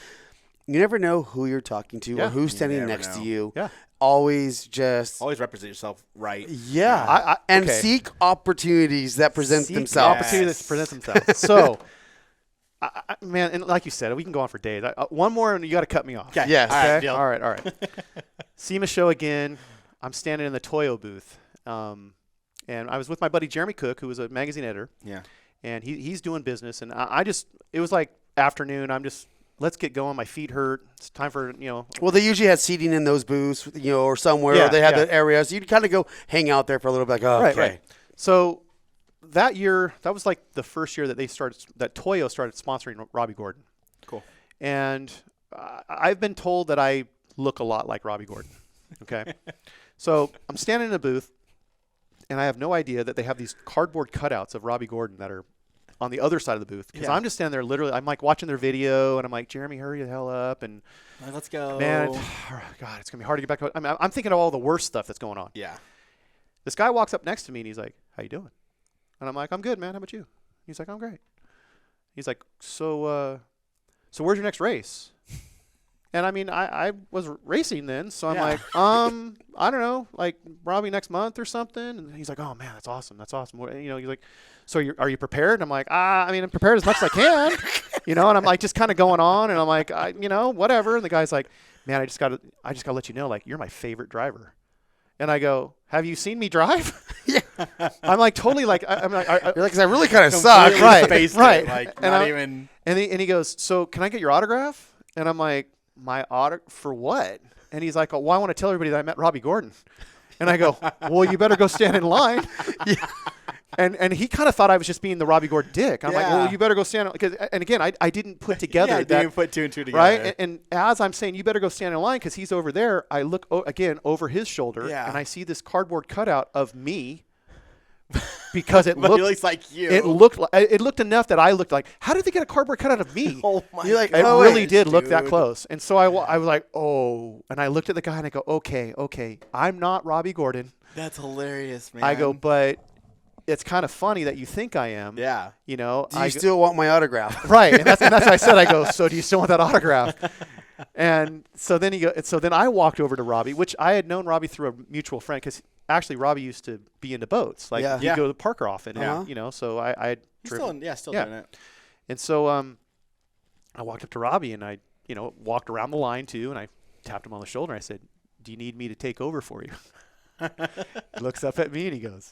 you never know who you're talking to Yeah. or who's standing never next know. to you. Yeah. Always just Always represent yourself right. yeah, and okay. seek opportunities that present Seek themselves. opportunities to present themselves. So, man, and like you said, we can go on for days. One more, and you got to cut me off. Okay. Yes. All right. Okay. Deal. All right. SEMA show again. I'm standing in the Toyo booth, and I was with my buddy Jeremy Cook, who was a magazine editor, Yeah. and he's doing business, and I just it was like afternoon. I'm just let's get going. My feet hurt. It's time for Well, they usually had seating in those booths, you know, or somewhere. Yeah, Or they had yeah. the areas. You'd kind of go hang out there for a little bit. Like, oh, Right, okay. right. So that year, that was like the first year that that Toyo started sponsoring Robbie Gordon. Cool. And I've been told that I look a lot like Robbie Gordon. Okay. So I'm standing in a booth, and I have no idea that they have these cardboard cutouts of Robbie Gordon that are on the other side of the booth. Because Yeah. I'm just standing there literally, I'm like watching their video, and I'm like, Jeremy, hurry the hell up. And All right, let's go. man, God, it's going to be hard to get back. I'm thinking of all the worst stuff that's going on. Yeah. This guy walks up next to me, and he's like, how you doing? And I'm like, I'm good, man. How about you? He's like, I'm great. He's like, so where's your next race? And I mean, I was racing then, so I'm Yeah. like, I don't know, like probably next month or something. And he's like, oh man, that's awesome. What, you know, he's like, so are you prepared? And I'm like, I mean, I'm prepared as much as I can, you know. And I'm like, just kind of going on, and I'm like, you know, whatever. And the guy's like, man, I just gotta let you know, like, you're my favorite driver. And I go, have you seen me drive? Yeah. I'm like totally like I'm like You're like, 'cause I really kind of suck. Completely Right, spaced it, right. Like, And not I- even. and he goes, so can I get your autograph? And I'm like, my autograph for what? And he's like, oh, well, I want to tell everybody that I met Robbie Gordon. And I go, well, you better go stand in line. And he kind of thought I was just being the Robbie Gordon dick. I'm like, Yeah. well, you better go stand. And again, I didn't put together Yeah, that. didn't even put two and two together. Right? And as I'm saying, you better go stand in line because he's over there, I look, again, over his shoulder, Yeah. and I see this cardboard cutout of me because it But he looked looks like you. it looked enough that I looked like, how did they get a cardboard cutout of me? Oh my You're like, It oh, really wait, did look that dude. close. And so I was like, oh. And I looked at the guy and I go, okay, I'm not Robbie Gordon. That's hilarious, man. I go, but it's kind of funny that you think I am. Yeah. You know, Do you still want my autograph? right. And that's what I said. I go, so do you still want that autograph? And so then I walked over to Robbie, which I had known Robbie through a mutual friend, because actually Robbie used to be into boats. Like Yeah. he'd Yeah. go to the Parker often. Uh-huh. And, you know, so I had He's driven. still Yeah. doing it. And so I walked up to Robbie and I, you know, walked around the line too, and I tapped him on the shoulder. And I said, do you need me to take over for you? He looks up at me and he goes,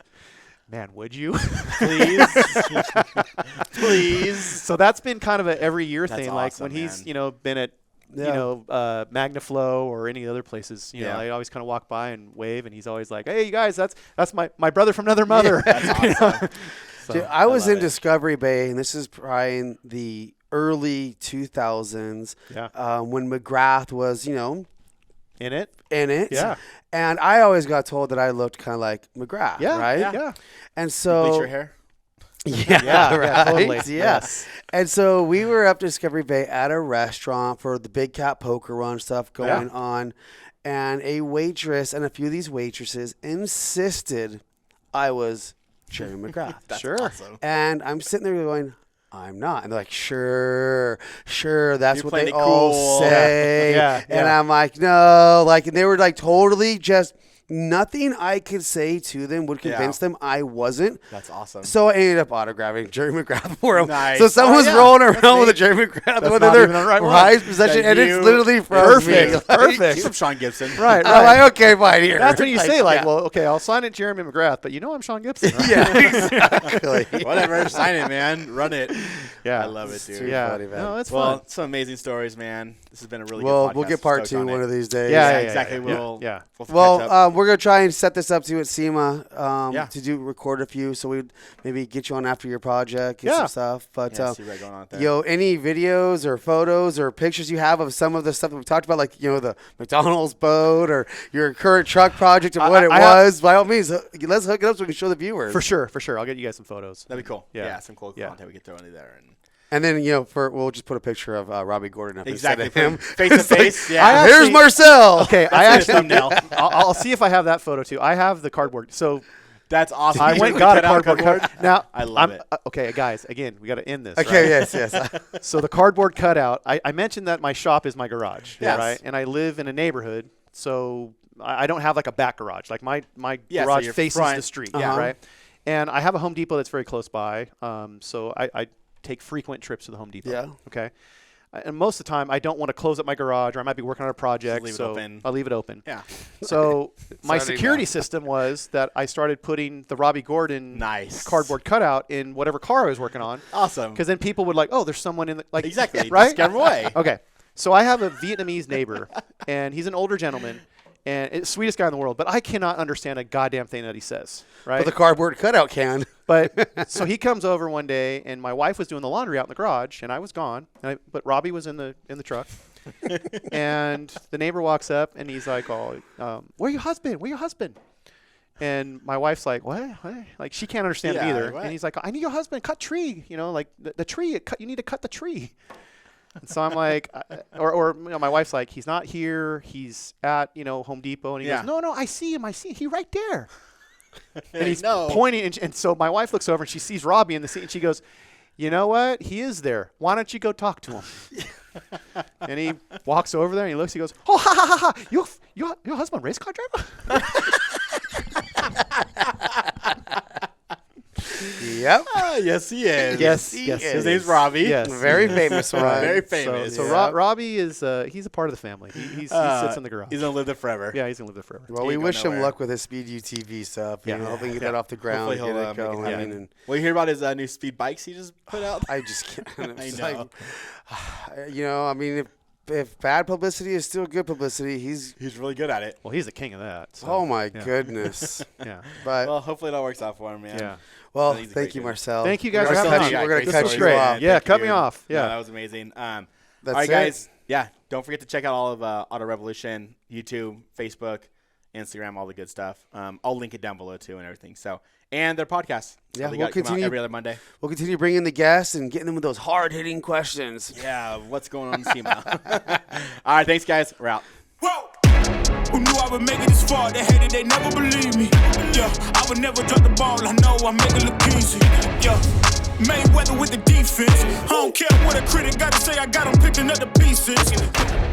man, would you? Please. Please. So that's been kind of a every year That's thing. Like awesome, when he's, man. you know, been at, Yeah. you know, Magnaflow or any other places, you know, Yeah. I always kind of walk by and wave, and he's always like, hey, you guys, that's my brother from another mother. That's awesome. So, Dude, I was love in it. Discovery Bay, and this is probably in the early 2000s yeah. when McGrath was, you know, In it. in it. Yeah. And I always got told that I looked kind of like McGrath, Yeah. right? Yeah. And so Bleach your hair. Yeah, Yeah, right. totally. Yeah. Yes. And so we were up to Discovery Bay at a restaurant for the Big Cat Poker Run stuff going on. And a waitress and a few of these waitresses insisted I was Jerry McGrath. That's Sure. awesome. And I'm sitting there going, I'm not. And they're like, sure, that's You're what playing they it all cool. say. Yeah, And yeah. I'm like, no. Like, and they were like totally just nothing I could say to them would convince them I wasn't. That's awesome. So I ended up autographing Jerry McGrath for him. Nice. So someone's Oh, yeah. rolling That's around with a neat. Jerry McGrath That's with not their even the right one. prized possession, That and it's you- literally from Perfect. me. Like, Perfect. From Sean Gibson. Right. I'm like, okay, fine, here. That's when you say, like, yeah. well, okay, I'll sign it Jeremy McGrath, but you know I'm Sean Gibson. Right? Yeah, exactly. Whatever. Sign it, man. Run it. Yeah. I love it, dude. Too Yeah. funny, man. No, it's Well, fun. some amazing stories, man. This has been a really Well, good podcast. we'll get part Stoked on 2 one it. of these days. Yeah, exactly. yeah. We'll Yeah. catch up. Well, we're gonna try and set this up too at SEMA Yeah. to record a few, so we'd maybe get you on after your project, get Yeah. some stuff. But yeah, see what's going on with that. yo, any videos or photos or pictures you have of some of the stuff that we talked about, like the McDonald's boat or your current truck project and what it I was, by all means, let's hook it up so we can show the viewers. For sure. I'll get you guys some photos. That'd be cool. Yeah. Yeah, some cool Yeah. content we could throw into there. And And then we'll just put a picture of Robbie Gordon up exactly. instead of him. Face to face. Yeah. I Here's actually- Marcel. Okay, I That's actually your thumbnail. I'll see if I have that photo too. I have the cardboard. So That's awesome. I You went and cut got a out cardboard cut. Now I love I'm- it. Okay, guys. Again, we got to end this. Okay, right? yes. So the cardboard cutout. I mentioned that my shop is my garage, Yes. right? And I live in a neighborhood, so I don't have like a back garage. Like my Yeah, so garage your faces front- the street, Uh-huh. right? And I have a Home Depot that's very close by, so I take frequent trips to the Home Depot. Yeah. Okay. And most of the time, I don't want to close up my garage, or I might be working on a project, leave it so open. I'll leave it open. Yeah. So my Saturday security night. system was that I started putting the Robbie Gordon Nice. cardboard cutout in whatever car I was working on, Awesome. because then people would like, oh, there's someone in the like Exactly. right. Just scare 'em away. Okay, so I have a Vietnamese neighbor, and he's an older gentleman, and it's the sweetest guy in the world, but I cannot understand a goddamn thing that he says. Right. But the cardboard cutout can. But so he comes over one day, and my wife was doing the laundry out in the garage, and I was gone. But Robbie was in the truck, and the neighbor walks up, and he's like, "Oh, where your husband? Where your husband?" And my wife's like, "What? Like she can't understand him Yeah, either." what? And he's like, "I need your husband. Cut tree. Like the tree. You need to cut the tree." And so I'm like, my wife's like, "He's not here. He's at Home Depot." And he goes, "No, I see him. He right there." And he's pointing, and so my wife looks over and she sees Robbie in the seat, and she goes, "You know what? He is there. Why don't you go talk to him?" And he walks over there and he looks. He goes, "Oh, ha ha ha ha! Your husband race car driver?" Yep. Yes, he is. Yes, he yes. is. His name's Robbie. Yes, Very famous one. Very famous. So Yeah. Robbie is he's a part of the family. He sits in the garage. He's gonna live there forever. Yeah, he's gonna live there forever. Well, He we ain't wish going him nowhere. luck with his Speed UTV stuff. Yeah. Hoping to get Yeah. that off the ground, Hopefully get he'll it going. make it I happen. mean, Well, you hear about his new speed bikes he just put out? I just can't. I'm I just know. I mean, if bad publicity is still good publicity, he's. He's really good at it. Well, he's the king of that. So, Oh my yeah. goodness. Yeah. But Well, hopefully it all works out for him, man. Yeah. well, he's a thank great you, dude. Marcel. Thank you guys We're for gonna having cut me. you- We're Great gonna cut stories, you man. off. Yeah, Thank cut me you. off. No, Yeah. that was amazing. That's all right, it. guys. Yeah, don't forget to check out all of Auto Revolution, YouTube, Facebook, Instagram, all the good stuff. I'll link it down below too and everything. So, and their podcast. So Yeah, they we'll got to come out continue- every other Monday. We'll continue bringing the guests and getting them with those hard-hitting questions. Yeah, what's going on in SEMA? All right, thanks, guys. We're out. Whoa! Who knew I would make it this far? They hated, they never believe me. Yeah, I would never drop the ball. I know I make it look easy. Yeah, Mayweather with the defense. I don't care what a critic got to say. I got 'em picking up the pieces.